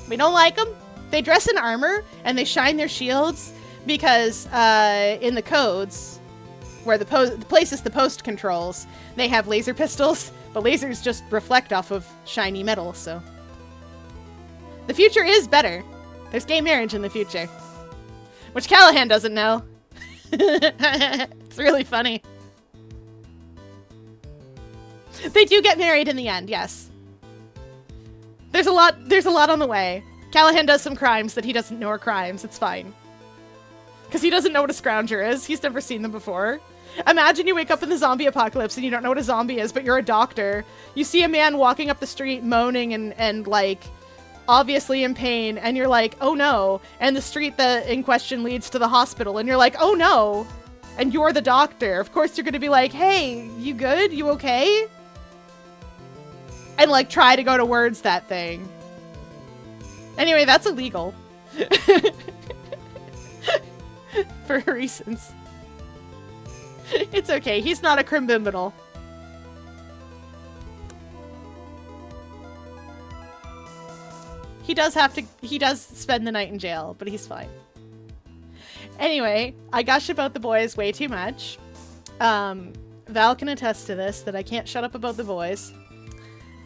We don't like them. They dress in armor, and they shine their shields, because in the codes, where the places the post controls, they have laser pistols, but lasers just reflect off of shiny metal, so. The future is better. There's gay marriage in the future. Which Callahan doesn't know. It's really funny. They do get married in the end, yes. There's a lot on the way. Callahan does some crimes that he doesn't know are crimes. It's fine. Because he doesn't know what a scrounger is. He's never seen them before. Imagine you wake up in the zombie apocalypse and you don't know what a zombie is, but you're a doctor. You see a man walking up the street moaning and like, obviously in pain, and you're like, oh no. And the street that in question leads to the hospital, and you're like, oh no. And you're the doctor. Of course you're gonna be like, hey, you good? You okay? And like try to go to words that thing. Anyway, that's illegal. For reasons. It's okay, he's not a criminal. He does spend the night in jail, but he's fine. Anyway, I gush about the boys way too much. Val can attest to this, that I can't shut up about the boys.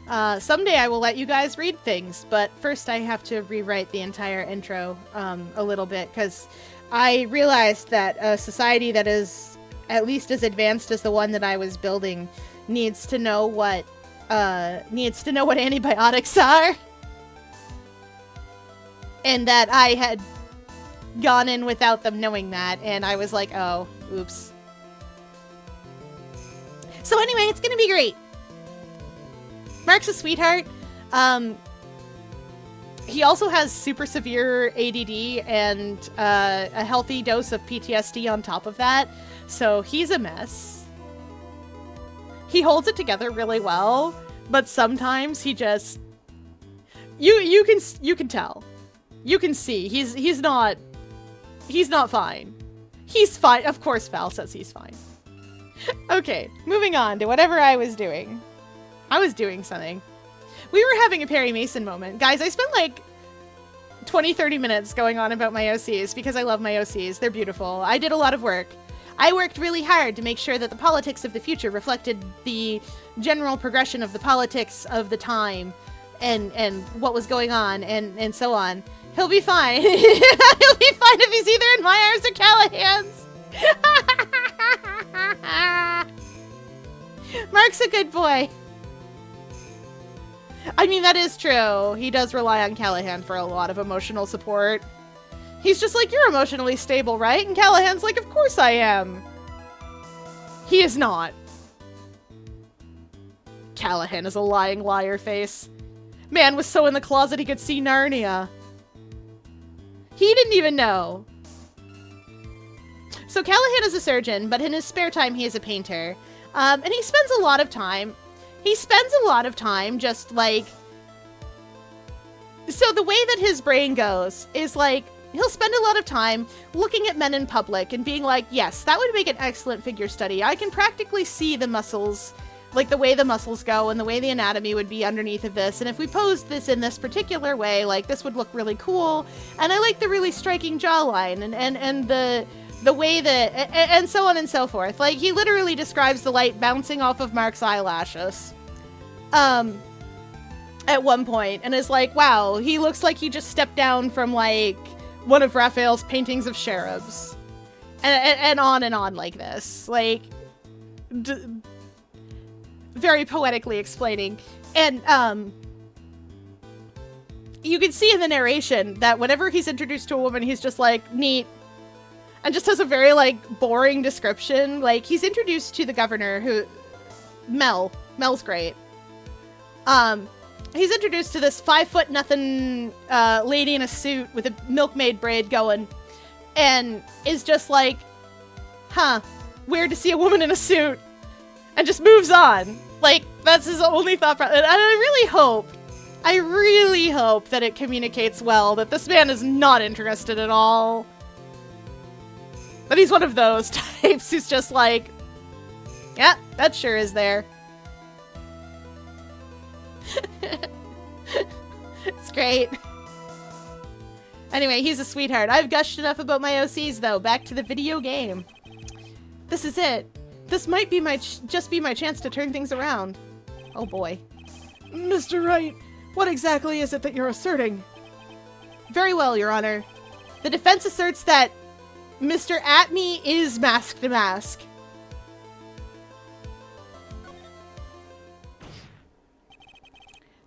Someday I will let you guys read things, but first I have to rewrite the entire intro a little bit, because I realized that a society that is at least as advanced as the one that I was building needs to know what antibiotics are. And that I had gone in without them knowing that, and I was like, oh, oops. So anyway, it's gonna be great. Mark's a sweetheart. He also has super severe ADD and a healthy dose of PTSD on top of that, so he's a mess. He holds it together really well, but sometimes he just... You can tell. You can see he's not fine. He's fine. Of course Val says he's fine. Okay, moving on to whatever I was doing. I was doing something. We were having a Perry Mason moment. Guys, I spent like 20-30 minutes going on about my OCs because I love my OCs. They're beautiful. I did a lot of work. I worked really hard to make sure that the politics of the future reflected the general progression of the politics of the time and what was going on and so on. He'll be fine. He'll be fine if he's either in my arms or Callahan's. Mark's a good boy. I mean, that is true. He does rely on Callahan for a lot of emotional support. He's just like, you're emotionally stable, right? And Callahan's like, of course I am. He is not. Callahan is a lying liar face. Man was so in the closet he could see Narnia. He didn't even know. So Callahan is a surgeon, but in his spare time he is a painter. And he spends a lot of time. Just like... So the way that his brain goes is like, he'll spend a lot of time looking at men in public and being like, yes, that would make an excellent figure study. I can practically see the muscles, like the way the muscles go and the way the anatomy would be underneath of this. And if we posed this in this particular way, like this would look really cool. And I like the really striking jawline and the way that, and so on and so forth. Like he literally describes the light bouncing off of Mark's eyelashes. At one point, and is like, wow, he looks like he just stepped down from like one of Raphael's paintings of cherubs, and on like this, like very poetically explaining. And you can see in the narration that whenever he's introduced to a woman, he's just like, neat, and just has a very like boring description. Like he's introduced to the governor, who Mel's great. He's introduced to this 5'0" lady in a suit with a milkmaid braid going, and is just like, huh, weird to see a woman in a suit, and just moves on. Like, that's his only thought process. And I really hope that it communicates well that this man is not interested at all. But he's one of those types who's just like, yeah, that sure is there. It's great. Anyway, he's a sweetheart. I've gushed enough about my OCs, though. Back to the video game. This is it. This might be just be my chance to turn things around. Oh boy. Mr. Wright, what exactly is it that you're asserting? Very well, Your Honor. The defense asserts that Mr. Atme is Mask to Mask.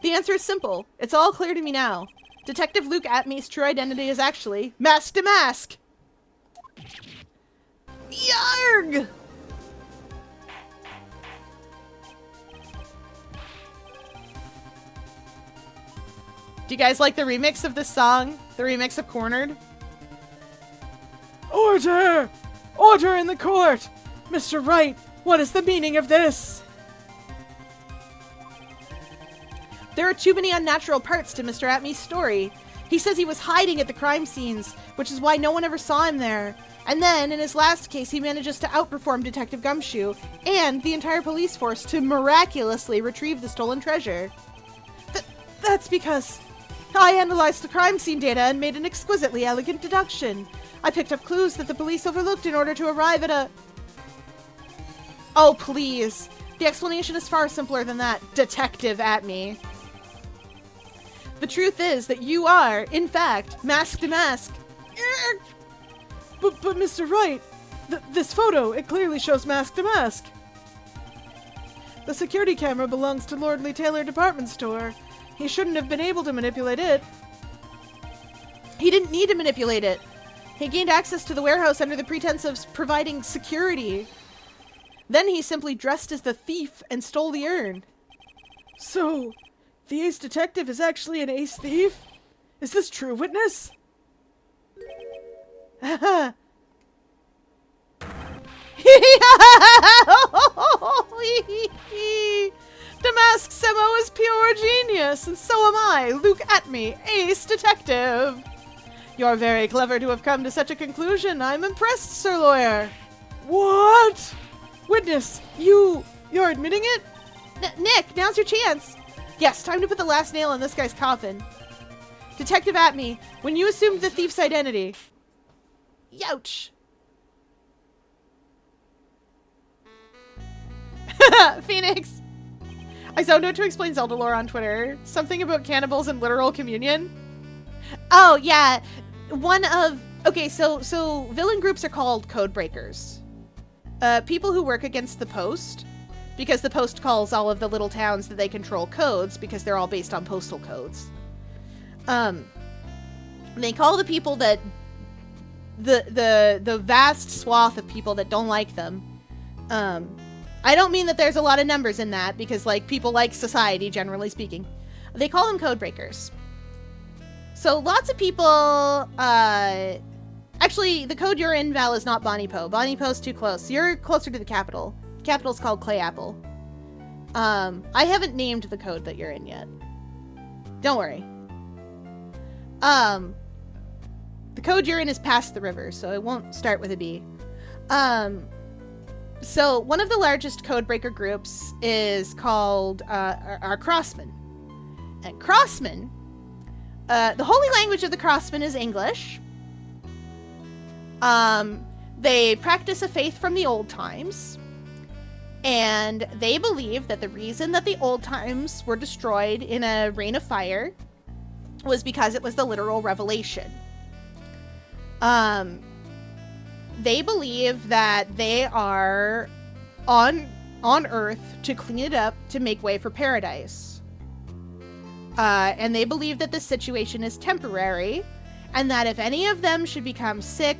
The answer is simple. It's all clear to me now. Detective Luke Atme's true identity is actually Mask to Mask. Yarg! Do you guys like the remix of this song? The remix of Cornered? Order! Order in the court! Mr. Wright, what is the meaning of this? There are too many unnatural parts to Mr. Atme's story. He says he was hiding at the crime scenes, which is why no one ever saw him there. And then, in his last case, he manages to outperform Detective Gumshoe and the entire police force to miraculously retrieve the stolen treasure. That's because I analyzed the crime scene data and made an exquisitely elegant deduction. I picked up clues that the police overlooked in order to arrive at a... Oh, please. The explanation is far simpler than that, Detective Atme. The truth is that you are, in fact, Mask to Mask. But Mr. Wright, this photo, it clearly shows Mask to Mask. The security camera belongs to Lordly Taylor Department Store. He shouldn't have been able to manipulate it. He didn't need to manipulate it. He gained access to the warehouse under the pretense of providing security. Then he simply dressed as the thief and stole the urn. So, the ace detective is actually an ace thief? Is this true, witness? The Mask Semo is pure genius, and so am I, Luke Atme, ace detective. You're very clever to have come to such a conclusion. I'm impressed, Sir Lawyer. What? Witness, you're admitting it? Nick, now's your chance. Yes, time to put the last nail in this guy's coffin. Detective Atme, when you assumed the thief's identity... Youch. Phoenix. I zoned out to explain Zelda lore on Twitter. Something about cannibals and literal communion. Oh, yeah. Okay, so villain groups are called code breakers. People who work against the Post, because the Post calls all of the little towns that they control codes, because they're all based on postal codes. They call the people that the vast swath of people that don't like them. I don't mean that there's a lot of numbers in that, because like people like society, generally speaking. They call them code breakers. So lots of people, actually, the code you're in, Val, is not Bonnie Po. Bonnie Po's too close. You're closer to the capital. The capital's called Clay Apple. I haven't named the code that you're in yet. Don't worry. The code you're in is past the river, so it won't start with a B. So one of the largest codebreaker groups is called our Crossmen. And Crossmen, the holy language of the Crossmen is English. They practice a faith from the old times. And they believe that the reason that the old times were destroyed in a rain of fire was because it was the literal revelation. They believe that they are on Earth to clean it up to make way for paradise. And they believe that this situation is temporary, and that if any of them should become sick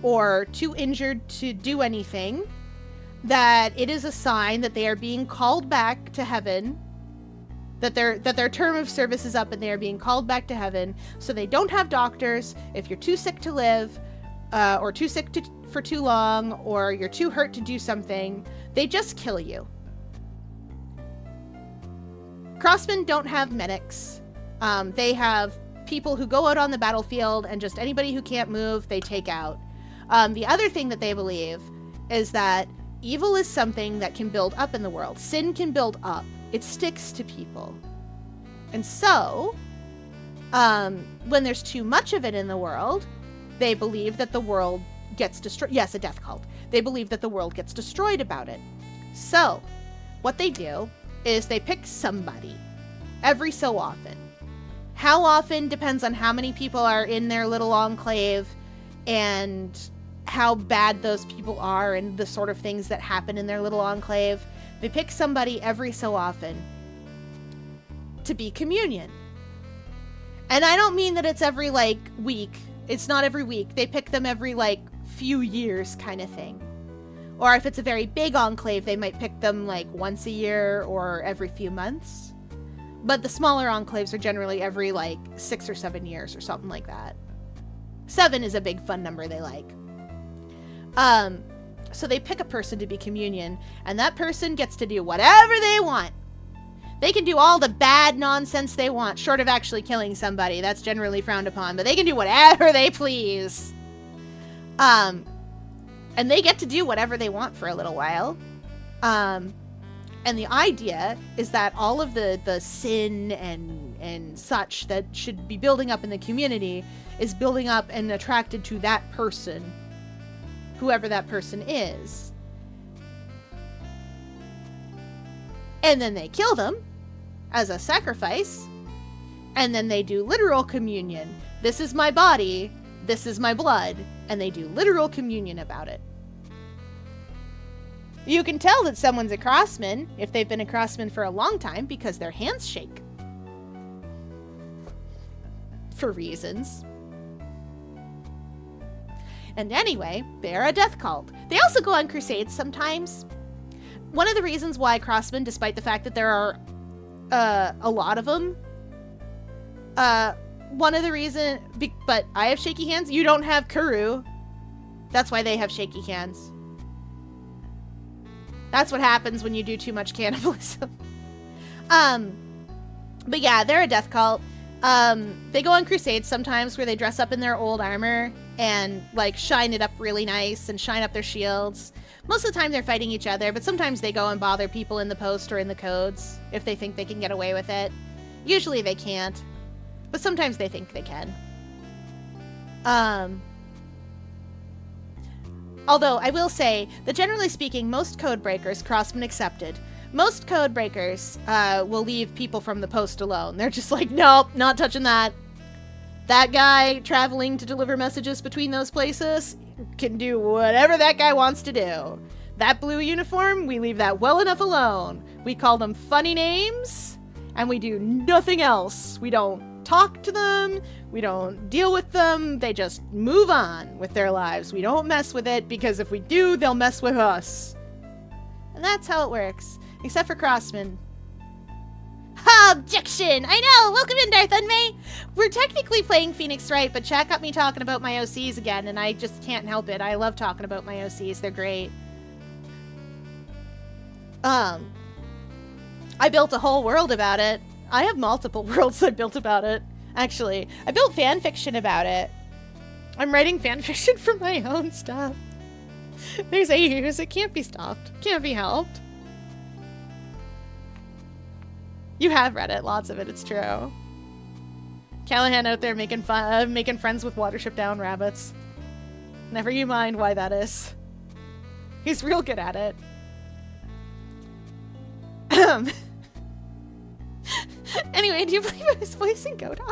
or too injured to do anything, that it is a sign that they are being called back to heaven, that their term of service is up and they are being called back to heaven. So they don't have doctors. If you're too sick to live, or too sick for too long, or you're too hurt to do something, they just kill you. Crossmen don't have medics. They have people who go out on the battlefield, and just anybody who can't move, they take out. The other thing that they believe is that evil is something that can build up in the world. Sin can build up. It sticks to people. And so, when there's too much of it in the world, they believe that the world gets destroyed. Yes, a death cult. They believe that the world gets destroyed about it. So, what they do is they pick somebody every so often. How often depends on how many people are in their little enclave and how bad those people are and the sort of things that happen in their little enclave. They pick somebody every so often to be communion. And I don't mean that it's every, week. It's not every week. They pick them every, few years kind of thing. Or if it's a very big enclave, they might pick them, once a year or every few months. But the smaller enclaves are generally every, 6 or 7 years or something like that. 7 is a big fun number they like. So they pick a person to be communion, and that person gets to do whatever they want. They can do all the bad nonsense they want, short of actually killing somebody. That's generally frowned upon, but they can do whatever they please. And they get to do whatever they want for a little while. And the idea is that all of the sin and such that should be building up in the community is building up and attracted to that person, whoever that person is. And then they kill them as a sacrifice, and then they do literal communion. This is my body, this is my blood, and they do literal communion about it. You can tell that someone's a Crossman if they've been a Crossman for a long time because their hands shake. For reasons. And anyway, they're a death cult. They also go on crusades sometimes. One of the reasons why Crossmen, despite the fact that there are a lot of them, one of the reasons, but I have shaky hands. You don't have Kuru. That's why they have shaky hands. That's what happens when you do too much cannibalism. But yeah, they're a death cult. They go on crusades sometimes where they dress up in their old armor and shine it up really nice and shine up their shields. Most of the time they're fighting each other, but sometimes they go and bother people in the post or in the codes if they think they can get away with it. Usually they can't, but sometimes they think they can. Although I will say that generally speaking, most code breakers, Crossmen accepted, most code breakers will leave people from the post alone. They're just like, nope, not touching that. That guy traveling to deliver messages between those places can do whatever that guy wants to do. That blue uniform, we leave that well enough alone. We call them funny names, and we do nothing else. We don't talk to them. We don't deal with them. They just move on with their lives. We don't mess with it, because if we do, they'll mess with us. And that's how it works. Except for Crossmen. Objection! I know! Welcome in, Darth Unmay! We're technically playing Phoenix Wright, but chat got me talking about my OCs again, and I just can't help it. I love talking about my OCs. They're great. I built a whole world about it. I have multiple worlds I built about it, actually. I built fan fiction about it. I'm writing fan fiction for my own stuff. There's AUs. It can't be stopped. Can't be helped. You have read it. Lots of it. It's true. Callahan out there making fun, making friends with Watership Down rabbits. Never you mind why that is. He's real good at it. Anyway, do you believe I was voicing Godot?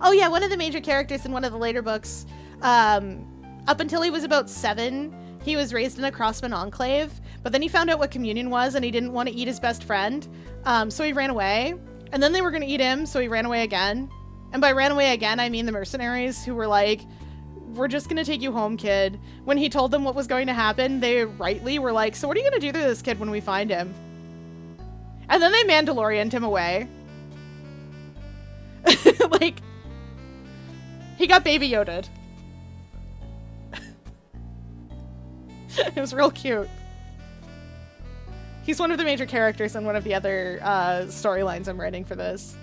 Oh yeah, one of the major characters in one of the later books, up until he was about 7, he was raised in a Crossman enclave, but then he found out what communion was and he didn't want to eat his best friend, so he ran away. And then they were going to eat him, so he ran away again. And by ran away again, I mean the mercenaries who were like, we're just going to take you home, kid. When he told them what was going to happen, they rightly were like, so what are you going to do to this kid when we find him? And then they Mandalorian'd him away. Like, he got Baby Yoda'd. It was real cute. He's one of the major characters in one of the other storylines I'm writing for this.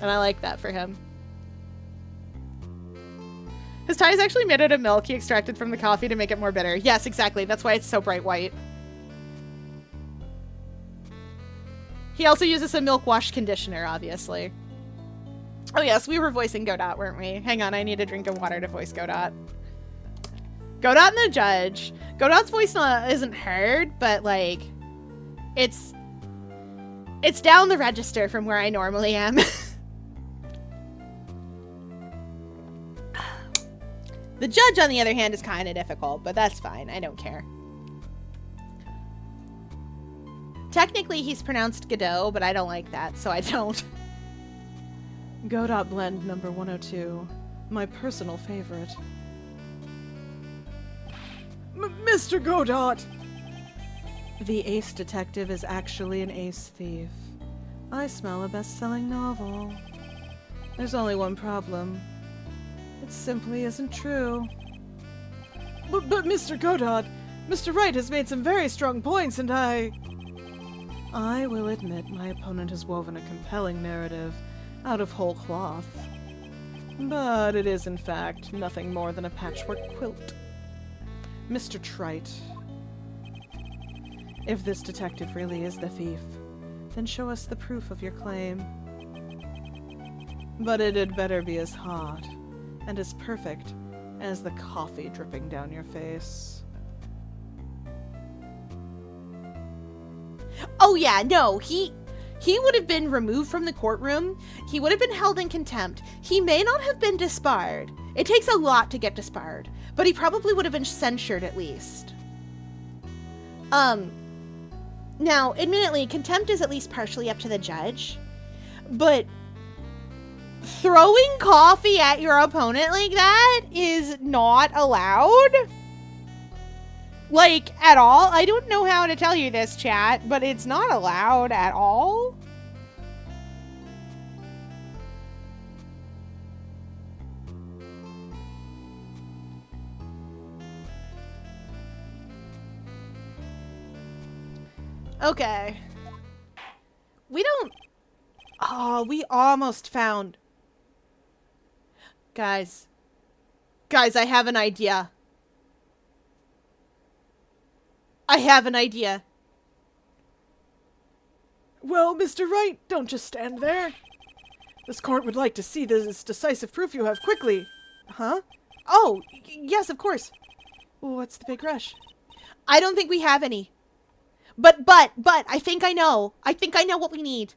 And I like that for him. His tie is actually made out of milk he extracted from the coffee to make it more bitter. Yes, exactly. That's why it's so bright white. He also uses a milk wash conditioner, obviously. Oh yes, we were voicing Godot, weren't we? Hang on, I need a drink of water to voice Godot. Godot and the Judge. Godot's voice isn't heard, but like, it's down the register from where I normally am. The Judge, on the other hand, is kind of difficult, but that's fine. I don't care. Technically, he's pronounced Godot, but I don't like that, so I don't. Godot Blend number 102. My personal favorite. Mr. Godot! The ace detective is actually an ace thief. I smell a best-selling novel. There's only one problem. It simply isn't true. But Mr. Godot, Mr. Wright has made some very strong points, and I will admit my opponent has woven a compelling narrative out of whole cloth. But it is, in fact, nothing more than a patchwork quilt. Mr. Trite, if this detective really is the thief, then show us the proof of your claim. But it had better be as hot and as perfect as the coffee dripping down your face. Oh yeah, no, he would have been removed from the courtroom. He would have been held in contempt. He may not have been disbarred. It takes a lot to get disbarred, but he probably would have been censured at least. Now, admittedly, contempt is at least partially up to the judge, but throwing coffee at your opponent like that is not allowed. Like, at all. I don't know how to tell you this, chat, but it's not allowed at all. Okay. We don't... Oh, we almost found... Guys, I have an idea. I have an idea. Well, Mr. Wright, don't just stand there. This court would like to see this decisive proof you have quickly. Huh? Oh, yes, of course. What's the big rush? I don't think we have any. But, I think I know. I think I know what we need.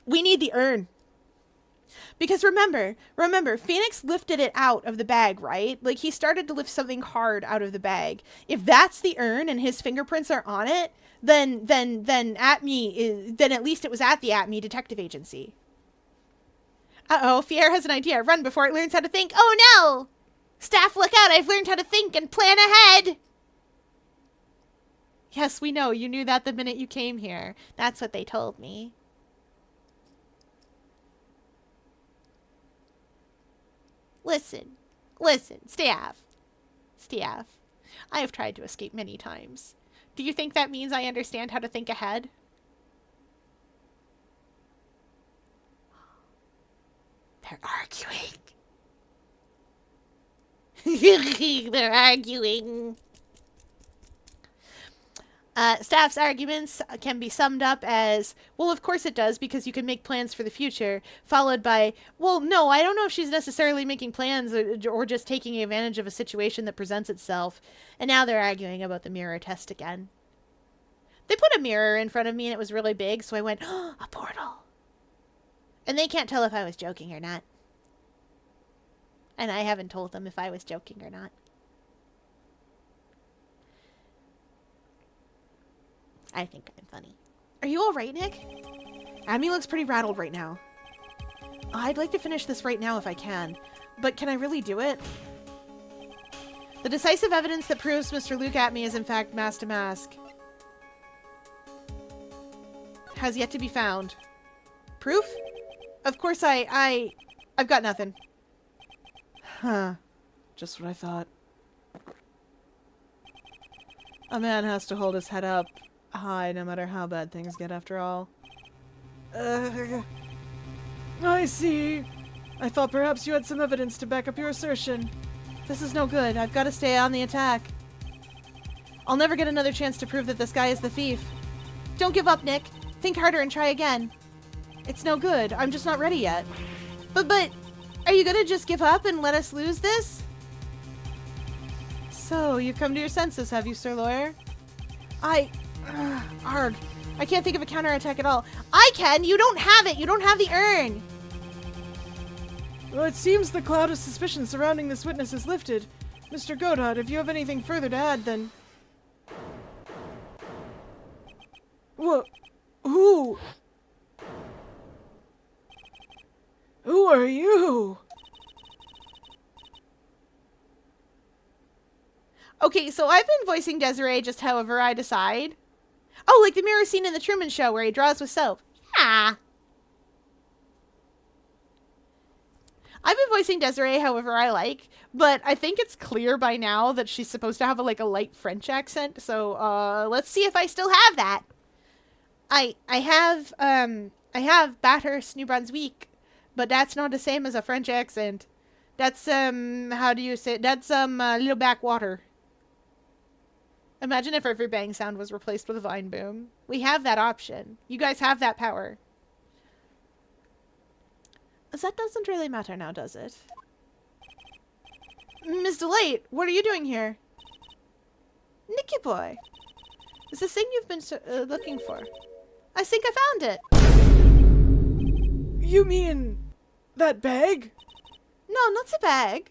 We need the urn. Because remember, Phoenix lifted it out of the bag, right? Like, he started to lift something hard out of the bag. If that's the urn and his fingerprints are on it, then at least it was at the Atme Detective Agency. Uh-oh, Fier has an idea. Run before it learns how to think. Oh no! Staff, look out! I've learned how to think and plan ahead! Yes, we know. You knew that the minute you came here. That's what they told me. Listen. Listen, staff. Staff. I have tried to escape many times. Do you think that means I understand how to think ahead? They're arguing. They're arguing. Staff's arguments can be summed up as, well, of course it does, because you can make plans for the future, followed by, well, no, I don't know if she's necessarily making plans or just taking advantage of a situation that presents itself. And now they're arguing about the mirror test again. They put a mirror in front of me and it was really big, so I went, oh, a portal. And they can't tell if I was joking or not. And I haven't told them if I was joking or not. I think I'm funny. Are you alright, Nick? Abby looks pretty rattled right now. I'd like to finish this right now if I can. But can I really do it? The decisive evidence that proves Mr. Luke Atme is in fact mask to mask has yet to be found. Proof? Of course I've got nothing. Huh. Just what I thought. A man has to hold his head up high no matter how bad things get after all. I see. I thought perhaps you had some evidence to back up your assertion. This is no good. I've got to stay on the attack. I'll never get another chance to prove that this guy is the thief. Don't give up, Nick. Think harder and try again. It's no good. I'm just not ready yet. But, are you gonna just give up and let us lose this? So, you've come to your senses, have you, Sir Lawyer? Arg. I can't think of a counterattack at all. I can! You don't have it! You don't have the urn! Well, it seems the cloud of suspicion surrounding this witness is lifted. Mr. Godot, if you have anything further to add, then... What? Who? Who are you? Okay, so I've been voicing Desiree just however I decide. Oh, like the mirror scene in the Truman Show where he draws with soap. Yeah. I've been voicing Desiree however I like, but I think it's clear by now that she's supposed to have a light French accent, so let's see if I still have that. I have Bathurst, New Brunswick, but that's not the same as a French accent. That's how do you say it? That's little backwater. Imagine if every bang sound was replaced with a vine boom. We have that option. You guys have that power. That doesn't really matter now, does it? Miss Delight, what are you doing here? Nicky boy. It's the thing you've been looking for. I think I found it. You mean that bag? No, not the bag.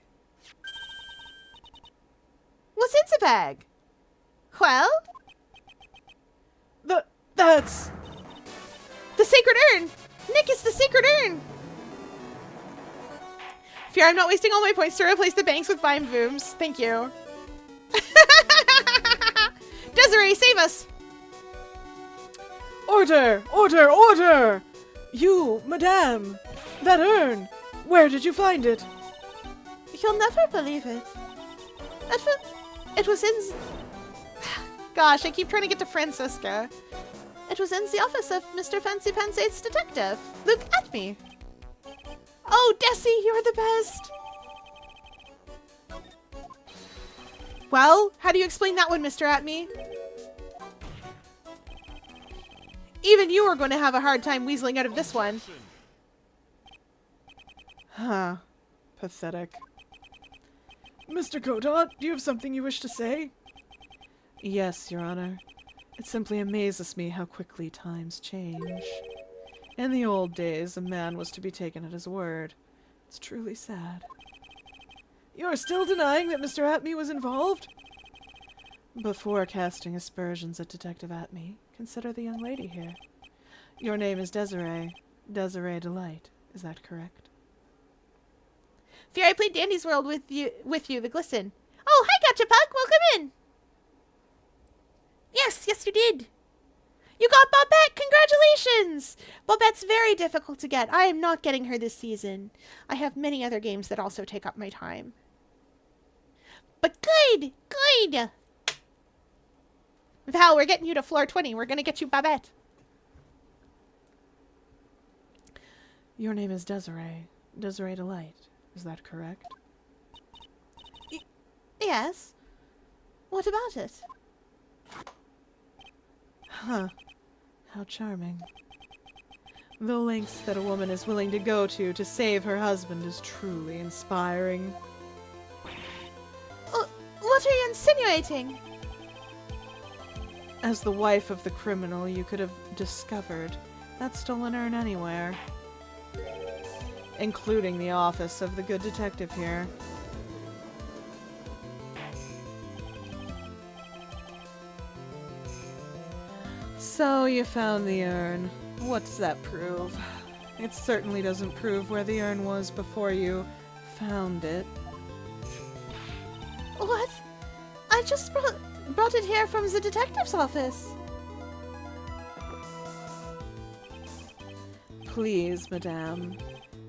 What's in the bag? Well? That's... The sacred urn! Nick, it's the sacred urn! Fear I'm not wasting all my points to replace the banks with vine booms. Thank you. Desiree, save us! Order! Order! Order! You, madame! That urn! Where did you find it? You'll never believe it. It was in... Gosh, I keep trying to get to Francisca. It was in the office of Mr. Fancy Pansate's detective, Luke Atme. Oh, Desi, you're the best. Well, how do you explain that one, Mr. Atme? Even you are going to have a hard time weaseling out of this one. Huh. Pathetic. Mr. Godot, do you have something you wish to say? Yes, Your Honor. It simply amazes me how quickly times change. In the old days, a man was to be taken at his word. It's truly sad. You're still denying that Mr. Atme was involved? Before casting aspersions at Detective Atme, consider the young lady here. Your name is Desiree. Desiree Delight. Is that correct? Fear I played Dandy's World with you, the Glisten. Oh, hi, Gotcha Puck. Welcome in. Yes, yes, you did. You got Bobette! Congratulations! Bobette's very difficult to get. I am not getting her this season. I have many other games that also take up my time. But good! Good! Val, we're getting you to floor 20. We're gonna get you Bobette. Your name is Desiree. Desiree Delight. Is that correct? Yes. What about it? Huh. How charming. The lengths that a woman is willing to go to save her husband is truly inspiring. What are you insinuating? As the wife of the criminal, you could have discovered that stolen urn anywhere. Including the office of the good detective here. So you found the urn. What does that prove? It certainly doesn't prove where the urn was before you found it. What? I just brought it here from the detective's office. Please, madame.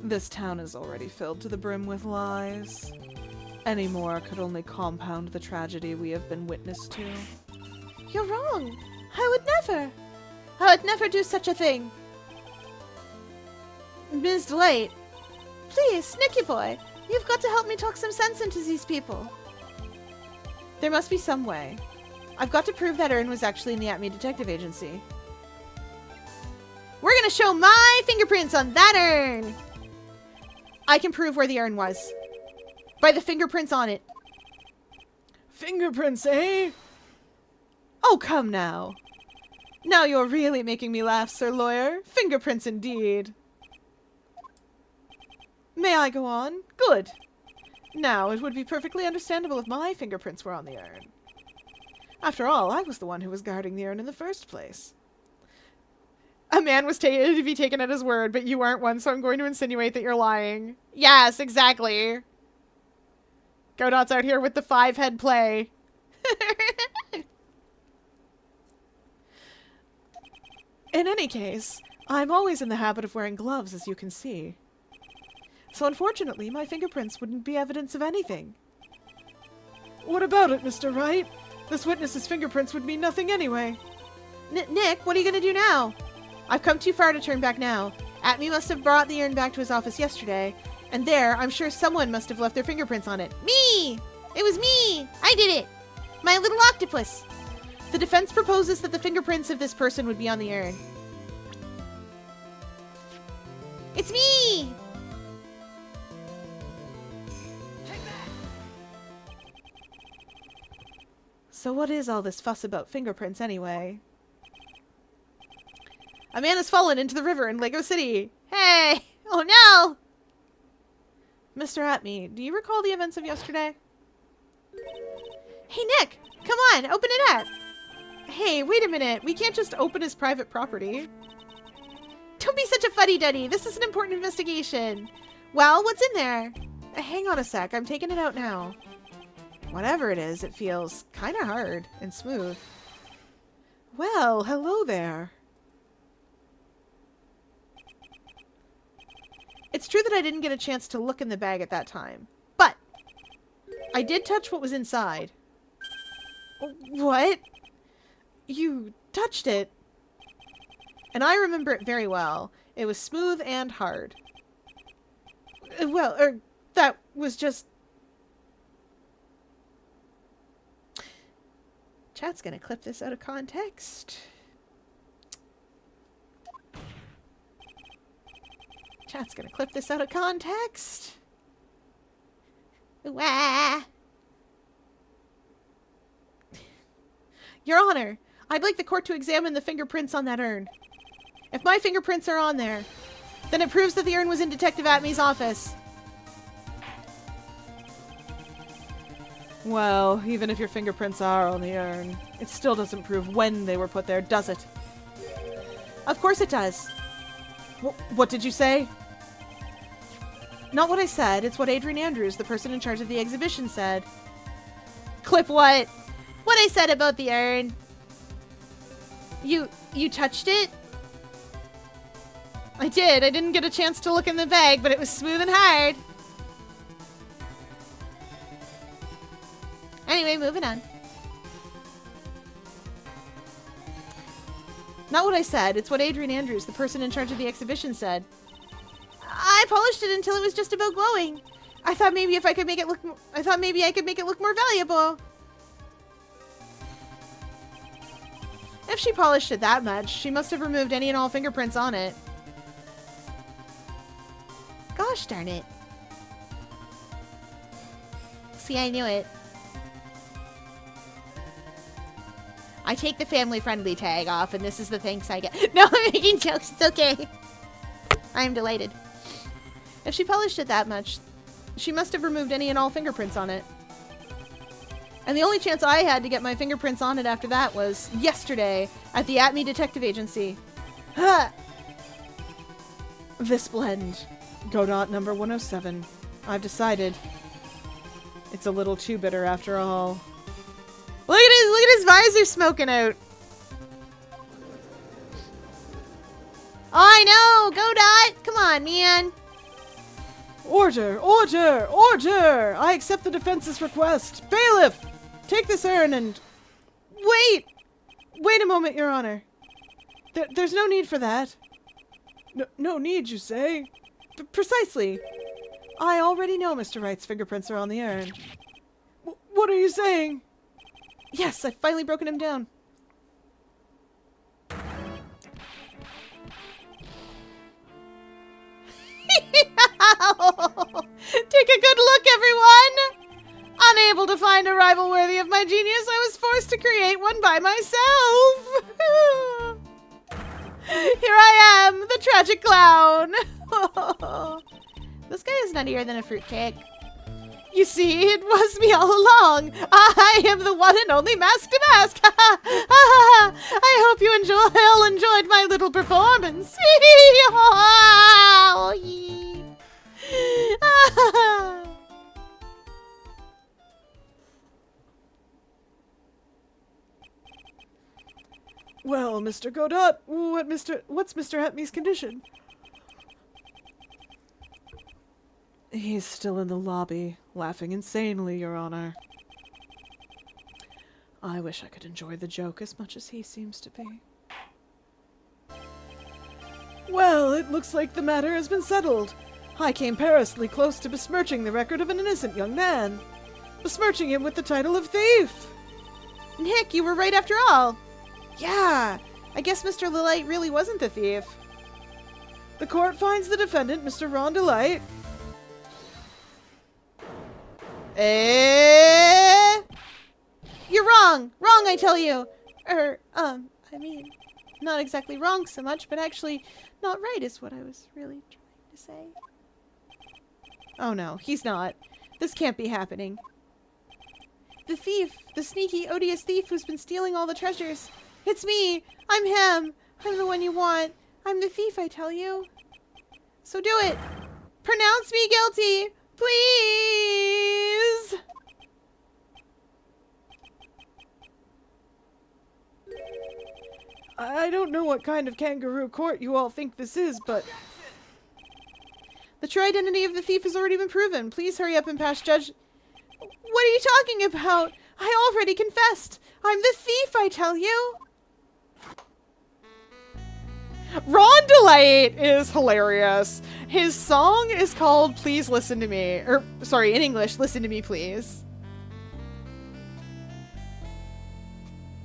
This town is already filled to the brim with lies. Any more could only compound the tragedy we have been witness to. You're wrong. I would never do such a thing. Ms. Delight, please, Snicky boy, you've got to help me talk some sense into these people. There must be some way. I've got to prove that urn was actually in the Atme Detective Agency. We're gonna show my fingerprints on that urn! I can prove where the urn was. By the fingerprints on it. Fingerprints, eh? Oh, come now. Now you're really making me laugh, Sir Lawyer. Fingerprints indeed. May I go on? Good. Now, it would be perfectly understandable if my fingerprints were on the urn. After all, I was the one who was guarding the urn in the first place. A man was to be taken at his word, but you aren't one, so I'm going to insinuate that you're lying. Yes, exactly. Godot's out here with the 5-head play. In any case, I'm always in the habit of wearing gloves, as you can see. So unfortunately, my fingerprints wouldn't be evidence of anything. What about it, Mr. Wright? This witness's fingerprints would mean nothing anyway. Nick, what are you gonna do now? I've come too far to turn back now. Atme must have brought the urn back to his office yesterday, and there, I'm sure someone must have left their fingerprints on it. Me! It was me! I did it! My little octopus! The defense proposes that the fingerprints of this person would be on the urn. It's me! So what is all this fuss about fingerprints anyway? A man has fallen into the river in Lego City. Hey! Oh no! Mr. Atme, do you recall the events of yesterday? Hey Nick! Come on, open it up! Hey, wait a minute. We can't just open his private property. Don't be such a fuddy-duddy. This is an important investigation. Well, what's in there? Hang on a sec. I'm taking it out now. Whatever it is, it feels kind of hard and smooth. Well, hello there. It's true that I didn't get a chance to look in the bag at that time, but I did touch what was inside. What? You touched it? And I remember it very well. It was smooth and hard. Well, that was just... Chat's gonna clip this out of context. Chat's gonna clip this out of context. Wah. Your Honor, I'd like the court to examine the fingerprints on that urn. If my fingerprints are on there, then it proves that the urn was in Detective Atme's office. Well, even if your fingerprints are on the urn, it still doesn't prove when they were put there, does it? Of course it does. What did you say? Not what I said, it's what Adrian Andrews, the person in charge of the exhibition, said. Clip what? What I said about the urn. You touched it? I did. I didn't get a chance to look in the bag, but it was smooth and hard. Anyway, moving on. Not what I said. It's what Adrian Andrews, the person in charge of the exhibition, said. I polished it until it was just about glowing. I thought maybe I could make it look more valuable. If she polished it that much, she must have removed any and all fingerprints on it. Gosh darn it. See, I knew it. I take the family-friendly tag off, and this is the thanks I get. No, I'm making jokes. It's okay. I am delighted. If she polished it that much, she must have removed any and all fingerprints on it. And the only chance I had to get my fingerprints on it after that was yesterday at the Atme Detective Agency. Ha! This blend. Godot number 107. I've decided. It's a little too bitter after all. Look at his visor smoking out. Oh, I know! Godot! Come on, man. Order! Order! Order! I accept the defense's request. Bailiff! Take this urn and... Wait! Wait a moment, Your Honor. There's no need for that. No need, you say? Precisely. I already know Mr. Wright's fingerprints are on the urn. What are you saying? Yes, I've finally broken him down. Take a good look, everyone! Unable to find a rival worthy of my genius, I was forced to create one by myself! Here I am, the tragic clown! This guy is nuttier than a fruitcake. You see, it was me all along. I am the one and only Mask to Mask. I hope you all enjoyed my little performance. Well, Mr. Godot, what's Mr. Atme's condition? He's still in the lobby, laughing insanely, Your Honor. I wish I could enjoy the joke as much as he seems to be. Well, it looks like the matter has been settled. I came perilously close to besmirching the record of an innocent young man. Besmirching him with the title of thief. Nick, you were right after all. Yeah, I guess Mr. Lilite really wasn't the thief. The court finds the defendant, Mr. Ron Delight. You're wrong! Wrong, I tell you! I mean, not exactly wrong so much, but actually not right is what I was really trying to say. Oh no, he's not. This can't be happening. The thief! The sneaky, odious thief who's been stealing all the treasures! It's me! I'm him! I'm the one you want! I'm the thief, I tell you! So do it! Pronounce me guilty! Please! I don't know what kind of kangaroo court you all think this is, but... The true identity of the thief has already been proven. Please hurry up and pass judge... What are you talking about? I already confessed. I'm the thief, I tell you. Ron Delight is hilarious. His song is called Please Listen to Me. Or, sorry, in English, Listen to Me, Please.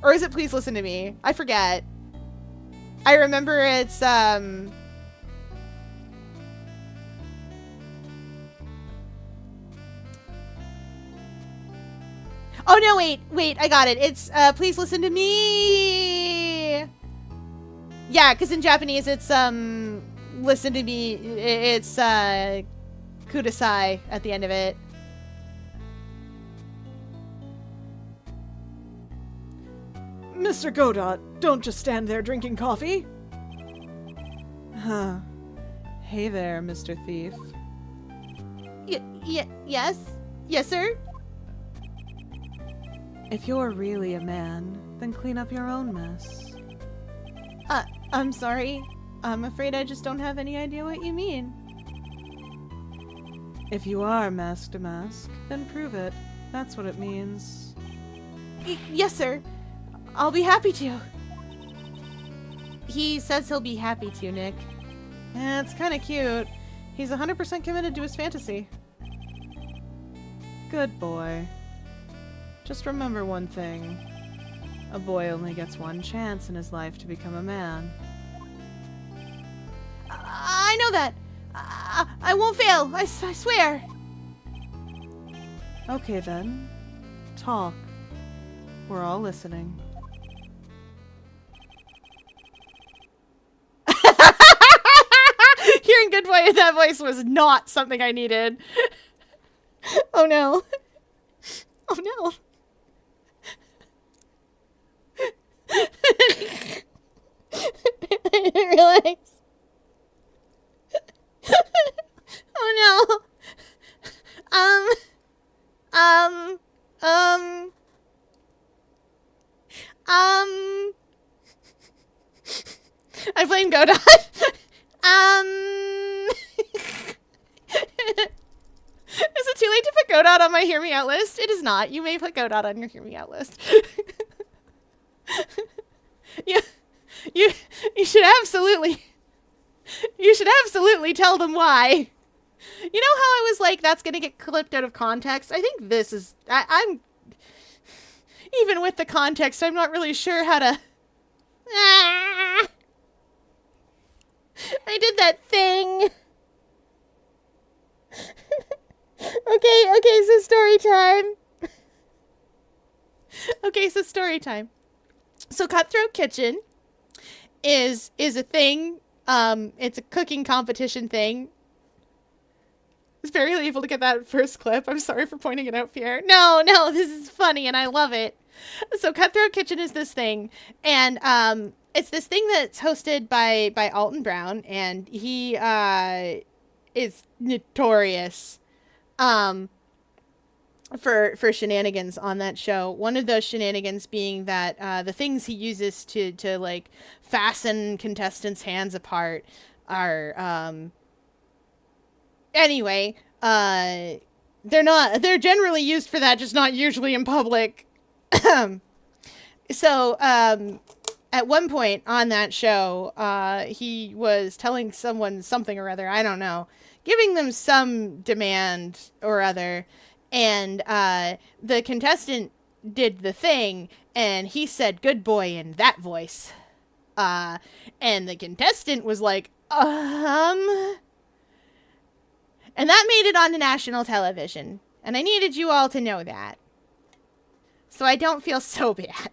Or is it Please Listen to Me? I forget. I remember it's, Oh, no, wait, I got it. It's, Please Listen to Me. Yeah, because in Japanese it's, Listen to Me. It's, Kudasai at the end of it. Mr. Godot, don't just stand there drinking coffee. Huh. Hey there, Mr. Thief. Yes? Yes, sir? If you're really a man, then clean up your own mess. I'm sorry. I'm afraid I just don't have any idea what you mean. If you are Mask to Mask, then prove it. That's what it means. Yes, sir. I'll be happy to. He says he'll be happy to, Nick. It's kind of cute. He's 100% committed to his fantasy. Good boy. Just remember one thing. A boy only gets one chance in his life to become a man. I know that. I won't fail. I swear. Okay then. Talk. We're all listening. Hearing good boy in that voice was not something I needed. Oh no. Oh no. I didn't realize. Oh no. I blame Godot. Is it too late to put Godot on my Hear Me Out list? It is not. You may put Godot on your Hear Me Out list. You should absolutely tell them why. You know how I was like, that's gonna get clipped out of context? I think this is, I'm, even with the context, I'm not really sure how to, I did that thing. Okay, so story time. So Cutthroat Kitchen is a thing. It's a cooking competition thing. It's very able to get that first clip. I'm sorry for pointing it out, Pierre. No, this is funny and I love it. So Cutthroat Kitchen is this thing, and it's this thing that's hosted by Alton Brown, and he is notorious for shenanigans on that show. One of those shenanigans being that the things he uses to like fasten contestants' hands apart are anyway, they're generally used for that, just not usually in public. So at one point on that show, he was telling someone something or other, I don't know, giving them some demand or other, and the contestant did the thing, and he said good boy in that voice. And the contestant was like, and that made it onto national television, and I needed you all to know that, so I don't feel so bad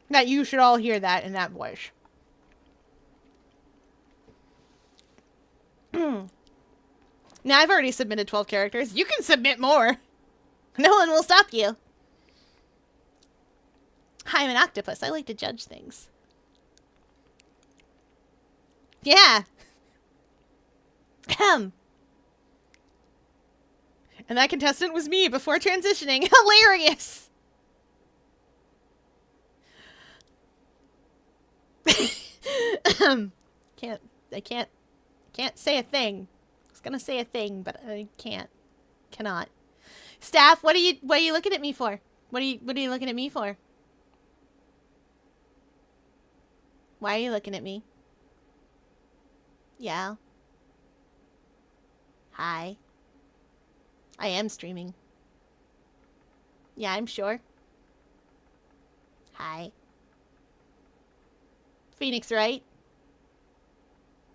that you should all hear that in that voice. Now, I've already submitted 12 characters. You can submit more. No one will stop you. Hi, I'm an octopus. I like to judge things. Yeah. And that contestant was me before transitioning. Hilarious. I can't say a thing. I was gonna say a thing, but I cannot. Staff, what are you looking at me for? What are you looking at me for? Why are you looking at me? Yeah. Hi. I am streaming. Yeah, I'm sure. Hi. Phoenix, right?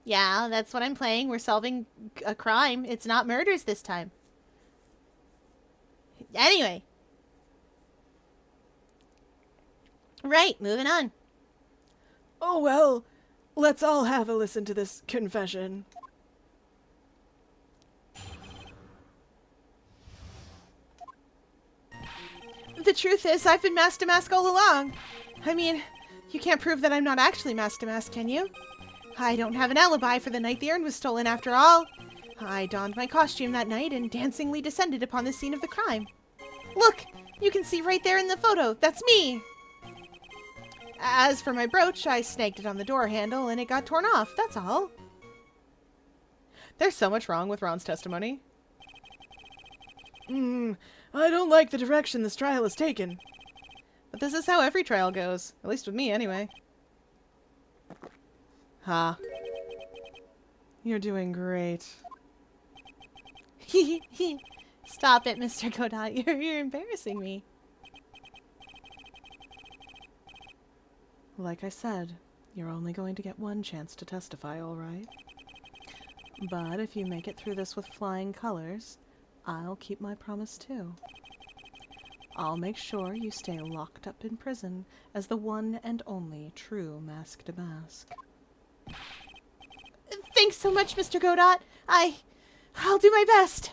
Yeah, that's what I'm playing. We're solving a crime. It's not murders this time. Anyway. Right, moving on. Oh well, let's all have a listen to this confession. The truth is, I've been Mask to Mask all along. I mean, you can't prove that I'm not actually Mask to Mask, can you? I don't have an alibi for the night the urn was stolen after all. I donned my costume that night and dancingly descended upon the scene of the crime. Look, you can see right there in the photo, that's me. As for my brooch, I snagged it on the door handle and it got torn off, that's all. There's so much wrong with Ron's testimony. I don't like the direction this trial has taken. But this is how every trial goes. At least with me, anyway. Ha. You're doing great. Stop it, Mr. Godot. You're embarrassing me. Like I said, you're only going to get one chance to testify, all right? But if you make it through this with flying colors, I'll keep my promise too. I'll make sure you stay locked up in prison as the one and only true Masked Mask. Thanks so much, Mr. Godot. I'll do my best.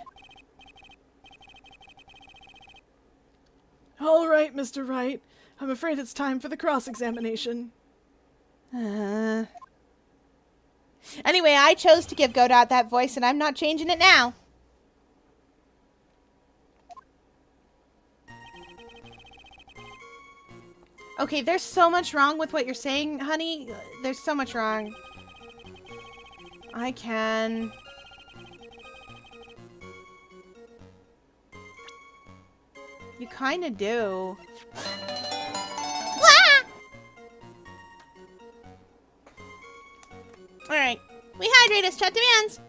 All right, Mr. Wright. I'm afraid it's time for the cross-examination. Anyway, I chose to give Godot that voice, and I'm not changing it now. Okay, there's so much wrong with what you're saying, honey. There's so much wrong. I can... You kind of do. Alright. We hydrate as chat demands.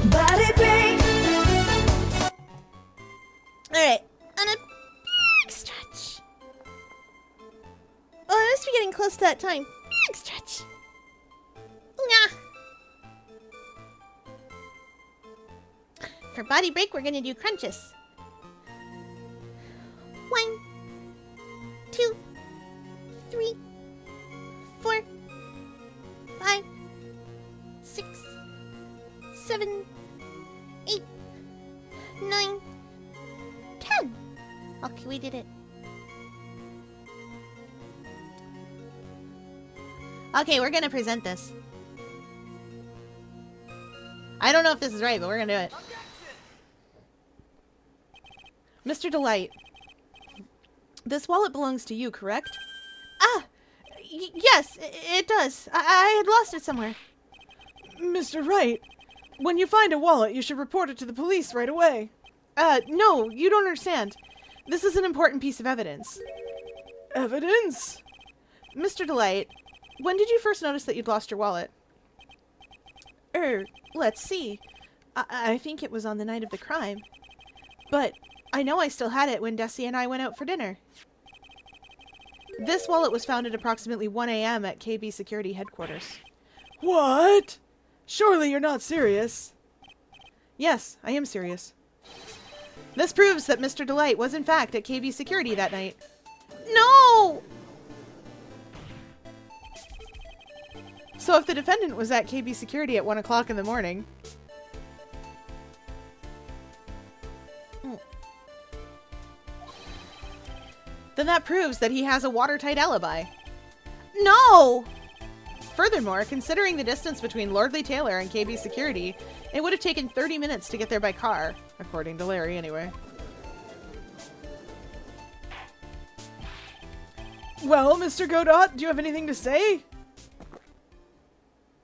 Body break. Alright. On a big stretch. Oh, I must be getting close to that time. Big stretch. Nah. For body break, we're gonna do crunches. 1, 2, 3, 4, 5, 6, 7, 8, 9, 10. Okay, we did it. Okay, we're gonna present this. I don't know if this is right, but we're gonna do it. Mr. Delight, this wallet belongs to you, correct? Ah, yes, it does. I had lost it somewhere. Mr. Wright, when you find a wallet, you should report it to the police right away. No, you don't understand. This is an important piece of evidence. Evidence? Mr. Delight, when did you first notice that you'd lost your wallet? Let's see. I think it was on the night of the crime. But I know I still had it when Desi and I went out for dinner. This wallet was found at approximately 1 a.m. at KB Security Headquarters. What? Surely you're not serious. Yes, I am serious. This proves that Mr. Delight was in fact at KB Security that night. No! So if the defendant was at KB Security at 1 o'clock in the morning... then that proves that he has a watertight alibi. No! Furthermore, considering the distance between Lordly Taylor and KB Security, it would have taken 30 minutes to get there by car, according to Larry anyway. Well, Mr. Godot, do you have anything to say?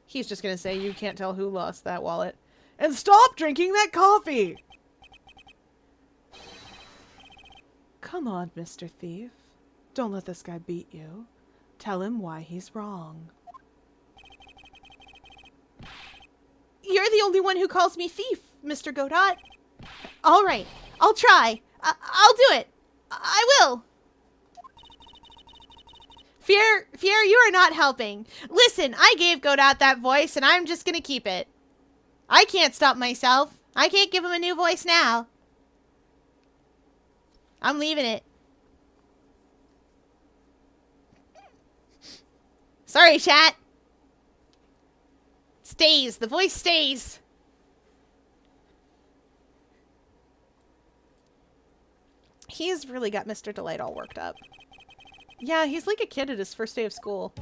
He's just gonna say you can't tell who lost that wallet. And stop drinking that coffee! Come on, Mr. Thief. Don't let this guy beat you. Tell him why he's wrong. You're the only one who calls me thief, Mr. Godot. All right, I'll try. I'll do it. I will. Fier, you are not helping. Listen, I gave Godot that voice, and I'm just gonna keep it. I can't stop myself. I can't give him a new voice now. I'm leaving it. Sorry, chat. Stays. The voice stays. He's really got Mr. Delight all worked up. Yeah, he's like a kid at his first day of school.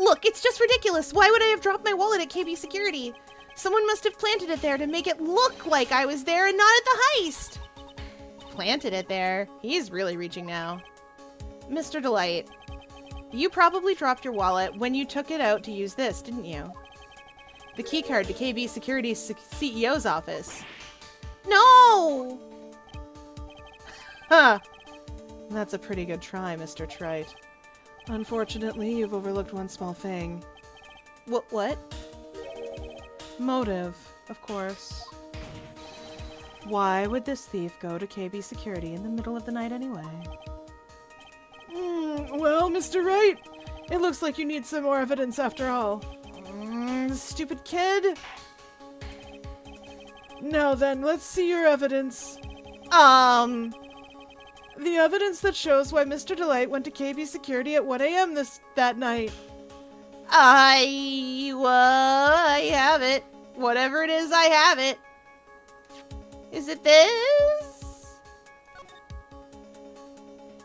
Look, it's just ridiculous. Why would I have dropped my wallet at KB Security? Someone must have planted it there to make it look like I was there and not at the heist. planted it there. He's really reaching now. Mr. Delight, you probably dropped your wallet when you took it out to use this, didn't you? The keycard to KB Security's CEO's office. No! Huh. That's a pretty good try, Mr. Trite. Unfortunately, you've overlooked one small thing. What? Motive, of course. Why would this thief go to KB Security in the middle of the night anyway? Well, Mr. Wright, it looks like you need some more evidence after all. Stupid kid. Now then, let's see your evidence. The evidence that shows why Mr. Delight went to KB Security at 1 a.m. that night. I have it. Whatever it is, I have it. Is it this?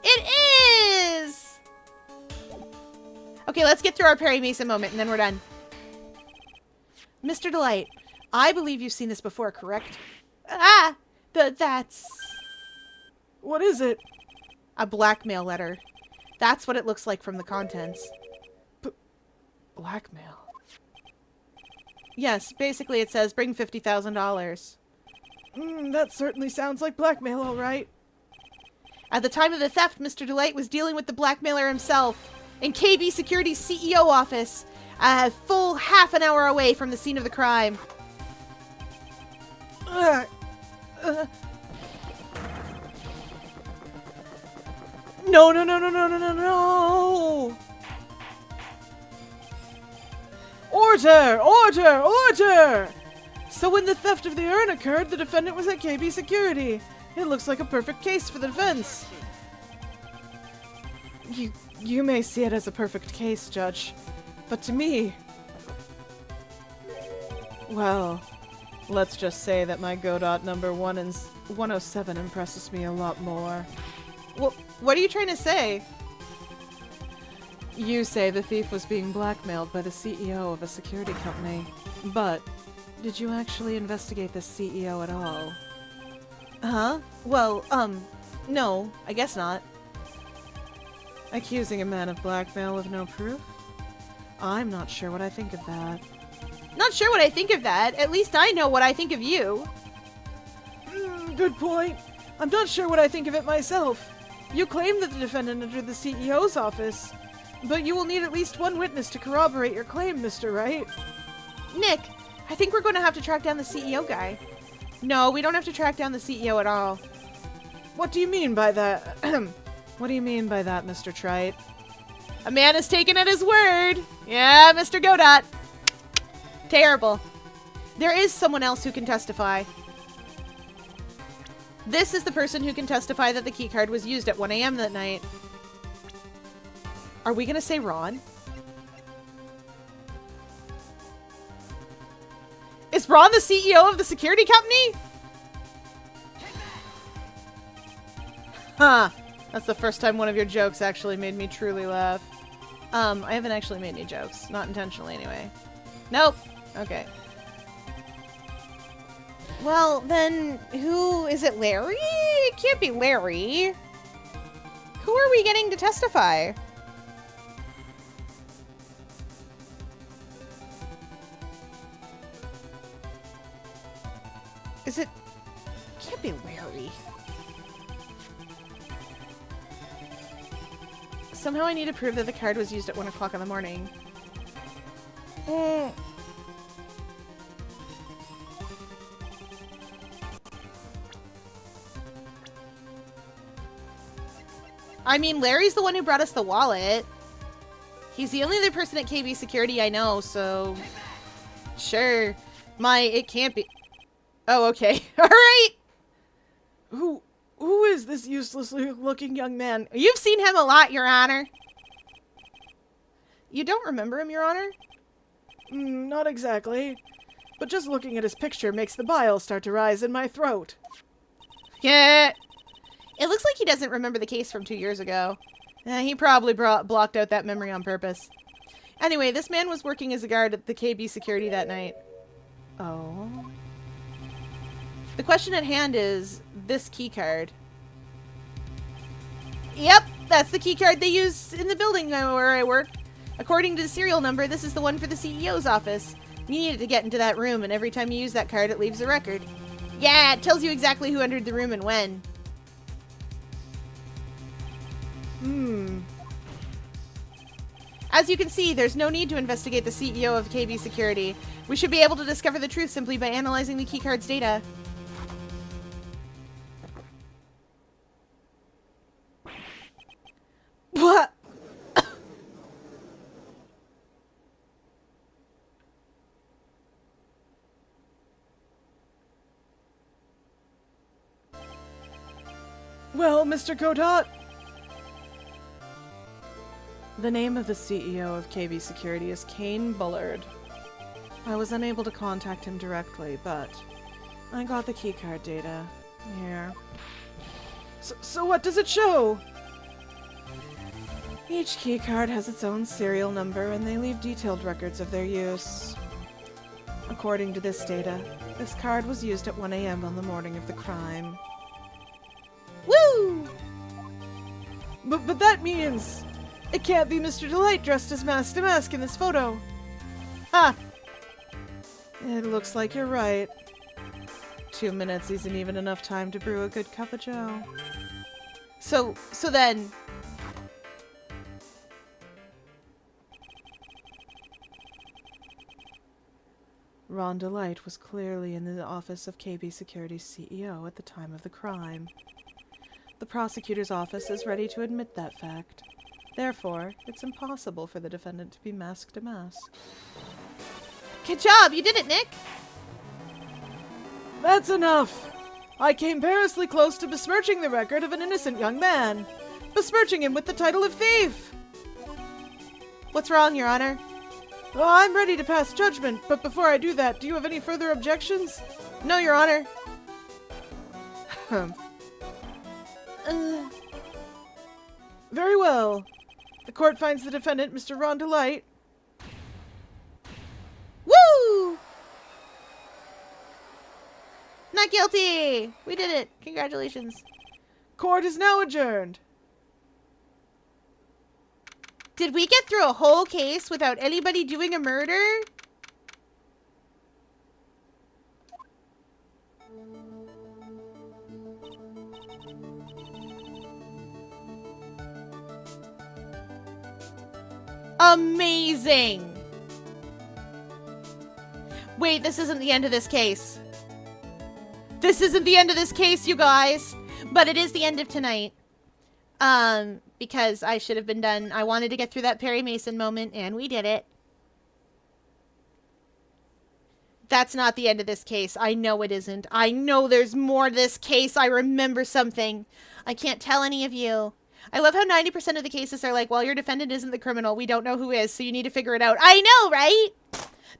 It is! Okay, let's get through our Perry Mason moment and then we're done. Mr. Delight, I believe you've seen this before, correct? That's... What is it? A blackmail letter. That's what it looks like from the contents. Blackmail? Yes, basically it says bring $50,000. That certainly sounds like blackmail, all right. At the time of the theft, Mr. Delight was dealing with the blackmailer himself in KB Security's CEO office, a full half an hour away from the scene of the crime. No, no, no, no, no, no, no, no! Order! Order! Order! So when the theft of the urn occurred, the defendant was at KB Security. It looks like a perfect case for the defense. You may see it as a perfect case, Judge. But to me... Well, let's just say that my Godot number 107 impresses me a lot more. Well, what are you trying to say? You say the thief was being blackmailed by the CEO of a security company, but did you actually investigate the CEO at all? Huh? Well, no, I guess not. Accusing a man of blackmail with no proof? I'm not sure what I think of that. Not sure what I think of that. At least I know what I think of you. Good point. I'm not sure what I think of it myself. You claim that the defendant entered the CEO's office, but you will need at least one witness to corroborate your claim, Mr. Wright. Nick, I think we're going to have to track down the CEO guy. No, we don't have to track down the CEO at all. What do you mean by that? What do you mean by that, Mr. Trite? A man is taken at his word. Yeah, Mr. Godot. Terrible. There is someone else who can testify. This is the person who can testify that the keycard was used at 1 a.m. that night. Are we going to say Ron? Is Ron the CEO of the security company? Huh. That's the first time one of your jokes actually made me truly laugh. I haven't actually made any jokes. Not intentionally, anyway. Nope. Okay. Well, then, who... Is it Larry? It can't be Larry. Who are we getting to testify? Is it... Can't be Larry. Somehow I need to prove that the card was used at 1 o'clock in the morning. I mean, Larry's the one who brought us the wallet. He's the only other person at KB Security I know, so... Sure. It can't be... Oh, okay. Alright! Who is this useless-looking young man? You've seen him a lot, Your Honor. You don't remember him, Your Honor? Not exactly. But just looking at his picture makes the bile start to rise in my throat. Yeah. It looks like he doesn't remember the case from 2 years ago. He probably blocked out that memory on purpose. Anyway, this man was working as a guard at the KB Security that night. Oh? The question at hand is this key card. Yep, that's the key card they use in the building where I work. According to the serial number, this is the one for the CEO's office. You needed to get into that room, and every time you use that card, it leaves a record. Yeah, it tells you exactly who entered the room and when. As you can see, there's no need to investigate the CEO of KB Security. We should be able to discover the truth simply by analyzing the keycard's data. What? Well, Mr. Godot. The name of the CEO of KB Security is Kane Bullard. I was unable to contact him directly, but I got the keycard data. Here. So what does it show? Each keycard has its own serial number, and they leave detailed records of their use. According to this data, this card was used at 1 a.m. on the morning of the crime. Woo! But that means it can't be Mr. Delight dressed as Mask to Mask in this photo. Huh. It looks like you're right. 2 minutes isn't even enough time to brew a good cup of joe. So then... Ron Delight was clearly in the office of KB Security's CEO at the time of the crime. The prosecutor's office is ready to admit that fact. Therefore, it's impossible for the defendant to be Mask to Mask. Good job! You did it, Nick! That's enough! I came perilously close to besmirching the record of an innocent young man. Besmirching him with the title of thief! What's wrong, Your Honor? Well, I'm ready to pass judgment, but before I do that, do you have any further objections? No, Your Honor. Very well. The court finds the defendant, Mr. Ron Delight. Woo! Not guilty! We did it. Congratulations. Court is now adjourned. Did we get through a whole case without anybody doing a murder? Amazing! Wait, this isn't the end of this case. This isn't the end of this case, you guys. But it is the end of tonight. Because I should have been done. I wanted to get through that Perry Mason moment, and we did it. That's not the end of this case. I know it isn't. I know there's more to this case. I remember something. I can't tell any of you. I love how 90% of the cases are like, well, your defendant isn't the criminal. We don't know who is, so you need to figure it out. I know, right?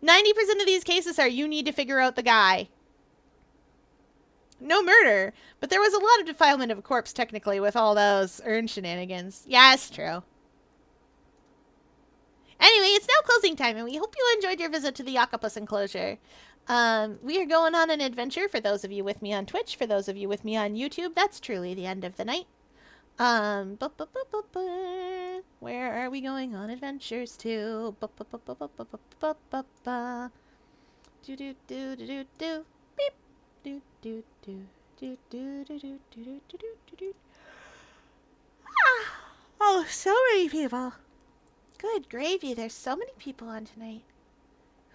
90% of these cases are you need to figure out the guy. No murder, but there was a lot of defilement of a corpse, technically, with all those urn shenanigans. Yeah, it's true. Anyway, it's now closing time, and we hope you enjoyed your visit to the Octopus Enclosure. We are going on an adventure for those of you with me on Twitch, for those of you with me on YouTube. That's truly the end of the night. Where are we going on adventures to? Do do do do do do. Beep. Do do do do do do do do do do do. Oh, so many people. Good gravy. There's so many people on tonight.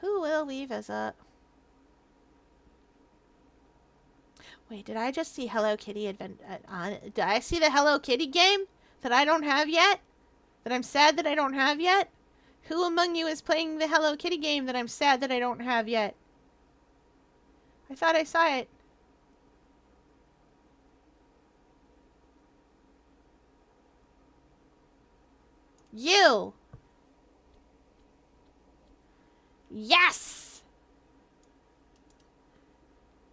Who will we visit? Wait, did I just see Hello Kitty did I see the Hello Kitty game that I don't have yet? That I'm sad that I don't have yet? Who among you is playing the Hello Kitty game that I'm sad that I don't have yet? I thought I saw it. You! Yes!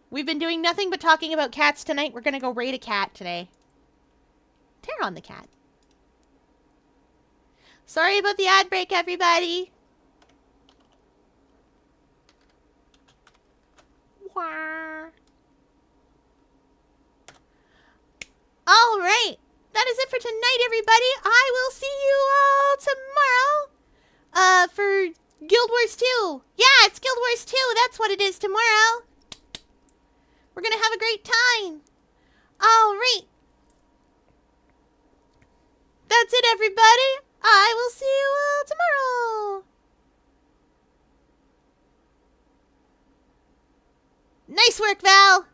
We've been doing nothing but talking about cats tonight. We're gonna go raid a cat today. Tear on the cat. Sorry about the ad break, everybody. Wah. All right. That is it for tonight, everybody. I will see you all tomorrow. For Guild Wars 2. Yeah, it's Guild Wars 2. That's what it is tomorrow. We're gonna have a great time. All right. That's it, everybody. I will see you all tomorrow. Nice work, Val.